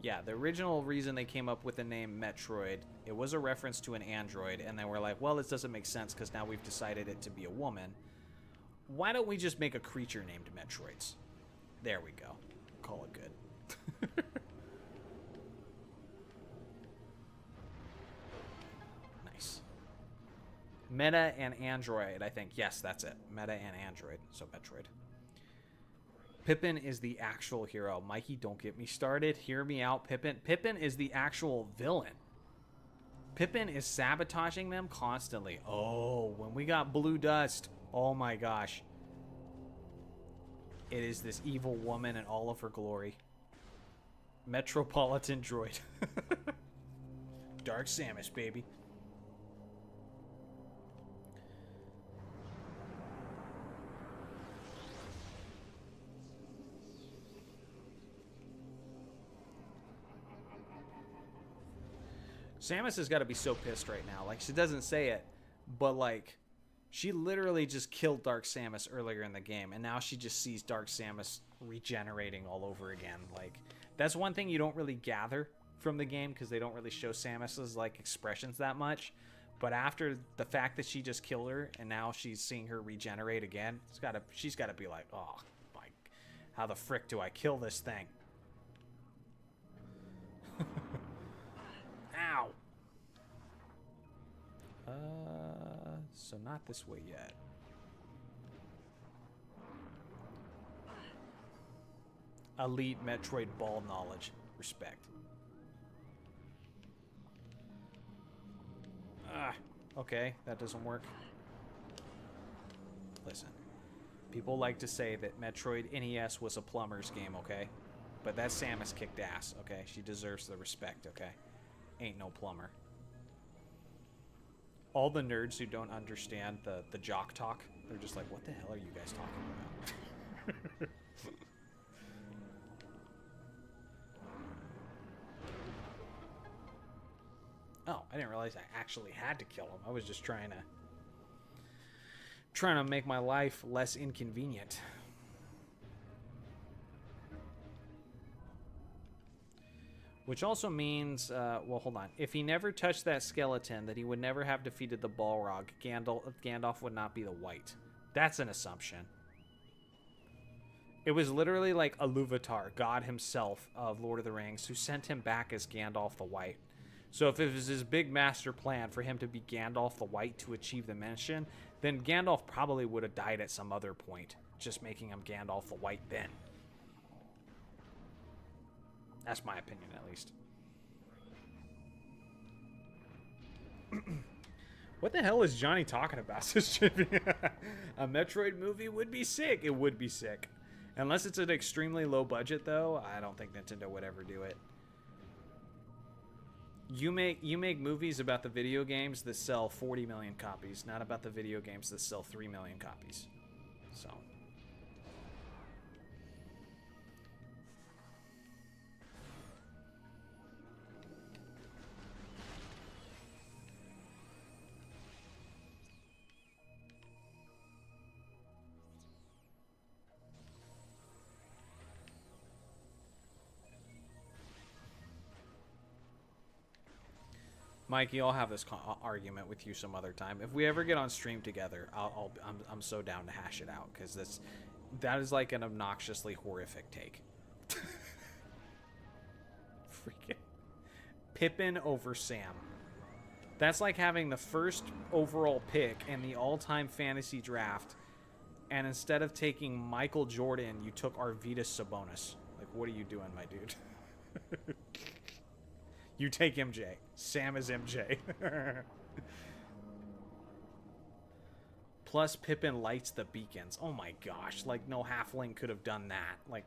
Yeah, the original reason they came up with the name Metroid, it was a reference to an android, and they were like, well, this doesn't make sense because now we've decided it to be a woman. Why don't we just make a creature named Metroids? There we go. Call it good. Nice. Meta and Android, I think. Yes, that's it. Meta and Android. So Metroid. Pippin is the actual hero. Mikey, don't get me started. Hear me out, Pippin. Pippin is the actual villain. Pippin is sabotaging them constantly. Oh, when we got blue dust. Oh my gosh. It is this evil woman in all of her glory. Metropolitan droid. Dark Samus, baby. Samus has got to be so pissed right now. Like, she doesn't say it, but, like, she literally just killed Dark Samus earlier in the game, and now she just sees Dark Samus regenerating all over again. Like, that's one thing you don't really gather from the game, because they don't really show Samus's, like, expressions that much. But after the fact that she just killed her, and now she's seeing her regenerate again, she's got to be like, oh, my, how the frick do I kill this thing? Ow! So not this way yet. Elite Metroid ball knowledge. Respect. Okay, that doesn't work. Listen. People like to say that Metroid NES was a plumber's game, okay? But that Samus kicked ass, okay? She deserves the respect, okay? Ain't no plumber. All the nerds who don't understand the jock talk, they're just like, what the hell are you guys talking about? Oh, I didn't realize I actually had to kill him. I was just trying to make my life less inconvenient. Which also means, well, hold on. If he never touched that skeleton, that he would never have defeated the Balrog. Gandalf would not be the White. That's an assumption. It was literally like Iluvatar, God himself of Lord of the Rings, who sent him back as Gandalf the White. So if it was his big master plan for him to be Gandalf the White to achieve the mission, then Gandalf probably would have died at some other point, just making him Gandalf the White then. That's my opinion, at least. What the hell is Johnny talking about? A Metroid movie would be sick. It would be sick. Unless it's an extremely low budget, though, I don't think Nintendo would ever do it. You make movies about the video games that sell 40 million copies, not about the video games that sell 3 million copies. So... Mikey, I'll have this argument with you some other time. If we ever get on stream together, I'm so down to hash it out, because that is like an obnoxiously horrific take. Freaking Pippin over Sam. That's like having the first overall pick in the all-time fantasy draft, and instead of taking Michael Jordan, you took Arvydas Sabonis. Like, what are you doing, my dude? You take MJ. Sam is MJ. Plus, Pippin lights the beacons. Oh my gosh. Like, no halfling could have done that. Like,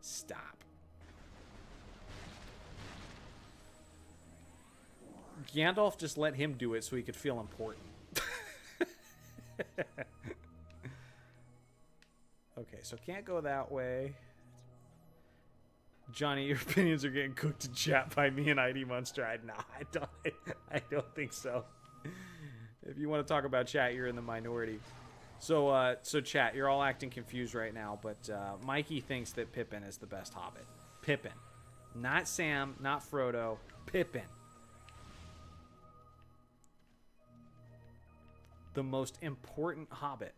stop. Gandalf just let him do it so he could feel important. Okay, so can't go that way. Johnny, your opinions are getting cooked in chat by me and ID Monster. I don't think so. If you want to talk about chat, you're in the minority. So chat, you're all acting confused right now, but Mikey thinks that Pippin is the best Hobbit. Pippin. Not Sam, not Frodo, Pippin. The most important hobbit.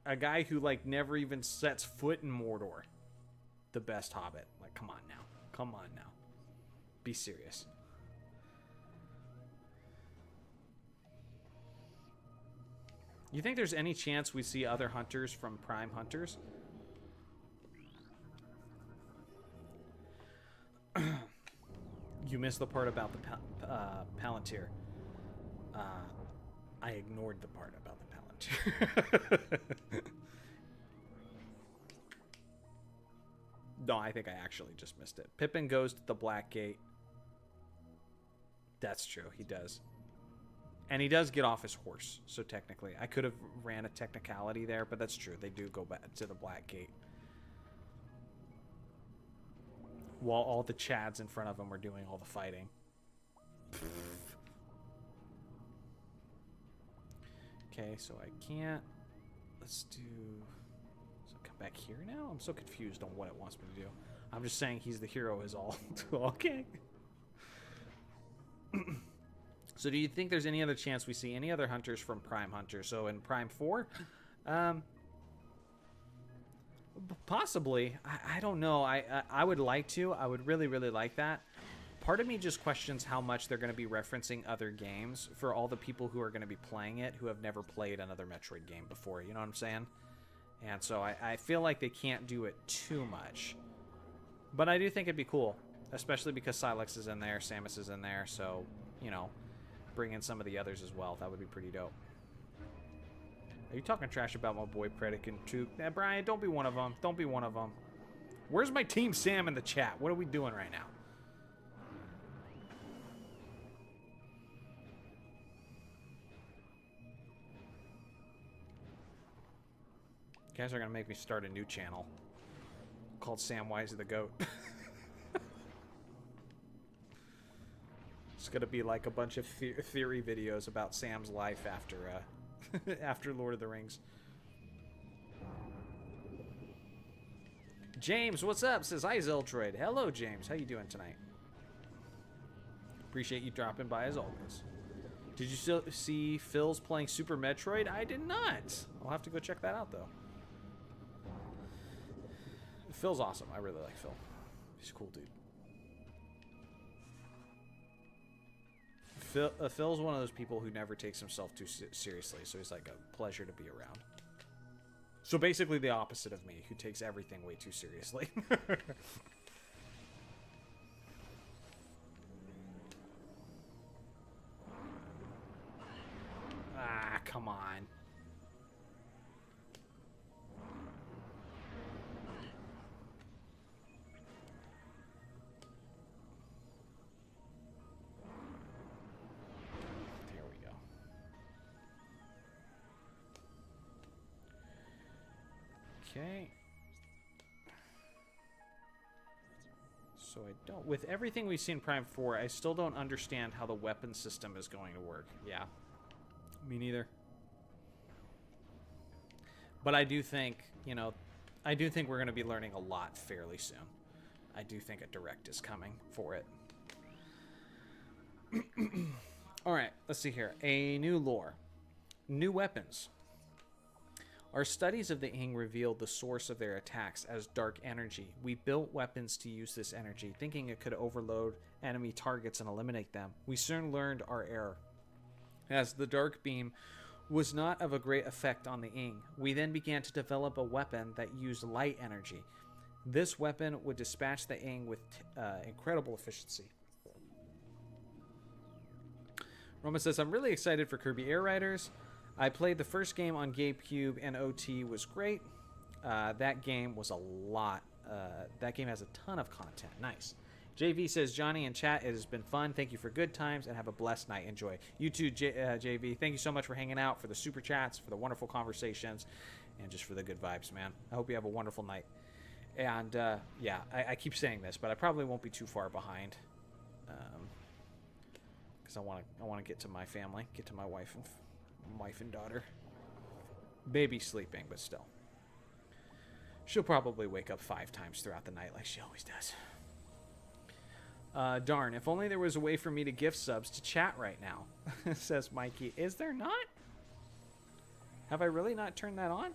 A guy who, like, never even sets foot in Mordor. The best hobbit. Like, come on now. Come on now. Be serious. You think there's any chance we see other hunters from Prime Hunters? You missed the part about the Palantir. I ignored the part about the Palantir. No, I think I actually just missed it. Pippin goes to the Black Gate. That's true, he does. And he does get off his horse, so technically. I could have ran a technicality there, but that's true. They do go back to the Black Gate. While all the Chads in front of him are doing all the fighting. Okay, so I can't... Let's do... So come back here now? I'm so confused on what it wants me to do. I'm just saying he's the hero is all. Okay. So do you think there's any other chance we see any other hunters from Prime Hunters? So in Prime 4? Possibly. I don't know. I would like to. I would really, really like that. Part of me just questions how much they're going to be referencing other games for all the people who are going to be playing it who have never played another Metroid game before. You know what I'm saying? And so I feel like they can't do it too much. But I do think it'd be cool. Especially because Silex is in there, Samus is in there. So, you know, bring in some of the others as well. That would be pretty dope. Are you talking trash about my boy Predicant 2? Brian, don't be one of them. Don't be one of them. Where's my Team Sam in the chat? What are we doing right now? You guys are going to make me start a new channel called Sam Wise the Goat. It's going to be like a bunch of theory videos about Sam's life after after Lord of the Rings. James, what's up? Says, hi, Zeltroid. Hello, James. How you doing tonight? Appreciate you dropping by as always. Did you still see Phil's playing Super Metroid? I did not. I'll have to go check that out, though. Phil's awesome. I really like Phil. He's a cool dude. Phil's one of those people who never takes himself too seriously, so he's like a pleasure to be around. So basically the opposite of me, who takes everything way too seriously. Ah, come on. Okay. So I don't... With everything we've seen in Prime 4, I still don't understand how the weapon system is going to work. Yeah. Me neither. But I do think, you know, I do think we're going to be learning a lot fairly soon. I do think a direct is coming for it. Alright, let's see here. A new lore. New weapons. Our studies of the Ing revealed the source of their attacks as dark energy. We built weapons to use this energy, thinking it could overload enemy targets and eliminate them. We soon learned our error, as the dark beam was not of a great effect on the Ing. We then began to develop a weapon that used light energy. This weapon would dispatch the Ing with incredible efficiency. Roman says, I'm really excited for Kirby Air Riders. I played the first game on GameCube and OT was great. That game was a lot. That game has a ton of content. Nice. JV says, Johnny in chat, it has been fun. Thank you for good times and have a blessed night. Enjoy. You too, JV. Thank you so much for hanging out, for the super chats, for the wonderful conversations, and just for the good vibes, man. I hope you have a wonderful night. And yeah, I keep saying this, but I probably won't be too far behind. Because I want to get to my family, get to my wife and daughter. Baby sleeping, but still. She'll probably wake up 5 times throughout the night like she always does. Darn, if only there was a way for me to gift subs to chat right now, says Mikey. Is there not? Have I really not turned that on?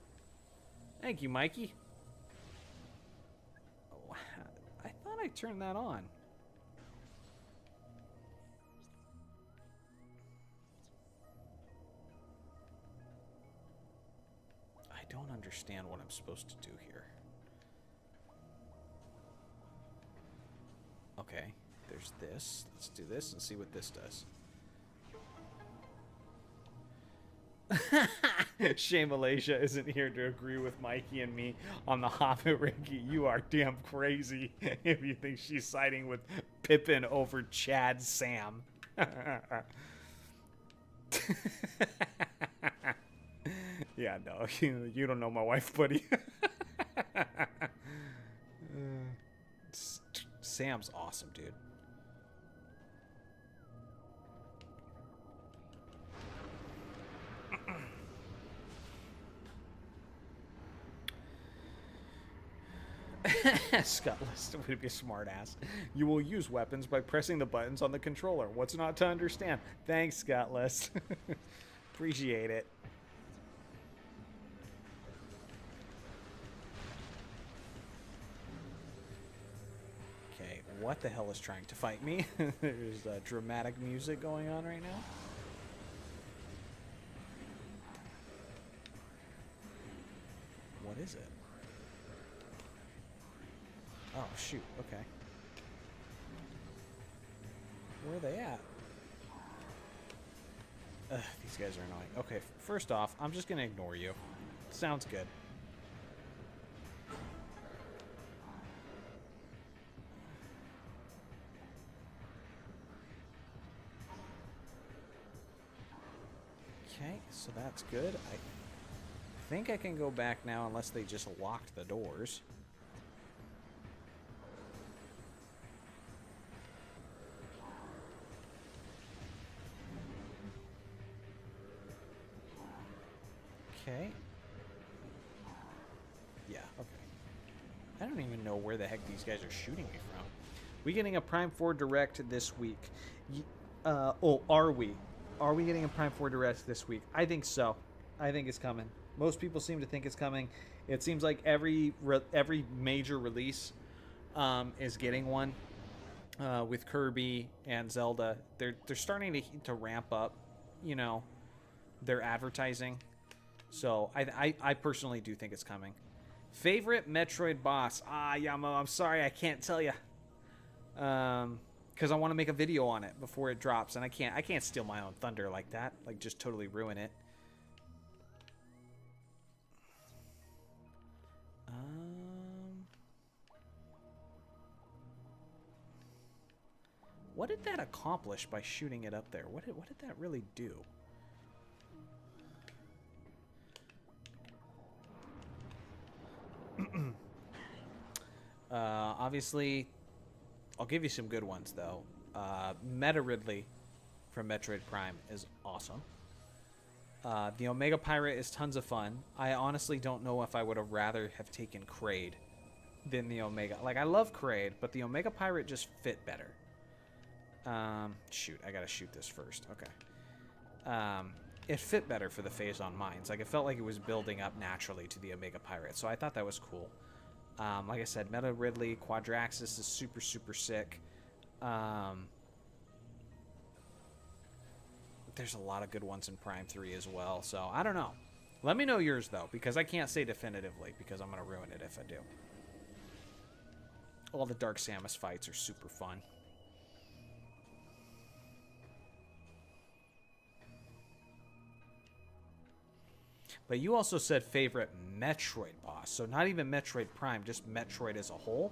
Thank you, Mikey. Oh, I thought I turned that on. I don't understand what I'm supposed to do here. Okay, there's this. Let's do this and see what this does. Shame Malaysia isn't here to agree with Mikey and me on the Hobbit, Ricky. You are damn crazy if you think she's siding with Pippin over Chad Sam. Yeah, no, you don't know my wife, buddy. Sam's awesome, dude. Scott List would be a smart ass. You will use weapons by pressing the buttons on the controller. What's not to understand? Thanks, Scott List. Appreciate it. Okay, what the hell is trying to fight me? There's dramatic music going on right now. What is it? Oh, shoot. Okay. Where are they at? Ugh, these guys are annoying. Okay, first off, I'm just going to ignore you. Sounds good. Okay, so that's good. I think I can go back now unless they just locked the doors. Okay. Yeah, okay. I don't even know where the heck these guys are shooting me from. We getting a Prime 4 Direct this week? Are we? Are we getting a Prime 4 Direct this week? I think so. I think it's coming. Most people seem to think it's coming. It seems like every major release is getting one. With Kirby and Zelda, they're starting to ramp up, you know, their advertising. So I personally do think it's coming. Favorite Metroid boss? Yamo, I'm sorry I can't tell you. Because I want to make a video on it before it drops, and I can't steal my own thunder like that. Like, just totally ruin it. What did that accomplish by shooting it up there? What did that really do? Obviously, I'll give you some good ones, though. Meta Ridley from Metroid Prime is awesome. The Omega Pirate is tons of fun. I honestly don't know if I would have rather have taken Kraid than the Omega. Like, I love Kraid, but the Omega Pirate just fit better. Shoot, I gotta shoot this first. Okay. It fit better for the Phazon Mines. Like, it felt like it was building up naturally to the Omega Pirate, so I thought that was cool. Like I said, Meta Ridley, Quadraxis is super, super sick. There's a lot of good ones in Prime 3 as well, so I don't know. Let me know yours, though, because I can't say definitively, because I'm going to ruin it if I do. All the Dark Samus fights are super fun. But you also said favorite Metroid boss, so not even Metroid Prime, just Metroid as a whole.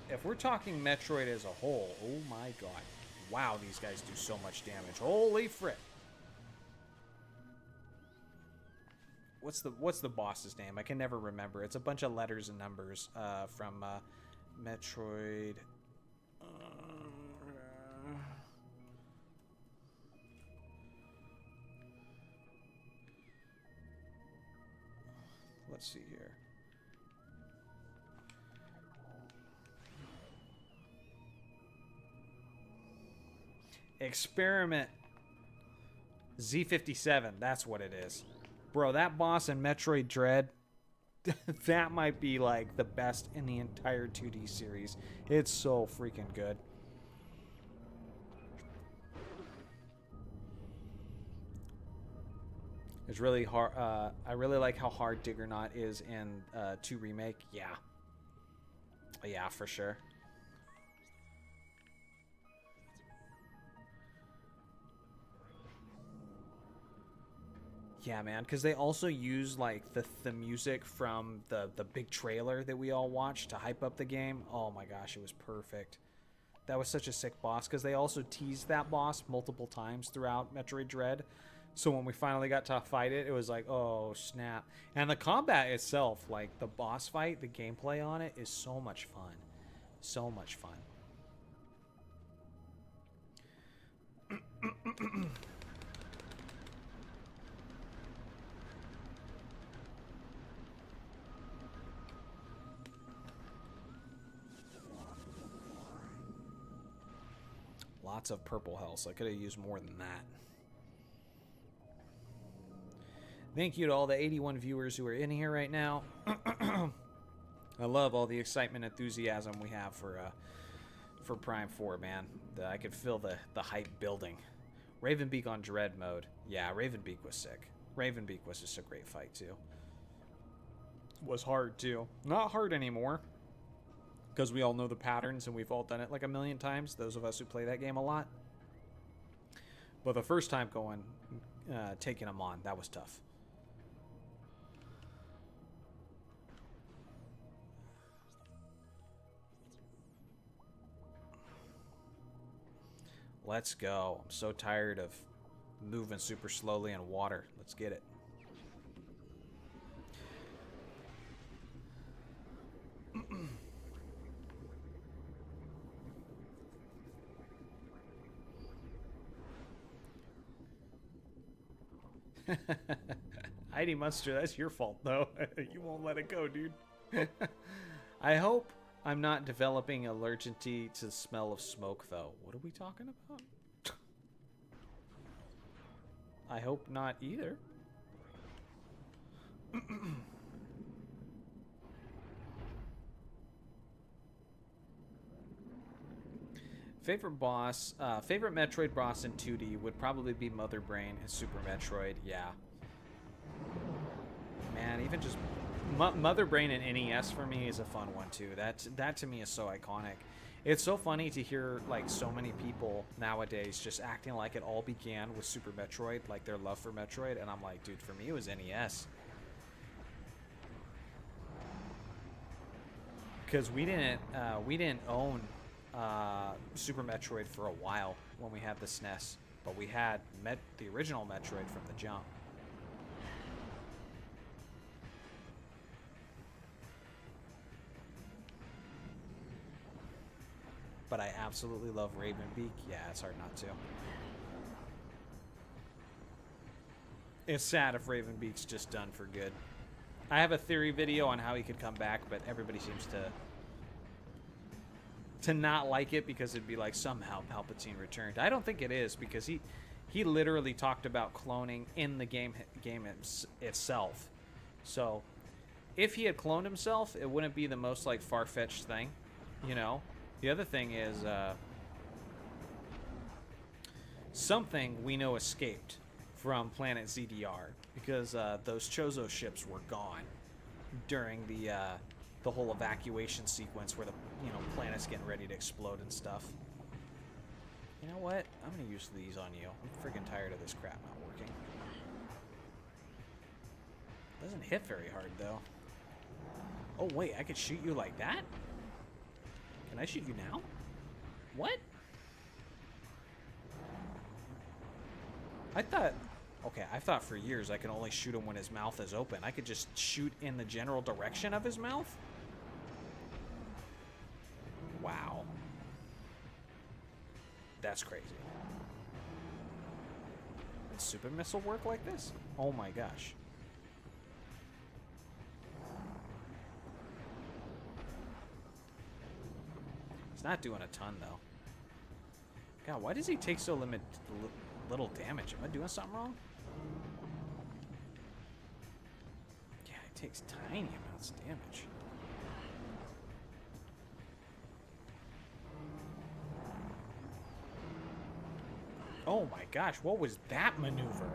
If we're talking Metroid as a whole, oh my god. Wow, these guys do so much damage. Holy frick. What's the boss's name? I can never remember. It's a bunch of letters and numbers from Metroid. Let's see here. Experiment Z57. That's what it is. Bro, that boss in Metroid Dread, that might be like the best in the entire 2D series. It's so freaking good. It's really hard. I really like how hard Diggernaut is in 2 Remake. Yeah. Yeah, for sure. Yeah, man, because they also use like the music from the big trailer that we all watched to hype up the game. Oh my gosh, it was perfect. That was such a sick boss because they also teased that boss multiple times throughout Metroid Dread. So when we finally got to fight it, it was like, oh snap. And the combat itself, like the boss fight, the gameplay on it is so much fun. So much fun. Lots of purple health, so I could have used more than that. Thank you to all the 81 viewers who are in here right now. I love all the excitement and enthusiasm we have for Prime 4, man. I could feel the hype building. Ravenbeak on Dread mode. Yeah, Ravenbeak was sick. Ravenbeak was just a great fight, too. Was hard, too. Not hard anymore, because we all know the patterns and we've all done it like a million times, those of us who play that game a lot. But the first time going, taking them on, that was tough. Let's go. I'm so tired of moving super slowly in water. Let's get it. Heidi Munster, that's your fault, though. You won't let it go, dude. I hope I'm not developing allergy to the smell of smoke, though. What are we talking about? I hope not either. Favorite boss, favorite Metroid boss in 2D would probably be Mother Brain in Super Metroid. Yeah. Man, even just Mother Brain and NES for me is a fun one too. That to me is so iconic. It's so funny to hear like so many people nowadays just acting like it all began with Super Metroid, like their love for Metroid, and I'm like, dude, for me it was NES. Because we didn't own Super Metroid for a while when we had the SNES, but we had the original Metroid from the jump. But I absolutely love Ravenbeak. Yeah, it's hard not to. It's sad if Ravenbeak's just done for good. I have a theory video on how he could come back, but everybody seems to not like it because it'd be like somehow Palpatine returned. I don't think it is, because he literally talked about cloning in the game itself. So if he had cloned himself, it wouldn't be the most like far-fetched thing, you know. The other thing is something we know escaped from Planet ZDR, because those Chozo ships were gone during the whole evacuation sequence where the planet's getting ready to explode and stuff. You know what? I'm gonna use these on you. I'm freaking tired of this crap not working. Doesn't hit very hard though. Oh wait, I could shoot you like that? Can I shoot you now? What? I thought for years I could only shoot him when his mouth is open. I could just shoot in the general direction of his mouth? Wow. That's crazy. Does Super Missile work like this? Oh my gosh. not doing a ton, though. God, why does he take so little damage? Am I doing something wrong? Yeah, he takes tiny amounts of damage. Oh my gosh, what was that maneuver?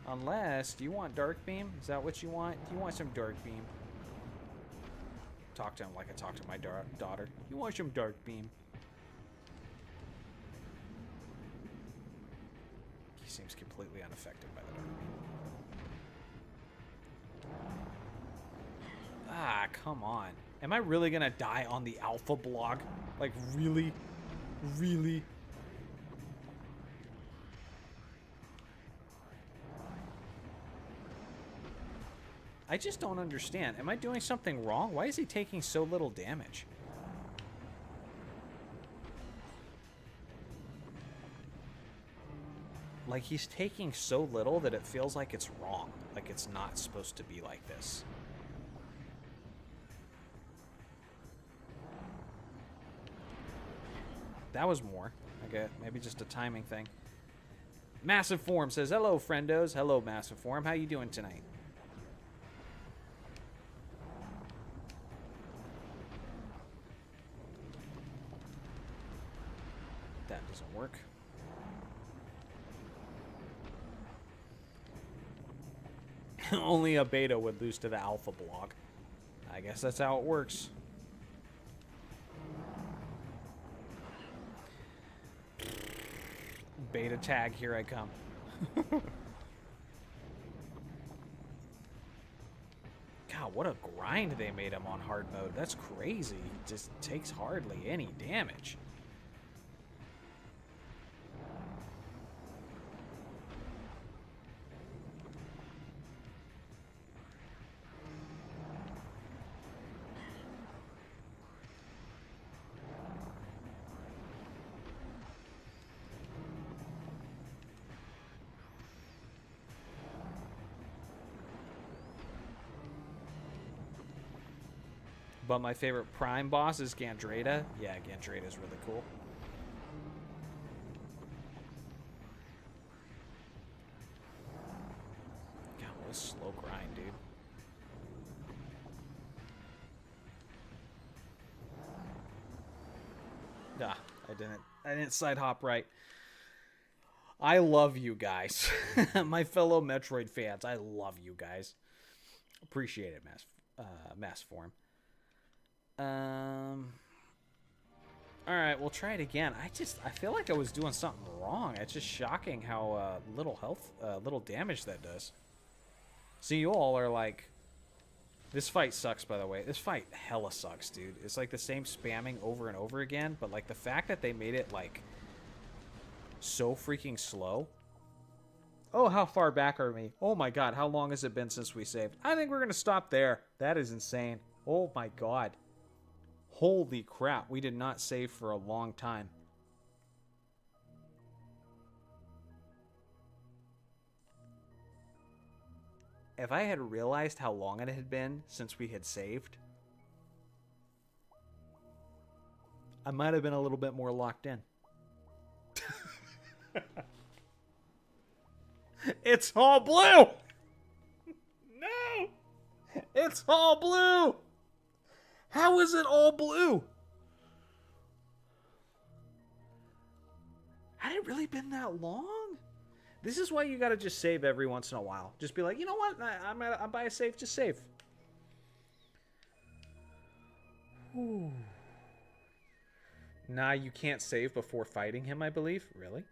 Unless, do you want Dark Beam? Is that what you want? Do you want some Dark Beam? Talk to him like I talk to my daughter. You want some Dark Beam? He seems completely unaffected by the Dark Beam. Ah, come on. Am I really gonna die on the Alpha block? Like, really? Really? I just don't understand. Am I doing something wrong? Why is he taking so little damage? Like, he's taking so little that it feels like it's wrong. Like, it's not supposed to be like this. That was more. Okay, maybe just a timing thing. Massive Form says, hello, friendos. Hello, Massive Form. How you doing tonight? That doesn't work. Only a beta would lose to the alpha block. I guess that's how it works. Beta tag, here I come. God, what a grind they made him on hard mode. That's crazy. He just takes hardly any damage. But my favorite Prime boss is Gandrada. Yeah, Gandrada is really cool. God, what a slow grind, dude. Ah, I didn't side hop right. I love you guys. My fellow Metroid fans, I love you guys. Appreciate it, Mass Form. Alright, we'll try it again. I feel like I was doing something wrong. It's just shocking how little damage that does. So you all are like, this fight sucks, by the way. This fight hella sucks, dude. It's like the same spamming over and over again, but like the fact that they made it like so freaking slow. Oh, how far back are we? Oh my god, how long has it been since we saved? I think we're gonna stop there. That is insane. Oh my god. Holy crap, we did not save for a long time. If I had realized how long it had been since we had saved, I might have been a little bit more locked in. It's all blue! No! It's all blue! How is it all blue? Had it really been that long? This is why you gotta just save every once in a while. Just be like, you know what? I'm by a save, just save. Ooh. Nah, you can't save before fighting him, I believe. Really?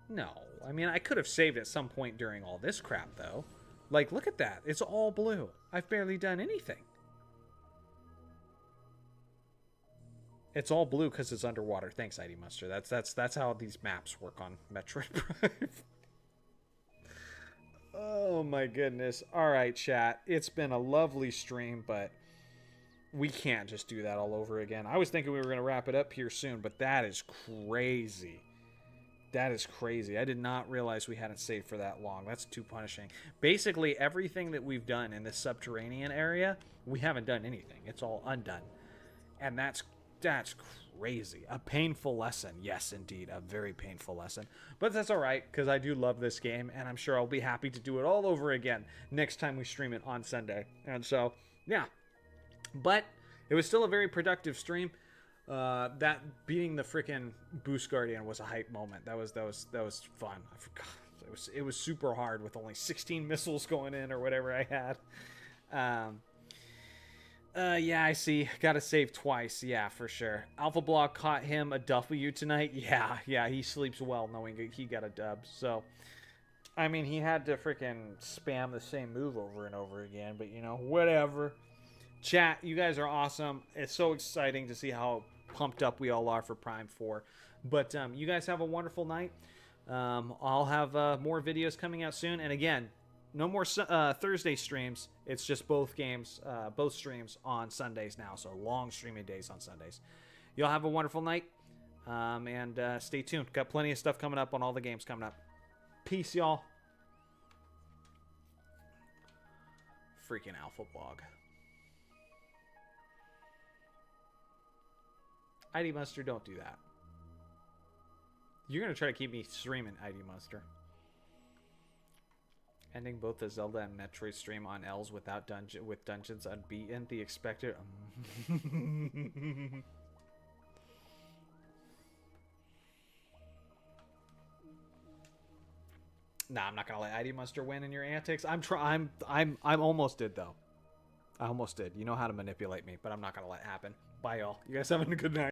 No. I mean, I could have saved at some point during all this crap, though. Like, look at that. It's all blue. I've barely done anything. It's all blue because it's underwater. Thanks, ID Monster. That's how these maps work on Metroid Prime. Oh my goodness. All right, chat. It's been a lovely stream, but we can't just do that all over again. I was thinking we were going to wrap it up here soon, but that is crazy. That is crazy. I did not realize we hadn't saved for that long. That's too punishing. Basically, everything that we've done in this subterranean area, we haven't done anything. It's all undone. And that's crazy. A painful lesson. Yes, indeed. A very painful lesson. But that's all right, because I do love this game, and I'm sure I'll be happy to do it all over again next time we stream it on Sunday. And so, yeah. But it was still a very productive stream. That beating the freaking Boost Guardian was a hype moment. That was fun. I forgot. It was super hard with only 16 missiles going in or whatever I had. Yeah, I see. Gotta save twice. Yeah, for sure. Alpha Block caught him a W tonight. Yeah, he sleeps well knowing he got a dub. So, I mean, he had to freaking spam the same move over and over again, but you know, whatever. Chat, you guys are awesome. It's so exciting to see how pumped up we all are for Prime 4. But you guys have a wonderful night. I'll have more videos coming out soon. And again, no more Thursday streams. It's just both games, both streams on Sundays now. So long streaming days on Sundays. Y'all have a wonderful night. And stay tuned. Got plenty of stuff coming up on all the games coming up. Peace, y'all. Freaking Alpha Blog. ID Monster, don't do that. You're going to try to keep me streaming, ID Monster. Ending both the Zelda and Metroid stream on L's without dungeons unbeaten. The expected... Nah, I'm not going to let ID Monster win in your antics. I'm almost did, though. I almost did. You know how to manipulate me, but I'm not going to let it happen. Bye, y'all. You guys having a good night.